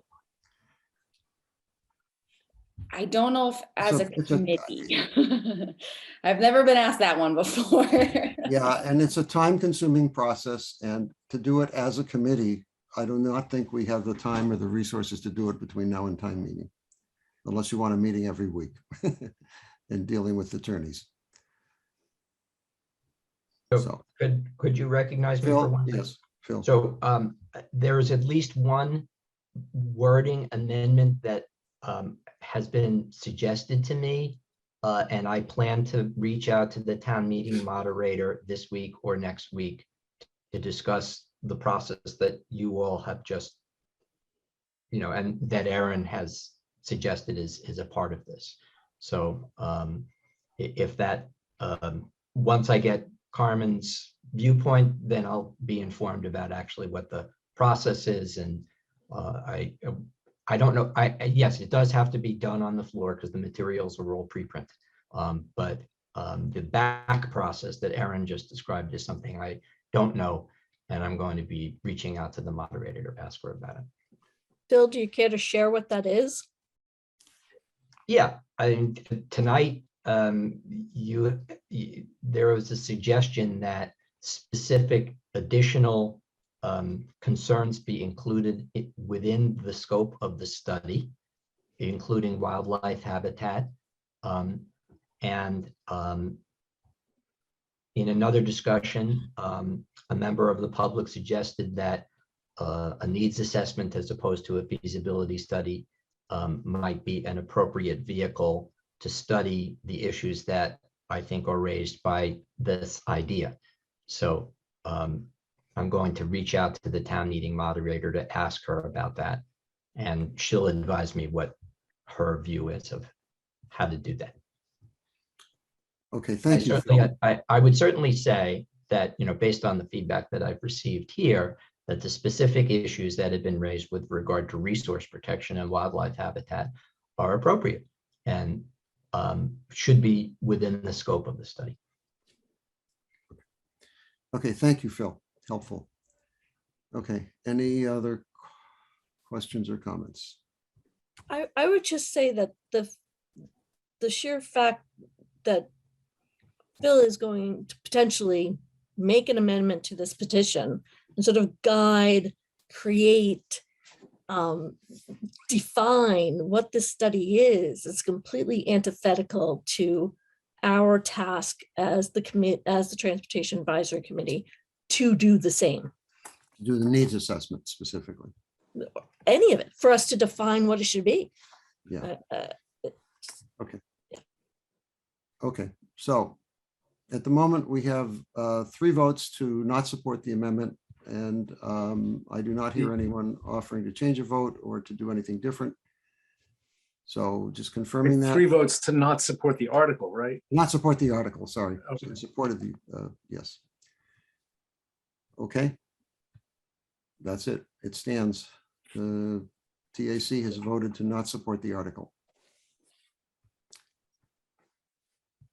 I don't know if as a it's a- committee. I've never been asked that one before. yeah, and it's a time-consuming process, and to do it as a committee, I do not think we have the time or the resources to do it between now and time meeting, unless you want a meeting every week and dealing with attorneys. So Could you recognize me for Phil, one? yes, Phil. So there is at least one wording amendment that has been suggested to me. And I plan to reach out to the town meeting moderator this week or next week to discuss the process that you all have just, and that Aaron has suggested is a part of this. So if that, once I get Carmen's viewpoint, then I'll be informed about actually what the process is. And I don't know. Yes, it does have to be done on the floor because the materials are all pre-printed. But the back process that Aaron just described is something I don't know, and I'm going to be reaching out to the moderator to ask her about it. Phil, do you care to share what that is? Yeah, tonight there was a suggestion that specific additional concerns be included within the scope of the study, including wildlife habitat. And in another discussion, a member of the public suggested that a needs assessment as opposed to a feasibility study might be an appropriate vehicle to study the issues that I think are raised by this idea. So I'm going to reach out to the town meeting moderator to ask her about that, and she'll advise me what her view is of how to do that. Okay, thank you, Phil. I would certainly say that, based on the feedback that I've received here, that the specific issues that have been raised with regard to resource protection and wildlife habitat are appropriate and should be within the scope of the study. Okay, thank you, Phil. Helpful. Okay, any other questions or comments? I would just say that the sheer fact that Phil is going to potentially make an amendment to this petition and sort of guide, create, define what this study is completely antithetical to our task as the Transportation Advisory Committee to do the same. Do the needs assessment specifically. Any of it, for us to define what it should be. Yeah. Okay. Yeah. Okay, so at the moment, we have 3 votes to not support the amendment, and I do not hear anyone offering to change a vote or to do anything different. So just confirming that. 3 votes to not support the article, right? Not support the article, sorry. Okay. Supported the, yes. Okay. That's it. It stands. The TAC has voted to not support the article.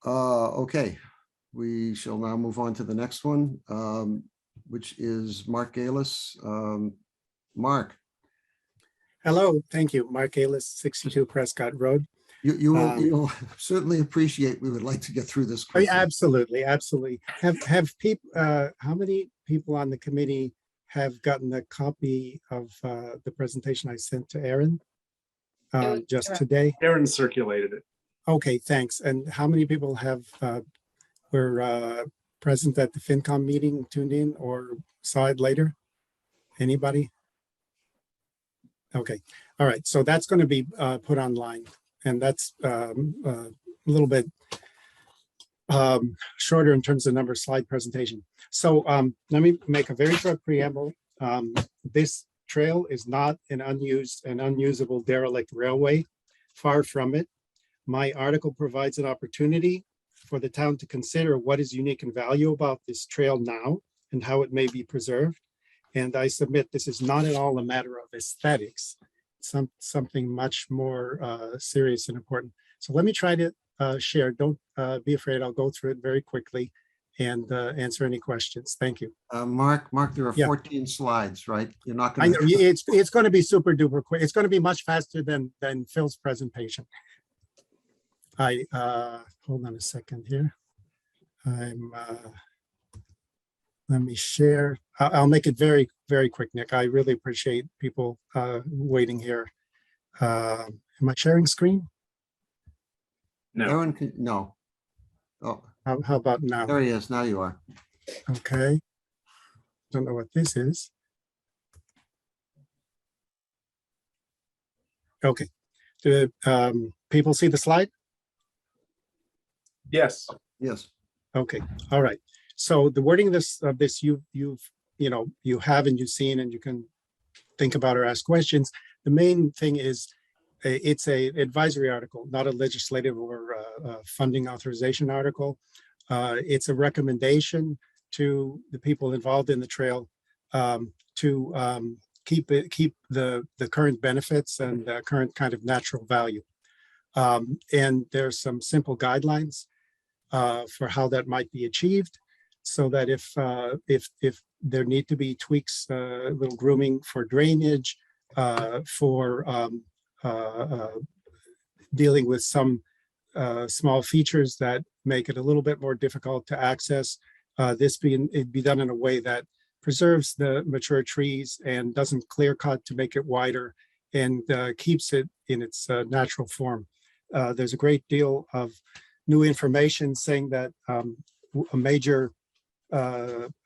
Okay, we shall now move on to the next one, which is Mark Galis. Mark. Hello, thank you. Mark Galis, 62 Prescott Road. You'll certainly appreciate, we would like to get through this quickly. Absolutely, absolutely. Have people, how many people on the committee have gotten a copy of the presentation I sent to Aaron just today? Aaron circulated it. Okay, thanks. And how many people have were present at the FinCom meeting, tuned in, or saw it later? Anybody? Okay, all right. So that's going to be put online, and that's a little bit shorter in terms of number of slide presentation. So let me make a very short preamble. This trail is not an unused and unusable derelict railway. Far from it. My article provides an opportunity for the town to consider what is unique and valuable about this trail now and how it may be preserved. And I submit this is not at all a matter of aesthetics, something much more serious and important. So let me try to share. Don't be afraid. I'll go through it very quickly and answer any questions. Thank you. Mark, there are 14 slides, right? You're not I going know it's going to be super duper quick. It's going to be much faster than Phil's presentation. Hold on a second here. Let me share. I'll make it very, very quick, Nick. I really appreciate people waiting here. Am I sharing screen? No. Aaron, no. Oh, How about now? there he is. Now you are. Okay. Don't know what this is. Okay. Do people see the slide? Yes. Yes. Okay, all right. So the wording of this you have and you've seen and you can think about or ask questions. The main thing is it's a advisory article, not a legislative or funding authorization article. It's a recommendation to the people involved in the trail to keep the current benefits and current kind of natural value. And there's some simple guidelines for how that might be achieved, so that if there need to be tweaks, little grooming for drainage, for dealing with some small features that make it a little bit more difficult to access, it'd be done in a way that preserves the mature trees and doesn't clear cut to make it wider, and keeps it in its natural form. There's a great deal of new information saying that a major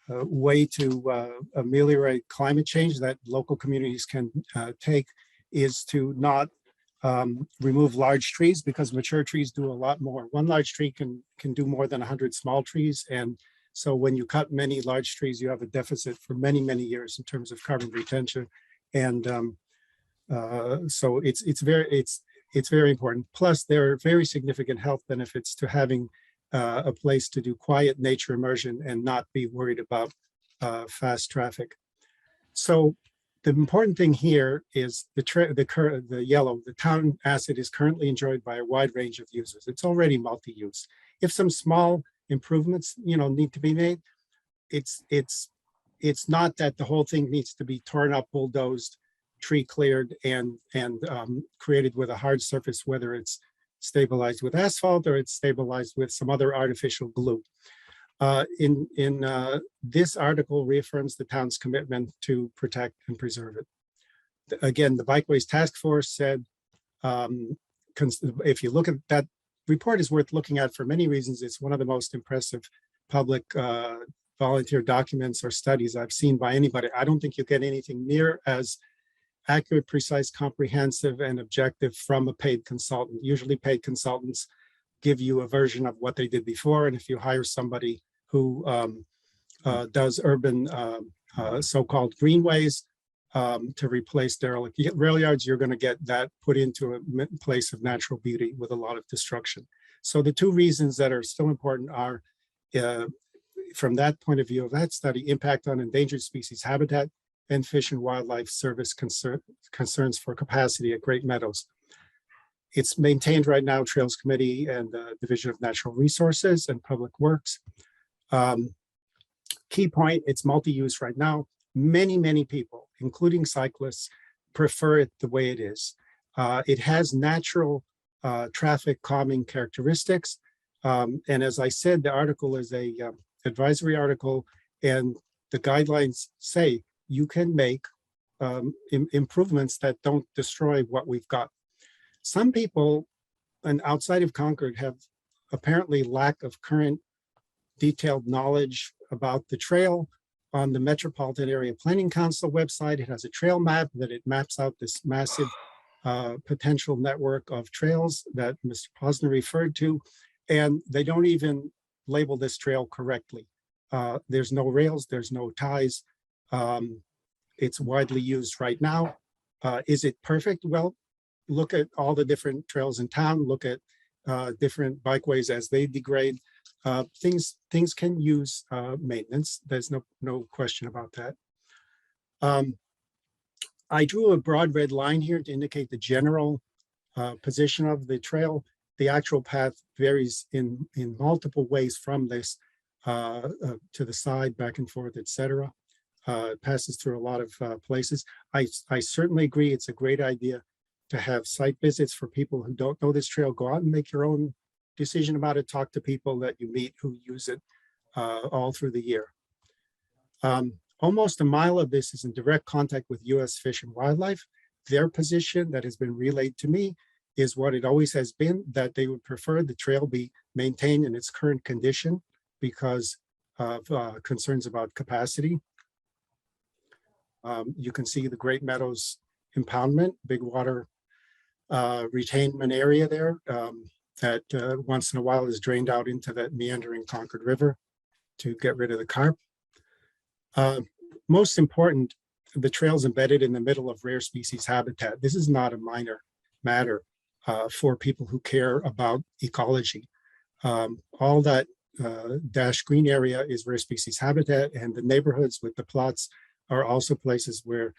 way to ameliorate climate change that local communities can take is to not remove large trees, because mature trees do a lot more. One large tree can do more than 100 small trees. And so when you cut many large trees, you have a deficit for many, many years in terms of carbon retention. And so it's very important. Plus, there are very significant health benefits to having a place to do quiet nature immersion and not be worried about fast traffic. So the important thing here is the yellow. The town asset is currently enjoyed by a wide range of users. It's already multi-use. If some small improvements, need to be made, it's not that the whole thing needs to be torn up, bulldozed, tree cleared, and created with a hard surface, whether it's stabilized with asphalt or it's stabilized with some other artificial glue. This article reaffirms the town's commitment to protect and preserve it. Again, the Bikeways Task Force said, if you look at that report, is worth looking at for many reasons. It's one of the most impressive public volunteer documents or studies I've seen by anybody. I don't think you get anything near as accurate, precise, comprehensive, and objective from a paid consultant. Usually paid consultants give you a version of what they did before. And if you hire somebody who does urban so-called greenways to replace derelict rail yards, you're going to get that put into a place of natural beauty with a lot of destruction. So the two reasons that are still important are, from that point of view of that study, impact on endangered species habitat, and Fish and Wildlife Service concerns for capacity at Great Meadows. It's maintained right now, Trails Committee and Division of Natural Resources and Public Works. Key point, it's multi-use right now. Many, many people, including cyclists, prefer it the way it is. It has natural traffic calming characteristics. And as I said, the article is a advisory article, and the guidelines say you can make improvements that don't destroy what we've got. Some people, and outside of Concord, have apparently lack of current detailed knowledge about the trail. On the Metropolitan Area Planning Council website, it has a trail map that it maps out this massive potential network of trails that Mr. Posner referred to, and they don't even label this trail correctly. There's no rails, there's no ties. It's widely used right now. Is it perfect? Well, look at all the different trails in town, look at different bikeways as they degrade. Things can use maintenance. There's no question about that. I drew a broad red line here to indicate the general position of the trail. The actual path varies in multiple ways from this to the side, back and forth, etc. It passes through a lot of places. I certainly agree it's a great idea to have site visits for people who don't know this trail. Go out and make your own decision about it. Talk to people that you meet who use it all through the year. Almost a mile of this is in direct contact with U.S. Fish and Wildlife. Their position that has been relayed to me is what it always has been, that they would prefer the trail be maintained in its current condition, because of concerns about capacity. You can see the Great Meadows impoundment, big water retainment area there that once in a while is drained out into that meandering Concord River to get rid of the carp. Most important, the trail's embedded in the middle of rare species habitat. This is not a minor matter for people who care about ecology. All that dashed green area is rare species habitat, and the neighborhoods with the plots are also places where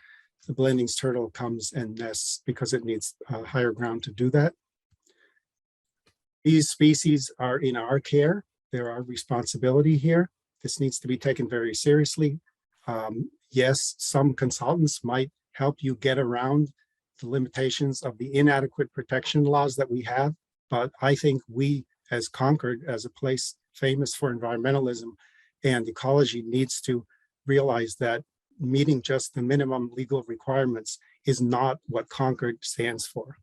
the Blandings turtle comes and nests because it needs higher ground to do that. These species are in our care. They're our responsibility here. This needs to be taken very seriously. Yes, some consultants might help you get around the limitations of the inadequate protection laws that we have, but I think we, as Concord, as a place famous for environmentalism and ecology, needs to realize that meeting just the minimum legal requirements is not what Concord stands for.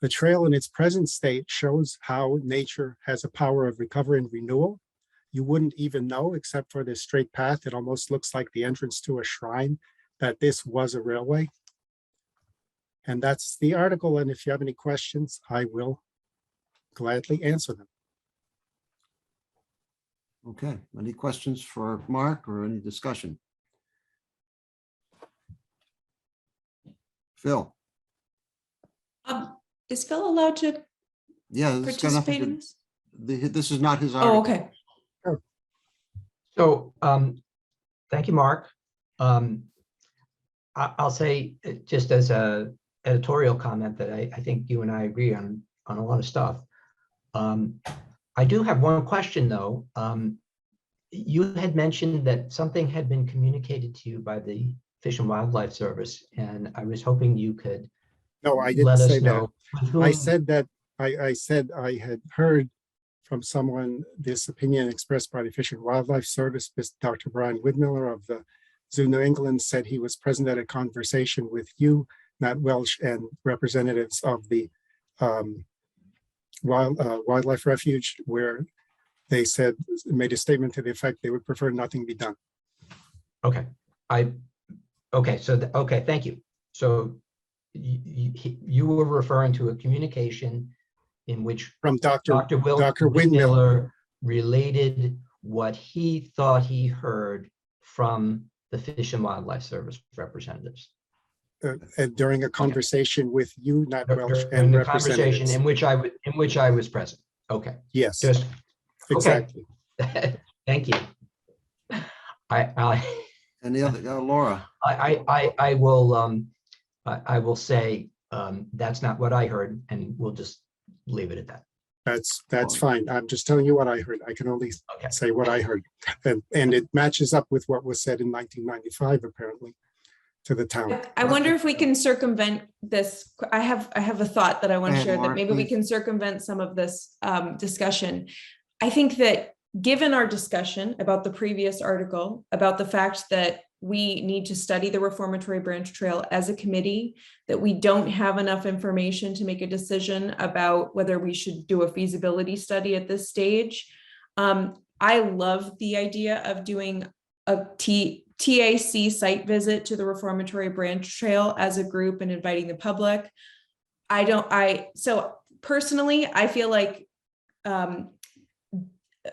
The trail in its present state shows how nature has a power of recovery and renewal. You wouldn't even know, except for this straight path, it almost looks like the entrance to a shrine, that this was a railway. And that's the article. And if you have any questions, I will gladly answer them. Okay, any questions for Mark or any discussion? Phil? Is Phil allowed to Yeah, this has got nothing participate in to, this? this is not his article. Oh, okay. So thank you, Mark. I'll say just as a editorial comment that I think you and I agree on a lot of stuff. I do have one question though. You had mentioned that something had been communicated to you by the Fish and Wildlife Service, and I was hoping you could No, I didn't let us say that. know. I said that I said I had heard from someone this opinion expressed by the Fish and Wildlife Service. Dr. Brian Widmiller of the Zoo New England said he was present at a conversation with you, Matt Welsh, and representatives of the Wildlife Refuge, where they said, made a statement to the effect they would prefer nothing be done. Okay, okay, thank you. So you were referring to a communication in which from Dr. Widmiller related what he thought he heard from the Fish and Wildlife Service representatives. During a conversation with you, not Welsh, During and the conversation representatives. in which I was present. Okay. Yes. Just exactly. Okay. Thank you. Any other, Laura? I will say that's not what I heard, and we'll just leave it at that. That's fine. I'm just telling you what I heard. I can only say what I heard, and it matches up with what was said in 1995, apparently, to the town. I wonder if we can circumvent this. I have a thought that I want to share, that maybe we can circumvent some of this discussion. I think that given our discussion about the previous article, about the fact that we need to study the Reformatory Branch Trail as a committee, that we don't have enough information to make a decision about whether we should do a feasibility study at this stage. I love the idea of doing a TAC site visit to the Reformatory Branch Trail as a group and inviting the public. So personally, I feel like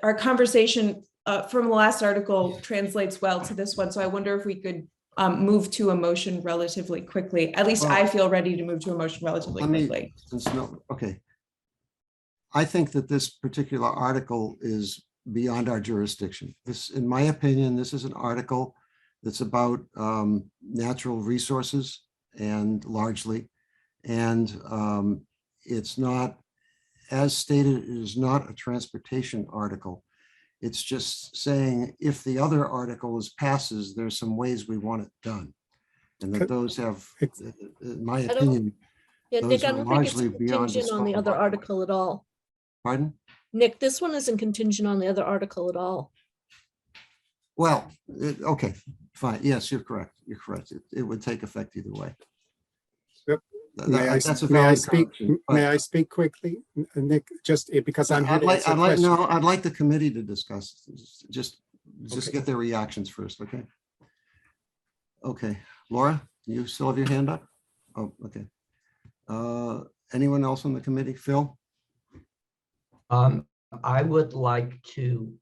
our conversation from the last article translates well to this one. So I wonder if we could move to a motion relatively quickly. At least I feel ready to move to a motion relatively quickly. Okay. I think that this particular article is beyond our jurisdiction. This, in my opinion, this is an article that's about natural resources and largely, and it's not, as stated, it is not a transportation article. It's just saying if the other article passes, there's some ways we want it done. And that those have, in my opinion, Yeah, those Nick, I are don't think it's largely beyond the contingent on the scope of other our- article at all. Pardon? Nick, this one isn't contingent on the other article at all. Well, okay, fine. Yes, you're correct. You're correct. It would take effect either way. Yep. That's a may I valid speak, correction, may but I speak quickly, Nick, just because I'm here I'd to like, answer I'd like, questions. no, I'd like the committee to discuss, just Okay. get their reactions first, okay? Okay, Laura, you still have your hand up? Oh, okay. Anyone else on the committee? Phil? I would like to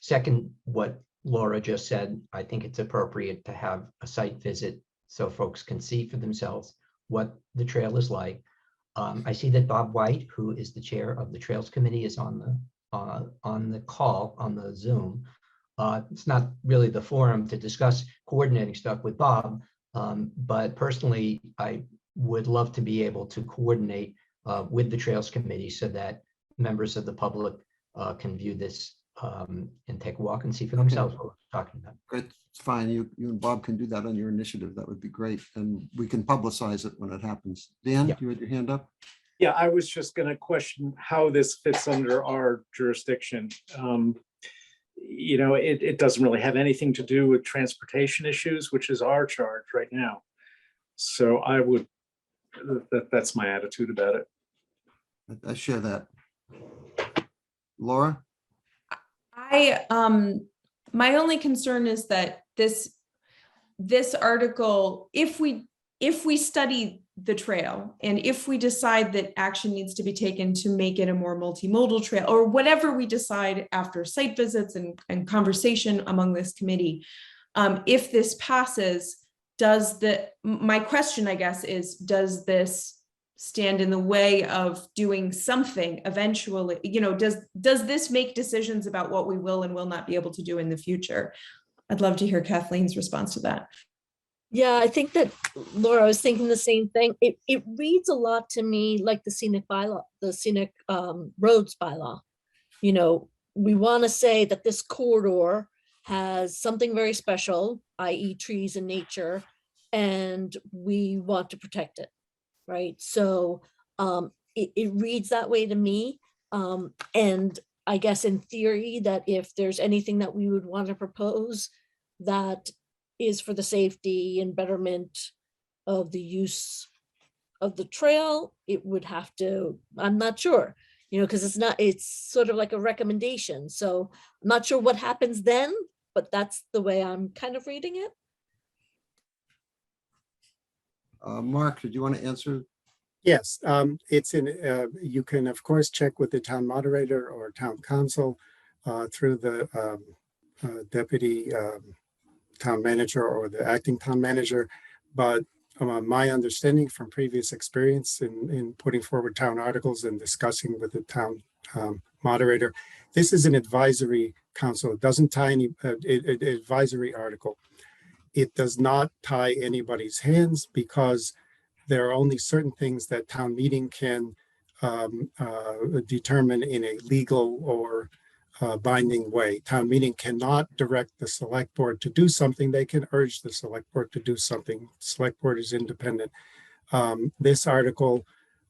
second what Laura just said. I think it's appropriate to have a site visit so folks can see for themselves what the trail is like. I see that Bob White, who is the chair of the Trails Committee, is on the call on the Zoom. It's not really the forum to discuss coordinating stuff with Bob, but personally, I would love to be able to coordinate with the Trails Committee so that members of the public can view this and take a walk and see for themselves what we're talking about. Great, it's fine. You and Bob can do that on your initiative. That would be great. And we can publicize it when it happens. Dan, you had your hand up? Yeah, I was just going to question how this fits under our jurisdiction. You know, it doesn't really have anything to do with transportation issues, which is our charge right now. So I would, that's my attitude about it. I share that. Laura? My only concern is that this article, if we study the trail and if we decide that action needs to be taken to make it a more multimodal trail, or whatever we decide after site visits and conversation among this committee, if this passes, my question, I guess, is, does this stand in the way of doing something eventually? You know, does this make decisions about what we will and will not be able to do in the future? I'd love to hear Kathleen's response to that. Yeah, I think that, Laura, I was thinking the same thing. It reads a lot to me like the scenic bylaw, the scenic roads bylaw. You know, we want to say that this corridor has something very special, i.e. trees and nature, and we want to protect it, right? So it reads that way to me. And I guess in theory that if there's anything that we would want to propose that is for the safety and betterment of the use of the trail, it would have to, I'm not sure, you know, because it's sort of like a recommendation. So I'm not sure what happens then, but that's the way I'm kind of reading it. Mark, did you want to answer? Yes, it's in, you can of course check with the town moderator or town council through the deputy town manager or the acting town manager. But my understanding from previous experience in putting forward town articles and discussing with the town moderator, this is an advisory council. It doesn't tie any advisory article. It does not tie anybody's hands because there are only certain things that town meeting can determine in a legal or binding way. Town meeting cannot direct the select board to do something. They can urge the select board to do something. Select board is independent. This article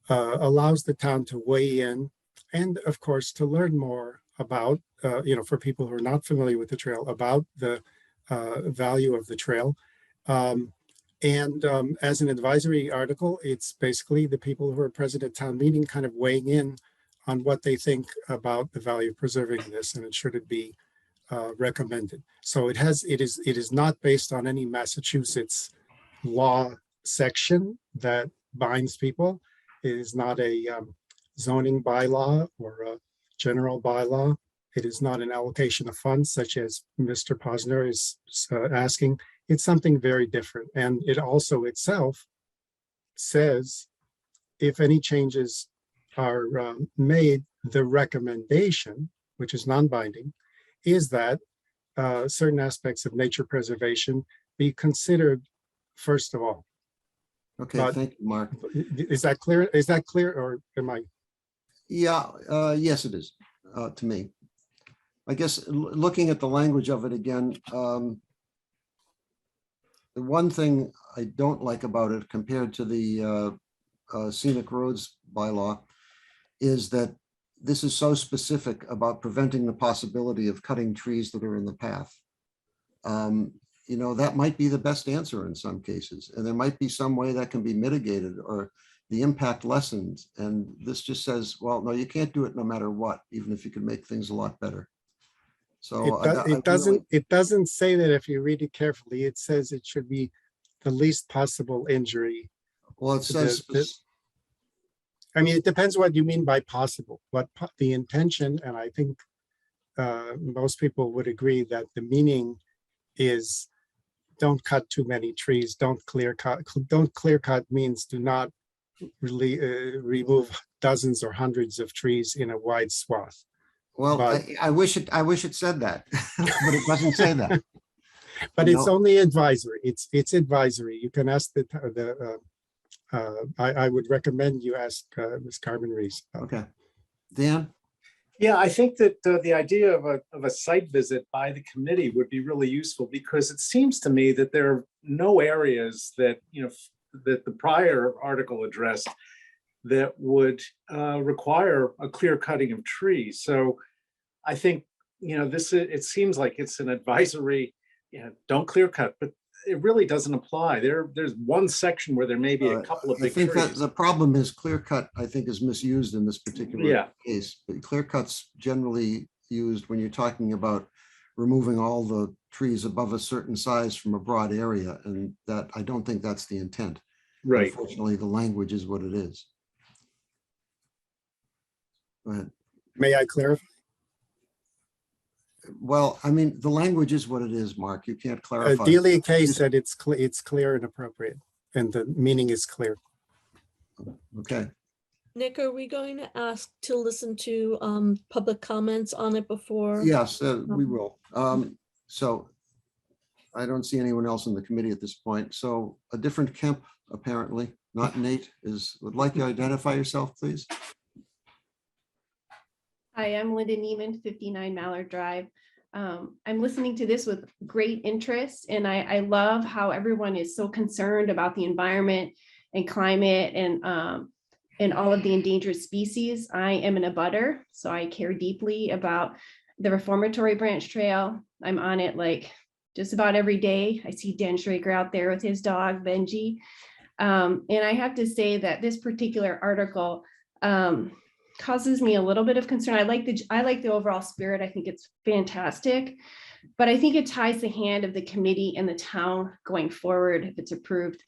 allows the town to weigh in and of course to learn more about, you know, for people who are not familiar with the trail, about the value of the trail. As an advisory article, it's basically the people who are present at town meeting kind of weighing in on what they think about the value of preserving this, and it should be recommended. So it is not based on any Massachusetts law section that binds people. It is not a zoning bylaw or a general bylaw. It is not an allocation of funds such as Mr. Posner is asking. It's something very different. And it also itself says if any changes are made, the recommendation, which is non-binding, is that certain aspects of nature preservation be considered first of all. Okay, But thank you, Mark. is that clear? Is that clear, or am I? Yeah, yes, it is to me. I guess looking at the language of it again, the one thing I don't like about it compared to the scenic roads bylaw is that this is so specific about preventing the possibility of cutting trees that are in the path. you know, that might be the best answer in some cases. And there might be some way that can be mitigated or the impact lessened. And this just says, well, no, you can't do it no matter what, even if you could make things a lot better. So It doesn't say that if you read it carefully. It says it should be the least possible injury. Well, it says, I mean, it depends what you mean by possible, what the intention, and I think most people would agree that the meaning is don't cut too many trees, don't clear cut. Don't clear cut means do not really remove dozens or hundreds of trees in a wide swath. well, But- I wish it said that, but it doesn't say that. But You it's know? only advisory. It's advisory. You can ask I would recommend you ask Ms. Carmen Reese. Okay. Dan? Yeah, I think that the idea of a site visit by the committee would be really useful, because it seems to me that there are no areas that, you know, that the prior article addressed that would require a clear cutting of trees. So I think, you know, it seems like it's an advisory, you know, don't clear cut, but it really doesn't apply. There's one section where there may be a couple of I big think that trees. the problem is clear cut, I think, is misused in this particular case. But clear cut's generally used when you're talking about removing all the trees above a certain size from a broad area. And that, I don't think that's the intent. Right. Unfortunately, the language is what it is. Go ahead. May I clarify? Well, I mean, the language is what it is, Mark. You can't clarify. Delia Kay said it's clear and appropriate, and the meaning is clear. Okay. Nick, are we going to ask to listen to public comments on it before? Yes, we will. So I don't see anyone else in the committee at this point. So a different Kemp, apparently, not Nate, would like you to identify yourself, please. Hi, I'm Linda Neiman, 59 Mallard Drive. I'm listening to this with great interest, and I love how everyone is so concerned about the environment and climate and all of the endangered species. I am an abutter, so I care deeply about the Reformatory Branch Trail. I'm on it like just about every day. I see Dan Schrager out there with his dog, Benji. And I have to say that this particular article causes me a little bit of concern. I like the overall spirit. I think it's fantastic, but I think it ties the hand of the committee and the town going forward if it's approved.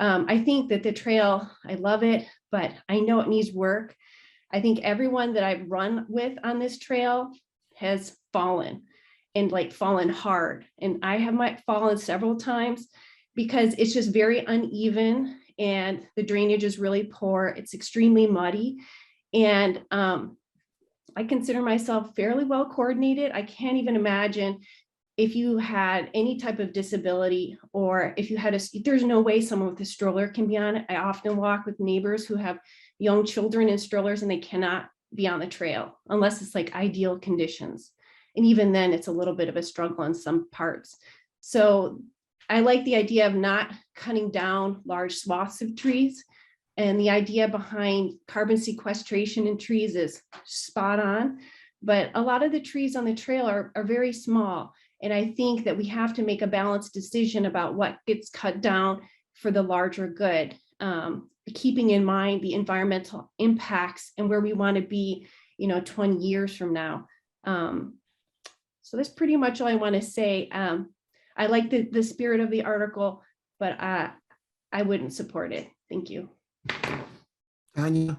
I think that the trail, I love it, but I know it needs work. I think everyone that I've run with on this trail has fallen, and like fallen hard. And I have fallen several times because it's just very uneven and the drainage is really poor. It's extremely muddy. And I consider myself fairly well coordinated. I can't even imagine if you had any type of disability, or if you had there's no way someone with a stroller can be on it. I often walk with neighbors who have young children in strollers and they cannot be on the trail unless it's like ideal conditions. And even then it's a little bit of a struggle in some parts. So I like the idea of not cutting down large swaths of trees. And the idea behind carbon sequestration in trees is spot on. But a lot of the trees on the trail are very small. And I think that we have to make a balanced decision about what gets cut down for the larger good, keeping in mind the environmental impacts and where we want to be, 20 years from now. So that's pretty much all I want to say. I like the spirit of the article, but I wouldn't support it. Thank you. Tanya?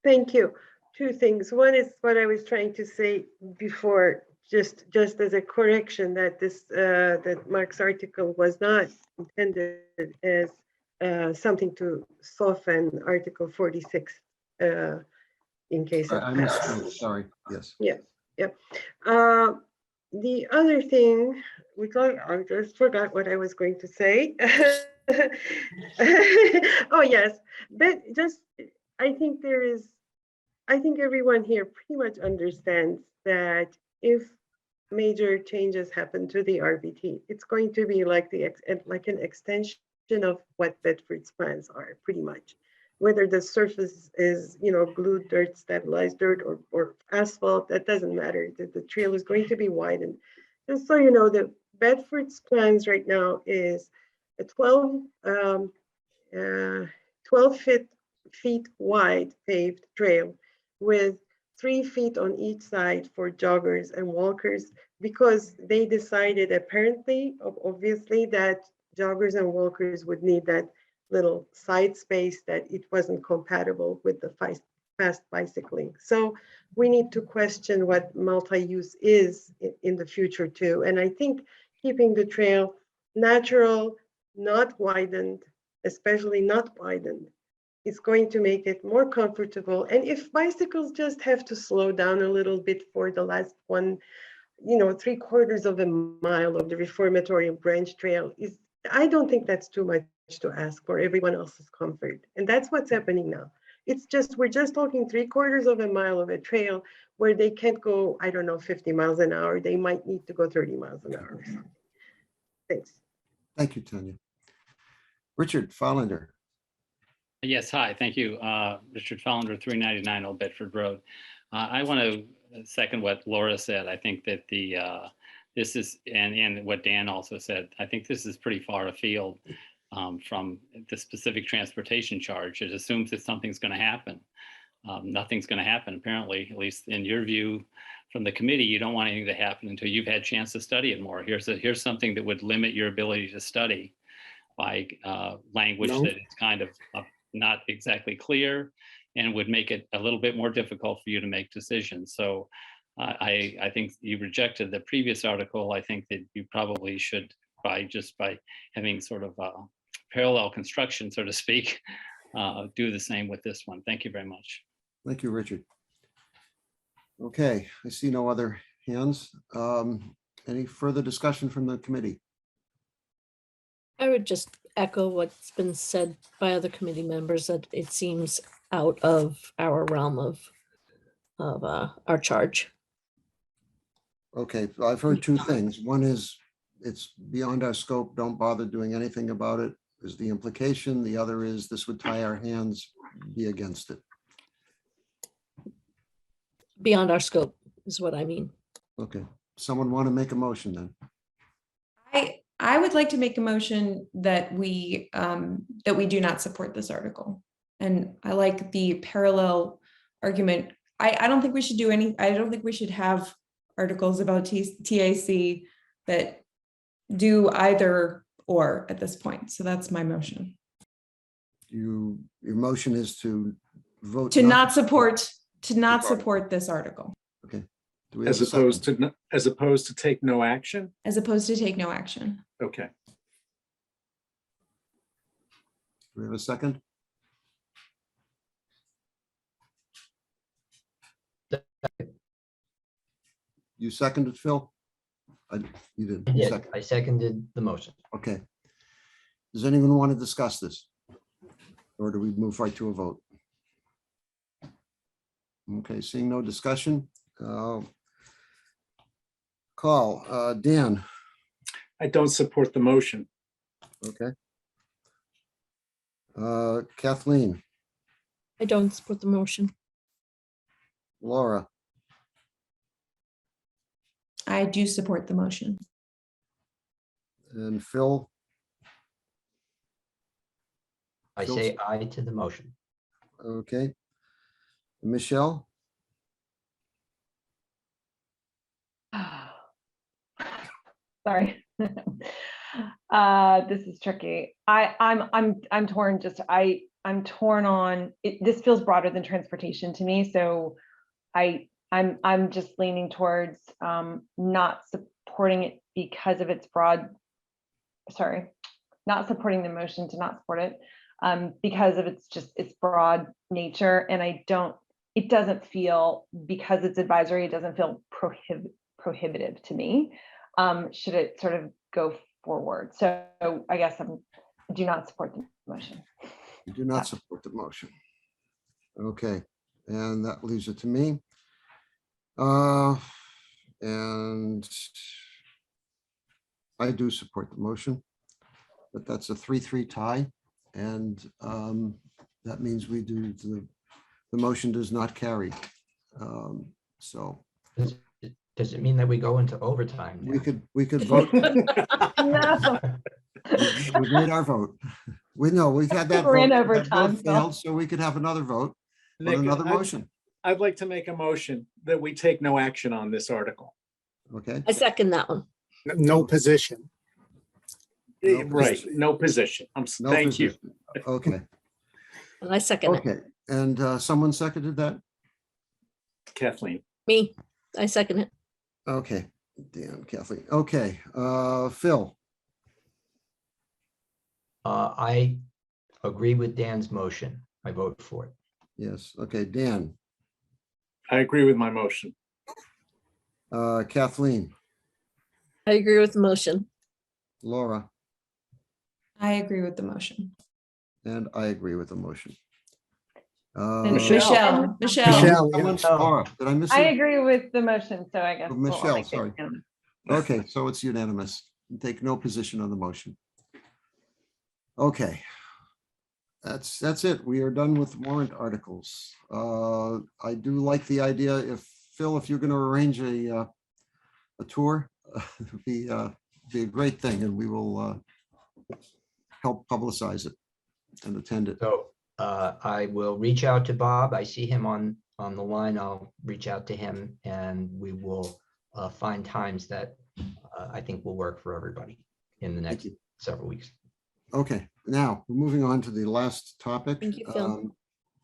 Thank you. Two things. One is what I was trying to say before, just as a correction, that that Mark's article was not intended as something to soften Article 46 in case of. I missed. Sorry. Yes. Yes. Yep. The other thing, I just forgot what I was going to say. Oh yes, but I think everyone here pretty much understands that if major changes happen to the RBT, it's going to be like an extension of what Bedford's plans are, pretty much. Whether the surface is, glued dirt, stabilized dirt, or asphalt, that doesn't matter. The trail is going to be widened just so you know, that Bedford's plans right now is a 12 feet wide paved trail with 3 feet on each side for joggers and walkers, because they decided apparently, obviously, that joggers and walkers would need that little side space, that it wasn't compatible with the fast bicycling. So we need to question what multi-use is in the future too. And I think keeping the trail natural, not widened, especially not widened, is going to make it more comfortable. And if bicycles just have to slow down a little bit for the last 3/4 of a mile of the Reformatory Branch Trail, I don't think that's too much to ask for everyone else's comfort. And that's what's happening now. We're just talking 3/4 of a mile of a trail where they can't go, I don't know, 50 miles an hour. They might need to go 30 miles an hour or something. Thanks. Thank you, Tanya. Richard Follander. Yes, hi, thank you. Richard Follander, 399 Old Bedford Road. I want to second what Laura said. I think that this is, and what Dan also said, I think this is pretty far afield from the specific transportation charge. It assumes that something's going to happen. Nothing's going to happen, apparently, at least in your view from the committee. You don't want anything to happen until you've had a chance to study it more. Here's something that would limit your ability to study by language that is kind of not exactly clear and would make it a little bit more difficult for you to make decisions. So I think you rejected the previous article. I think that you probably should, by having sort of parallel construction, so to speak, do the same with this one. Thank you very much. Thank you, Richard. Okay, I see no other hands. Any further discussion from the committee? I would just echo what's been said by other committee members, that it seems out of our realm of our charge. Okay, I've heard two things. One is it's beyond our scope. Don't bother doing anything about it, is the implication. The other is this would tie our hands, be against it. Beyond our scope is what I mean. Okay, someone want to make a motion then? I would like to make a motion that we do not support this article. And I like the parallel argument. I don't think we should I don't think we should have articles about TAC that do either or at this point. So that's my motion. Your motion is to vote To not support this article. Okay. Do we have As a second? opposed to take no action? As opposed to take no action. Okay. Do we have a second? You seconded, Phil? You did. You Yeah, seconded. I seconded the motion. Okay. Does anyone want to discuss this? Or do we move right to a vote? Okay, seeing no discussion. Call, Dan. I don't support the motion. Okay. Kathleen, I don't support the motion. Laura, I do support the motion. and Phil. I say aye to the motion. Okay. Michelle, Sorry. This is tricky. I'm torn. I'm torn on it. This feels broader than transportation to me. So I'm just leaning towards not supporting it because of its broad. Sorry, not supporting the motion to not support it because of its broad nature. And it doesn't feel, because it's advisory, it doesn't feel prohibitive to me. Should it sort of go forward? So I guess I do not support the motion. you do not support the motion. Okay, and that leaves it to me. And I do support the motion, but that's a 3-3 tie. And that means we do the motion does not carry. So Does Does it mean that we go into overtime now? We could vote. No. We made our vote. We know we've had that We're in vote. That overtime, vote Phil. failed, so we could have another vote on Nick, another motion. I'd like to make a motion that we take no action on this article. Okay, I second that one. No position. No Right, position. no position. no Thank you. position. Okay, And I second it. okay. And someone seconded that? Kathleen. Me, I second it. Okay, Dan, Kathleen. Okay, Phil, I agree with Dan's motion. I vote for it. yes. Okay, Dan, I agree with my motion. Kathleen, I agree with the motion. Laura, I agree with the motion. and I agree with the motion. And Michelle. Michelle. Someone's- Oh. Laura, did I miss I you? agree with the motion, so I guess. Oh, we'll all Michelle, make it sorry. unanimous. Okay, so it's unanimous. Take no position on the motion. Okay. That's it. We are done with warrant articles. I do like the idea if, Phil, if you're going to arrange a tour, it'd be a great thing, and we will help publicize it and attend it. So I will reach out to Bob. I see him on the line. I'll reach out to him and we will find times that I think will work for everybody in the next you. several weeks. Okay, now we're moving on to the last topic. Thank you, Phil.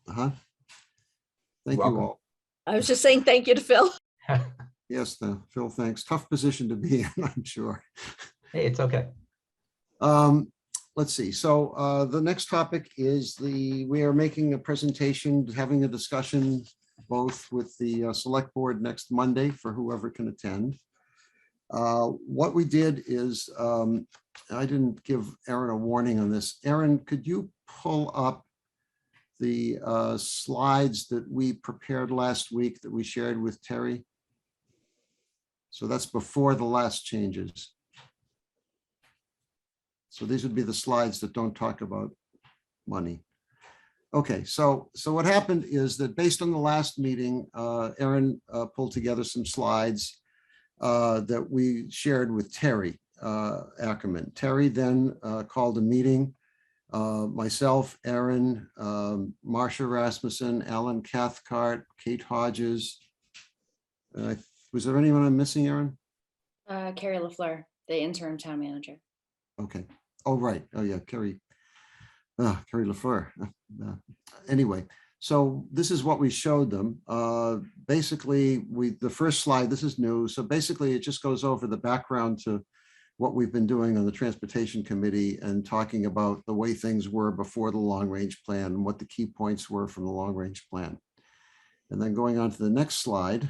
Thank you Welcome. all. I was just saying thank you to Phil. Yes, Phil, thanks. Tough position to be in, I'm sure. Hey, it's okay. Let's see. So the next topic is we are making a presentation, having a discussion both with the select board next Monday for whoever can attend. What we did is, I didn't give Erin a warning on this. Erin, could you pull up the slides that we prepared last week that we shared with Terry? So that's before the last changes. So these would be the slides that don't talk about money. Okay, so what happened is that based on the last meeting, Erin pulled together some slides that we shared with Terry Ackerman. Terry then called a meeting. Myself, Erin, Marcia Rasmussen, Alan Cathcart, Kate Hodges. Was there anyone I'm missing, Erin? Carrie LaFleur, the interim town manager. Okay. Oh, right. Oh, yeah, Carrie LaFleur. Anyway, so this is what we showed them. Basically, the first slide, this is new. So basically, it just goes over the background to what we've been doing on the Transportation Committee and talking about the way things were before the long-range plan and what the key points were from the long-range plan. And then going on to the next slide.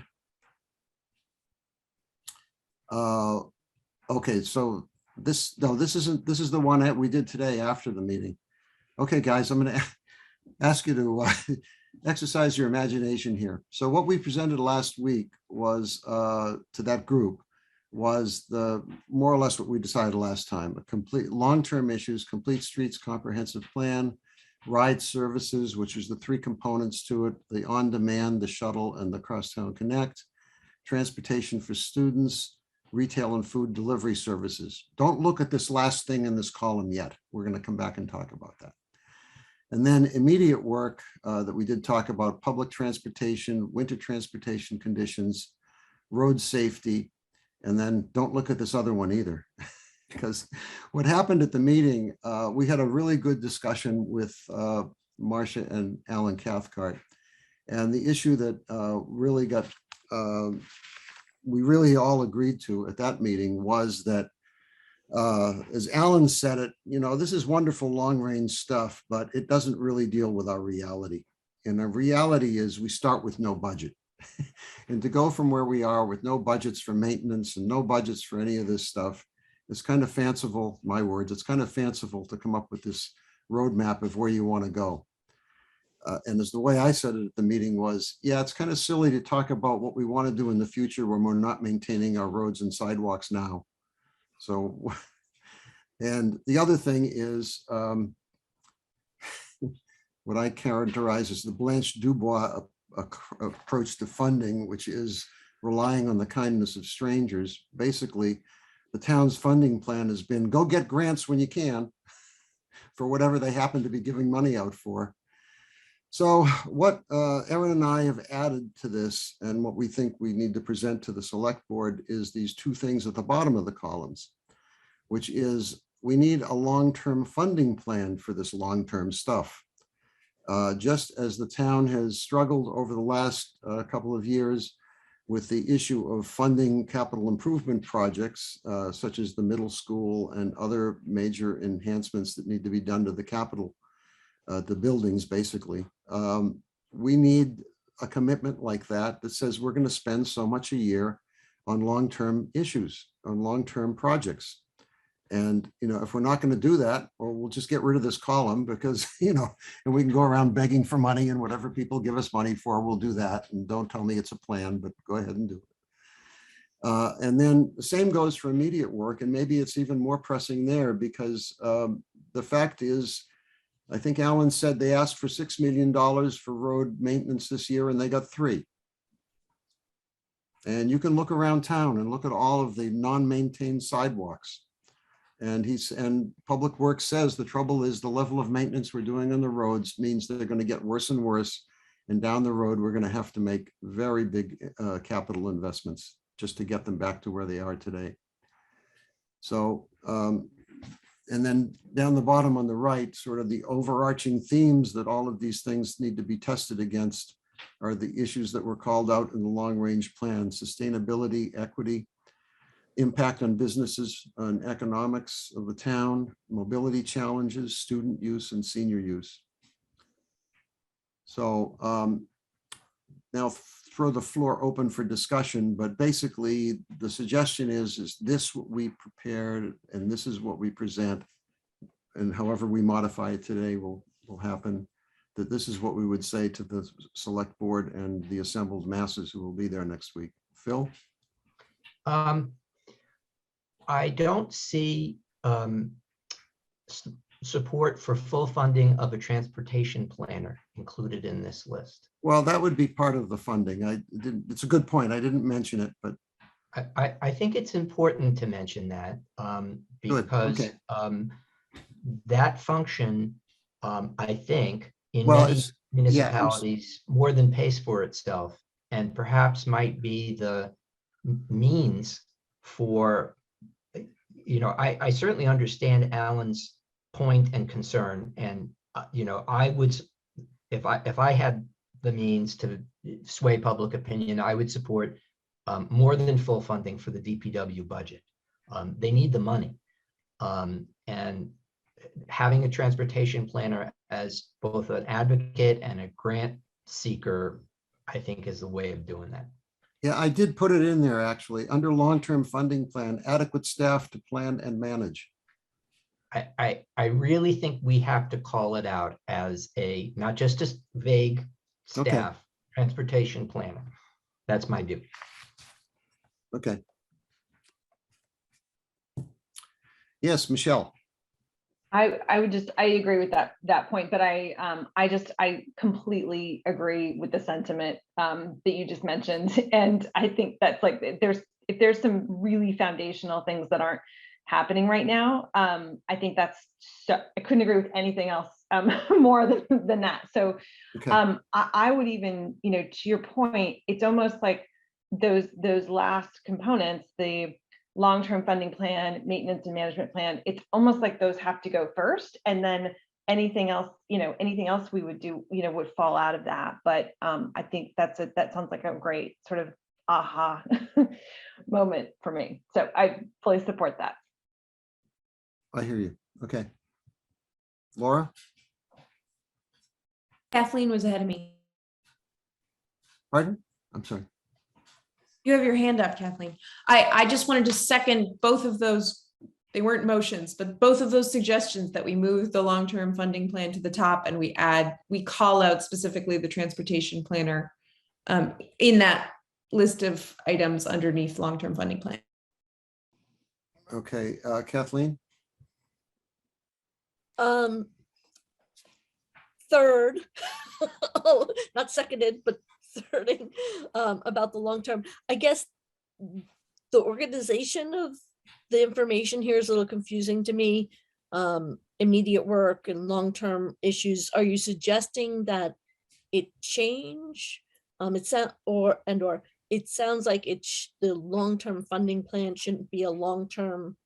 Okay, so this is the one that we did today after the meeting. Okay, guys, I'm going to ask you to exercise your imagination here. So what we presented last week was to that group was the more or less what we decided last time: a complete long-term issues, complete streets comprehensive plan, ride services, which is the three components to it: the on-demand, the shuttle, and the Crosstown Connect, transportation for students, retail and food delivery services. Don't look at this last thing in this column yet. We're going to come back and talk about that. And then immediate work that we did talk about: public transportation, winter transportation conditions, road safety. And then don't look at this other one either, because what happened at the meeting, we had a really good discussion with Marcia and Alan Cathcart. And the issue that really got, we really all agreed to at that meeting was that, as Alan said it, this is wonderful long-range stuff, but it doesn't really deal with our reality. And our reality is we start with no budget. And to go from where we are with no budgets for maintenance and no budgets for any of this stuff, it's kind of fanciful, my words, it's kind of fanciful to come up with this roadmap of where you want to go. And as the way I said it at the meeting was, yeah, it's kind of silly to talk about what we want to do in the future when we're not maintaining our roads and sidewalks now. So, and the other thing is what I characterize as the Blanche Dubois approach to funding, which is relying on the kindness of strangers. Basically, the town's funding plan has been go get grants when you can for whatever they happen to be giving money out for. So what Erin and I have added to this and what we think we need to present to the select board is these two things at the bottom of the columns, which is we need a long-term funding plan for this long-term stuff. Just as the town has struggled over the last couple of years with the issue of funding capital improvement projects, such as the middle school and other major enhancements that need to be done to the capital, the buildings, basically. We need a commitment like that that says we're going to spend so much a year on long-term issues, on long-term projects. And, if we're not going to do that, or we'll just get rid of this column because, and we can go around begging for money and whatever people give us money for, we'll do that. And don't tell me it's a plan, but go ahead and do it. And then the same goes for immediate work. And maybe it's even more pressing there because the fact is, I think Alan said they asked for $6 million for road maintenance this year and they got $3 million. And you can look around town and look at all of the non-maintained sidewalks. And Public Works says the trouble is the level of maintenance we're doing on the roads means they're going to get worse and worse. And down the road, we're going to have to make very big capital investments just to get them back to where they are today. So, and then down the bottom on the right, sort of the overarching themes that all of these things need to be tested against are the issues that were called out in the long-range plan: sustainability, equity, impact on businesses, on economics of the town, mobility challenges, student use, and senior use. So now throw the floor open for discussion, but basically the suggestion is this what we prepared and this is what we present, and however we modify it today will happen, that this is what we would say to the select board and the assembled masses who will be there next week. Phil? I don't see support for full funding of a transportation planner included in this list. Well, that would be part of the funding. It's a good point. I didn't mention it, but I think it's important to mention that because okay. That function, I think, in Well, many municipalities more than pays for itself, and perhaps might be the means for, I certainly understand Alan's point and concern, and I would, if I had the means to sway public opinion, I would support more than full funding for the DPW budget. They need the money, and having a transportation planner as both an advocate and a grant seeker, I think, is the way of doing that. Yeah, I did put it in there actually under long-term funding plan, adequate staff to plan and manage. I really think we have to call it out as not just a vague staff, transportation planner. That's my view. Okay. Yes, Michelle. I agree with that point, but I completely agree with the sentiment that you just mentioned. And I think that's like, if there's some really foundational things that aren't happening right now, I think I couldn't agree with anything else more than that. So I would even, to your point, it's almost like those last components, the long-term funding plan, maintenance and management plan, it's almost like those have to go first, and then anything else we would do, would fall out of that. But I think that sounds like a great sort of aha moment for me. So I fully support that. I hear you. Okay. Laura? Kathleen was ahead of me. Pardon? I'm sorry. You have your hand up, Kathleen. I just wanted to second both of those. They weren't motions, but both of those suggestions that we move the long-term funding plan to the top and we call out specifically the transportation planner in that list of items underneath long-term funding plan. Okay, Kathleen? Third, not seconded, but concerning about the long term. I guess the organization of the information here is a little confusing to me. Immediate work and long-term issues. Are you suggesting that it change? Or it sounds like the long-term funding plan shouldn't be a long-term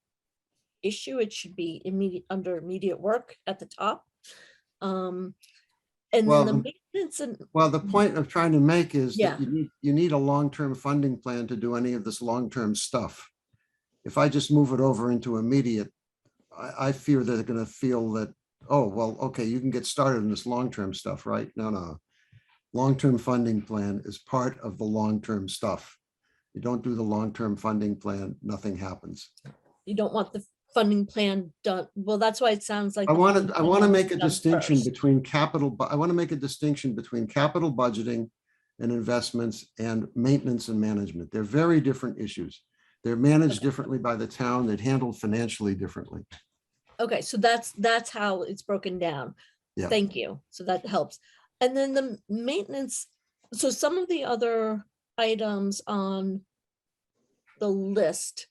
issue. It should be under immediate work at the top. And Well, the maintenance and Well, the point of trying to make is Yeah. that you need a long-term funding plan to do any of this long-term stuff. If I just move it over into immediate, I fear they're going to feel that, oh, well, okay, you can get started in this long-term stuff, right? No. Long-term funding plan is part of the long-term stuff. You don't do the long-term funding plan, nothing happens. you don't want the funding plan done. Well, that's why it sounds like. I the want funding to plan make a is done distinction first. between I want to make a distinction between capital budgeting and investments and maintenance and management. They're very different issues. They're managed differently by the town. They're handled financially differently. Okay, so that's how it's broken down. Yeah. Thank you. So that helps. And then the maintenance, so some of the other items on the list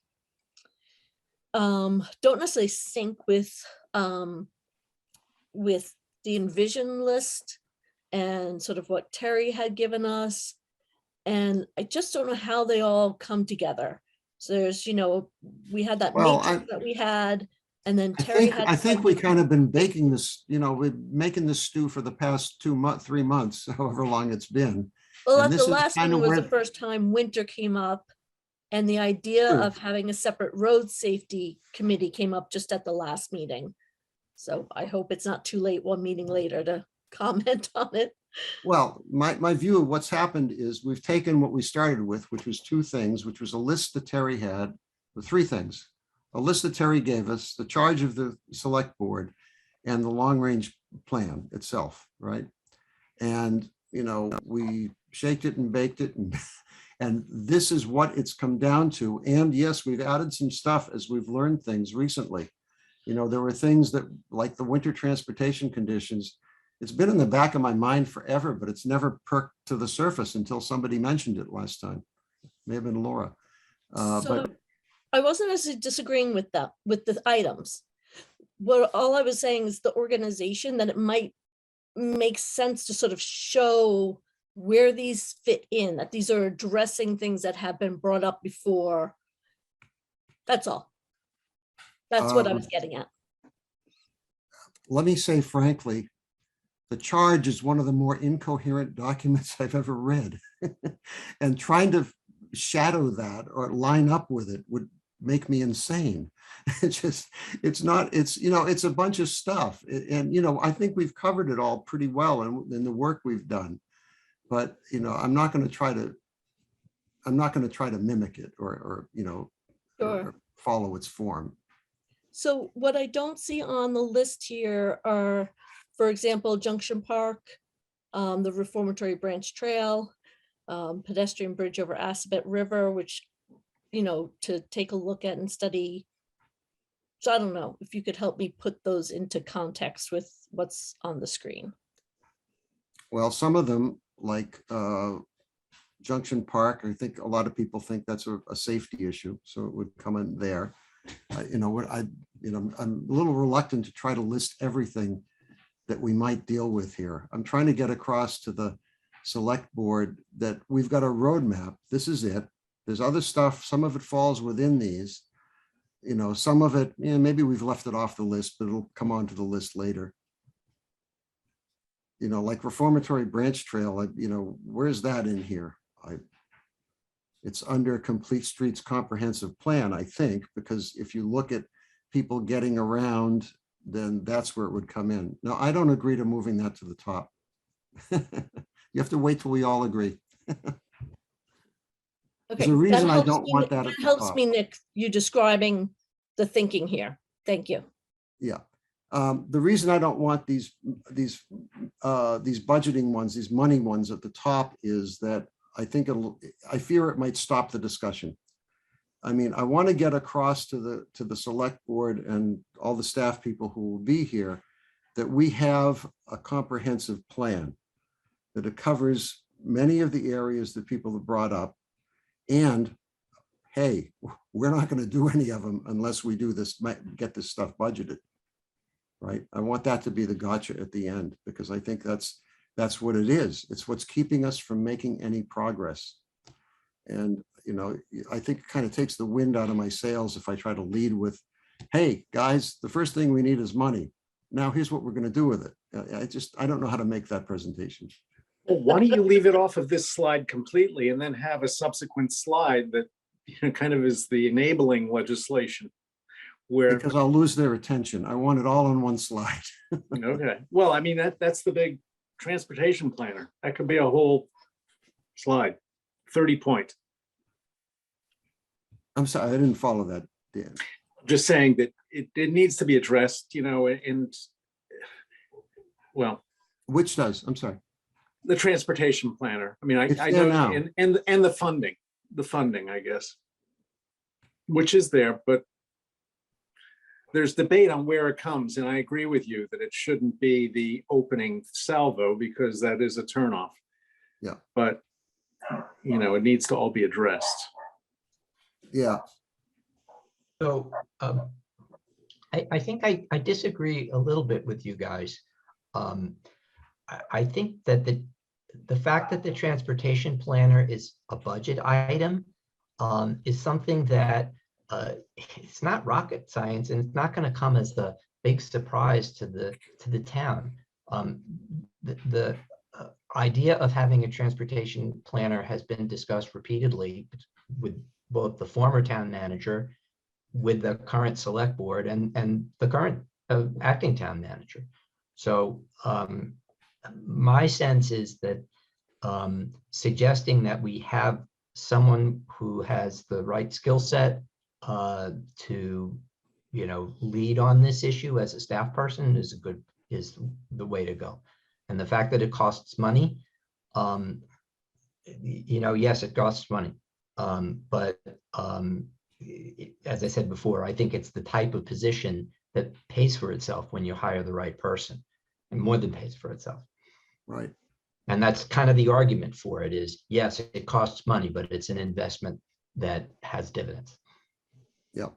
don't necessarily sync with the envision list and sort of what Terry had given us. And I just don't know how they all come together. So there's, we had that Well, matrix that we had, and then Terry had. I think we kind of been baking this, we're making this stew for the past 3 months, however long it's been. Well, And at this the is last kind one of was the where- first time winter came up, and the idea True. of having a separate road safety committee came up just at the last meeting. So I hope it's not too late, one meeting later, to comment on it. Well, my view of what's happened is we've taken what we started with, which was 2 things, which was a list that Terry had, with 3 things. A list that Terry gave us, the charge of the select board, and the long-range plan itself, right? And, we shaked it and baked it, and this is what it's come down to. And yes, we've added some stuff as we've learned things recently. There were things that, like the winter transportation conditions, it's been in the back of my mind forever, but it's never perked to the surface until somebody mentioned it last time. May have been Laura. So But I wasn't necessarily disagreeing with the items. All I was saying is the organization, that it might make sense to sort of show where these fit in, that these are addressing things that have been brought up before. That's all. That's what I was getting at. let me say frankly, the charge is one of the more incoherent documents I've ever read. And trying to shadow that or line up with it would make me insane. It's a bunch of stuff. And, I think we've covered it all pretty well in the work we've done. But, I'm not going to try to mimic it or Sure. follow its form. So what I don't see on the list here are, for example, Junction Park, the Reformatory Branch Trail, pedestrian bridge over Assabet River, which, to take a look at and study. So I don't know if you could help me put those into context with what's on the screen. Well, some of them, like Junction Park, I think a lot of people think that's a safety issue, so it would come in there. I'm a little reluctant to try to list everything that we might deal with here. I'm trying to get across to the select board that we've got a roadmap. This is it. There's other stuff. Some of it falls within these. Some of it, maybe we've left it off the list, but it'll come onto the list later. Like Reformatory Branch Trail, where's that in here? It's under Complete Streets Comprehensive Plan, I think, because if you look at people getting around, then that's where it would come in. No, I don't agree to moving that to the top. You have to wait till we all agree. Okay, There's a reason that I helps don't me, want that that at the helps top. me, Nick, you describing the thinking here. Thank you. Yeah. The reason I don't want these budgeting ones, these money ones at the top is that I fear it might stop the discussion. I mean, I want to get across to the select board and all the staff people who will be here that we have a comprehensive plan, that it covers many of the areas that people have brought up. And hey, we're not going to do any of them unless we do this, get this stuff budgeted. Right? I want that to be the gotcha at the end, because I think that's what it is. It's what's keeping us from making any progress. And, you know, I think it kind of takes the wind out of my sails if I try to lead with, hey, guys, the first thing we need is money. Now here's what we're going to do with it. I don't know how to make that presentation. Well, why don't you leave it off of this slide completely and then have a subsequent slide that, you know, kind of is the enabling legislation where. Because I'll lose their attention. I want it all on one slide. Okay. Well, I mean, that's the big transportation planner. That could be a whole slide, 30 point. I'm sorry, I didn't follow that, Dan. Just saying that it needs to be addressed, you know, and well. Which does, I'm sorry. The transportation planner. I mean, I there know, now. and the funding, I guess, which is there, but there's debate on where it comes. And I agree with you that it shouldn't be the opening salvo, because that is a turnoff. Yeah. But, you know, it needs to all be addressed. Yeah. So I think I disagree a little bit with you guys. I think that the fact that the transportation planner is a budget item is something that it's not rocket science, and it's not going to come as the big surprise to the town. The idea of having a transportation planner has been discussed repeatedly with both the former town manager, with the current select board, and the current acting town manager. So my sense is that suggesting that we have someone who has the right skill set to, you know, lead on this issue as a staff person is the way to go. And the fact that it costs money, you know, yes, it costs money, but as I said before, I think it's the type of position that pays for itself when you hire the right person, and more than pays for itself. Right. And that's kind of the argument for it is, yes, it costs money, but it's an investment that has dividends. Yeah.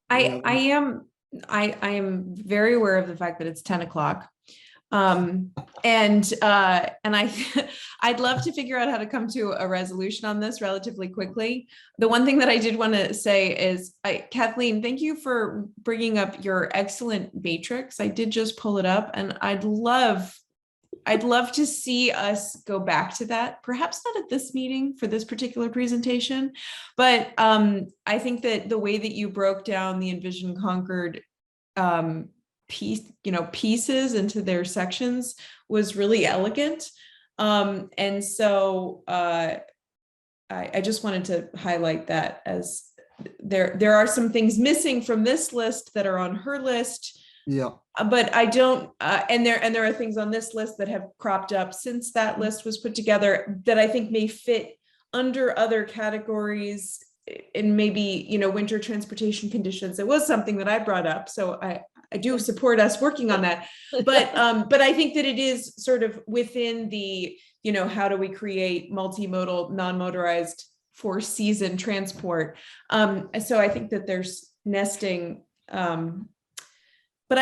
I am very aware of the fact that it's 10 o'clock. And I'd love to figure out how to come to a resolution on this relatively quickly. The one thing that I did want to say is, Kathleen, thank you for bringing up your excellent matrix. I did just pull it up, and I'd love to see us go back to that, perhaps not at this meeting for this particular presentation, but I think that the way that you broke down the Envision Concord pieces into their sections was really elegant. And so I just wanted to highlight that, as there are some things missing from this list that are on her list. Yeah. But I don't, and there are things on this list that have cropped up since that list was put together that I think may fit under other categories, and maybe, you know, winter transportation conditions. It was something that I brought up, so I do support us working on that. But I think that it is sort of within the, you know, how do we create multimodal, non-motorized for-season transport? So I think that there's nesting. But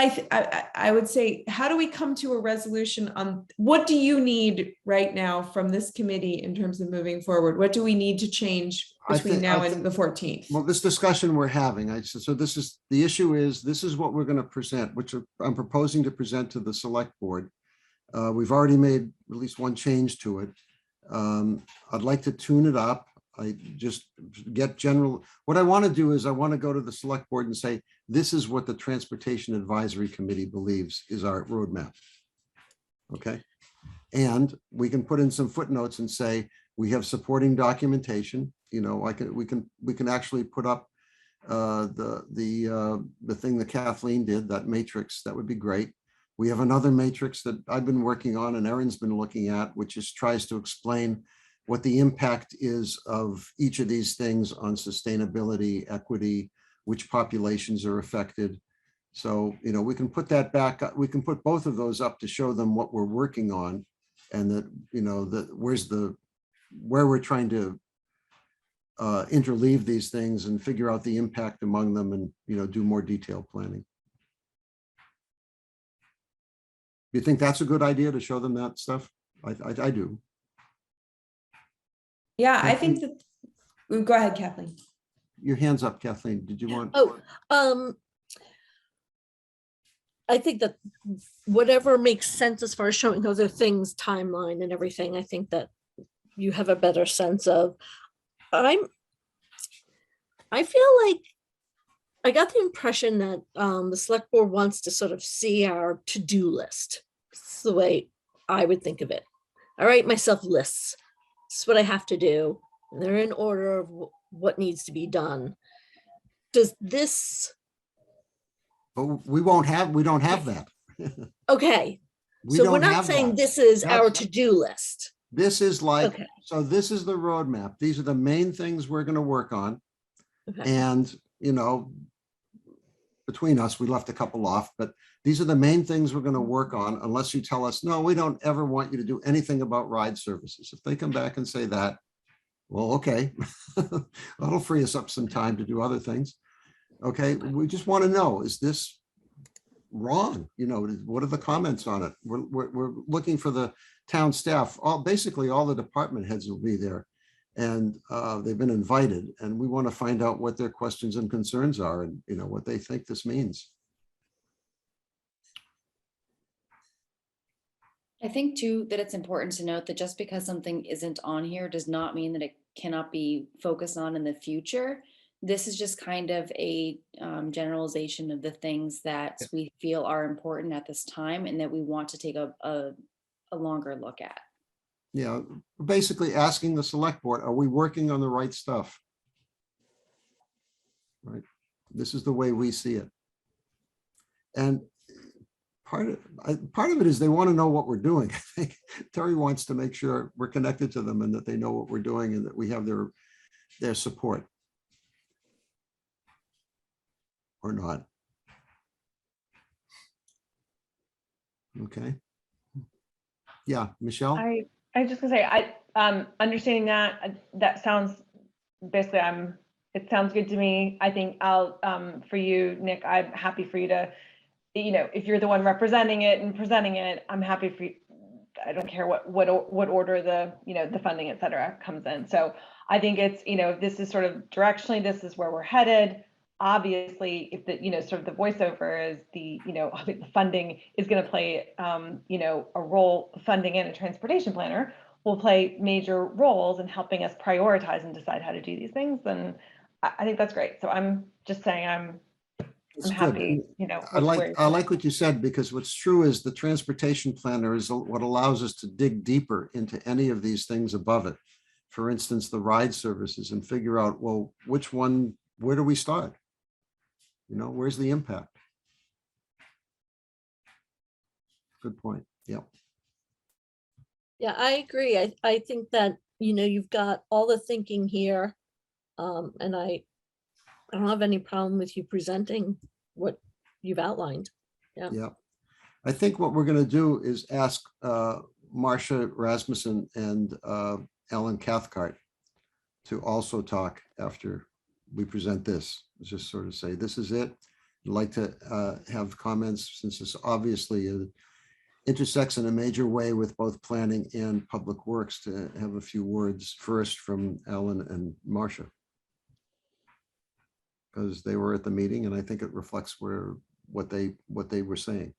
I would say, how do we come to a resolution on what do you need right now from this committee in terms of moving forward? What do we need to change between now and the 14th? Well, this discussion we're having, so this is, the issue is, this is what we're going to present, which I'm proposing to present to the select board. We've already made at least one change to it. I'd like to tune it up. I just get general, what I want to do is I want to go to the select board and say, this is what the Transportation Advisory Committee believes is our roadmap. Okay. And we can put in some footnotes and say, we have supporting documentation. You know, we can actually put up the thing that Kathleen did, that matrix. That would be great. We have another matrix that I've been working on and Erin's been looking at, which is tries to explain what the impact is of each of these things on sustainability, equity, which populations are affected. So, you know, we can put that back, we can put both of those up to show them what we're working on, and that, you know, that where we're trying to interleave these things and figure out the impact among them, and, you know, do more detailed planning. You think that's a good idea to show them that stuff? I do. Yeah, I think that, go ahead, Kathleen. Your hand's up, Kathleen. Did you want? Oh, I think that whatever makes sense as far as showing other things, timeline and everything, I think that you have a better sense of. I feel like I got the impression that the select board wants to sort of see our to-do list. It's the way I would think of it. I write myself lists. This is what I have to do. And they're in order of what needs to be done. Does this? But we don't have that. Okay. We So we're don't not have saying that. this is our That's- to-do list. This is like, Okay. so this is the roadmap. These are the main things we're going to work on. Okay. And, you know, between us, we left a couple off, but these are the main things we're going to work on, unless you tell us, no, we don't ever want you to do anything about ride services. If they come back and say that, well, okay, that'll free us up some time to do other things. Okay, we just want to know, is this wrong? You know, what are the comments on it? We're looking for the town staff. Basically all the department heads will be there, and they've been invited, and we want to find out what their questions and concerns are, and, you know, what they think this means. I think too that it's important to note that just because something isn't on here does not mean that it cannot be focused on in the future. This is just kind of a generalization of the things that we feel are important at this time and that we want to take a longer look at. Yeah, basically asking the select board, are we working on the right stuff? Right. This is the way we see it. And part of it is they want to know what we're doing. I think Terry wants to make sure we're connected to them and that they know what we're doing and that we have their support. Or not. Okay. Yeah, Michelle? I just gonna say, understanding that sounds, basically, it sounds good to me. I think for you, Nick, I'm happy for you to, you know, if you're the one representing it and presenting it, I'm happy for you. I don't care what order the, you know, the funding, et cetera, comes in. So I think it's, you know, this is sort of directionally, this is where we're headed. Obviously, if the, you know, sort of the voiceover is the, you know, I think the funding is going to play, you know, a role, funding and a transportation planner will play major roles in helping us prioritize and decide how to do these things. And I think that's great. So I'm just saying I'm happy, you know. I like what you said, because what's true is the transportation planner is what allows us to dig deeper into any of these things above it. For instance, the ride services, and figure out, well, which one, where do we start? You know, where's the impact? Good point. Yeah. Yeah, I agree. I think that, you know, you've got all the thinking here. And I don't have any problem with you presenting what you've outlined. Yeah. Yeah. I think what we're going to do is ask Marcia Rasmussen and Ellen Cathcart to also talk after we present this. Just sort of say, this is it. I'd like to have comments, since this obviously intersects in a major way with both planning and public works, to have a few words first from Ellen and Marcia, because they were at the meeting, and I think it reflects what they were saying.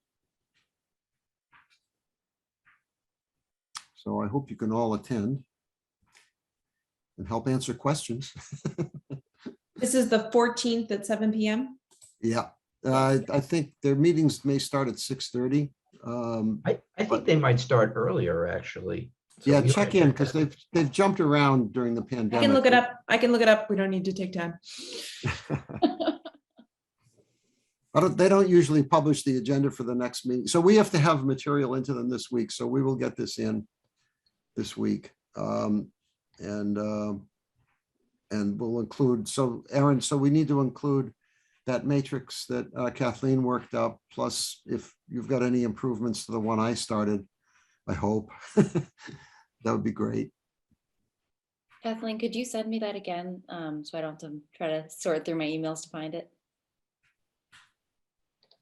So I hope you can all attend and help answer questions. This is the 14th at 7 p.m. Yeah, I think their meetings may start at 6:30. I think they might start earlier, actually. So Yeah, we ought to check in, because they've jumped around during the I pandemic. can look it up. I can look it up. We don't need to take time. They don't usually publish the agenda for the next meeting, so we have to have material into them this week. So we will get this in this week, and we'll include. So Aaron, so we need to include that matrix that Kathleen worked up, plus if you've got any improvements to the one I started, I hope. That would be great. Kathleen, could you send me that again? So I don't have to try to sort through my emails to find it.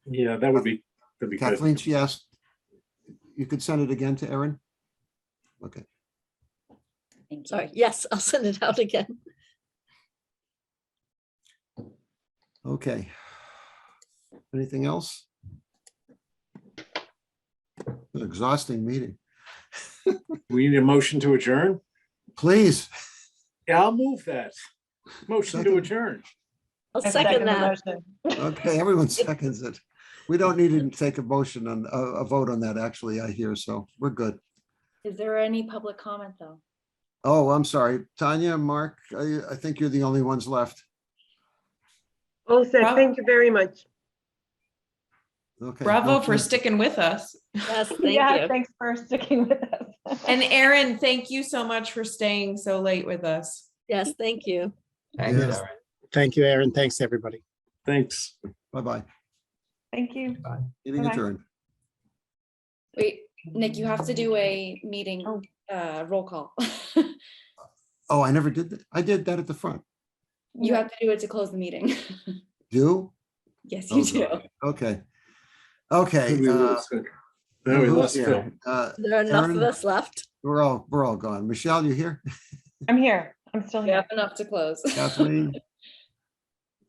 Yeah, that'd be good. Kathleen, she asked, you could send it again to Erin? Okay. Thank you. Sorry, yes, I'll send it out again. Okay. Anything else? An exhausting meeting. We need a motion to adjourn. Please. Yeah, I'll move that. Motion to Second. adjourn. I'll I second the that. motion. Okay, everyone seconds it. We don't need to take a motion on a vote on that, actually, I hear, so we're good. Is there any public comment though? Oh, I'm sorry. Tanya, Mark, I think you're the only ones left. All set. Bravo. Thank you very much. Okay. Bravo no for further- sticking with us. Yes, thank Yeah, you. thanks for sticking with us. And Erin, thank you so much for staying so late with us. Yes, thank you. Thanks, Yes. Aaron. Thank you, Aaron. Thanks, everybody. Thanks. Bye-bye. Thank you. Meeting Bye-bye. adjourned. Wait, Nick, you have to do a meeting roll call. Oh, I never did that. I did that at the front. You have to do it to close the meeting. You? Yes, Oh, you do. God. Okay. Okay. We lost Phil. No, we who's lost here? Phil. There are enough of Erin? us left. We're all gone. Michelle, you here? I'm here. I'm still You here. have enough to close. Kathleen?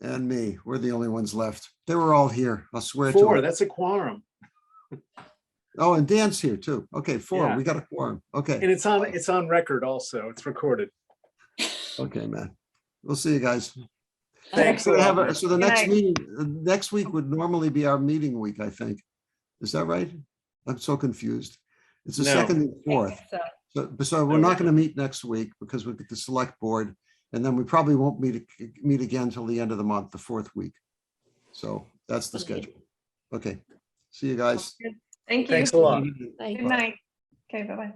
And me. We're the only ones left. They were all here. I'll swear to Four, it. that's a quorum. Oh, and Dan's here too. Okay, four. Yeah. We got a quorum. Okay. And it's on record also. It's recorded. Okay, man. We'll see you guys. Thanks. So a lot. so the Good next night. meeting, next week would normally be our meeting week, I think. Is that right? I'm so confused. It's the No. second and fourth. So, So we're not going to meet next week because we've got the select board. And then we probably won't meet again till the end of the month, the fourth week. So that's the schedule. Okay. See you guys. Thank you. Thanks a lot. Thank Good night. Okay, bye-bye.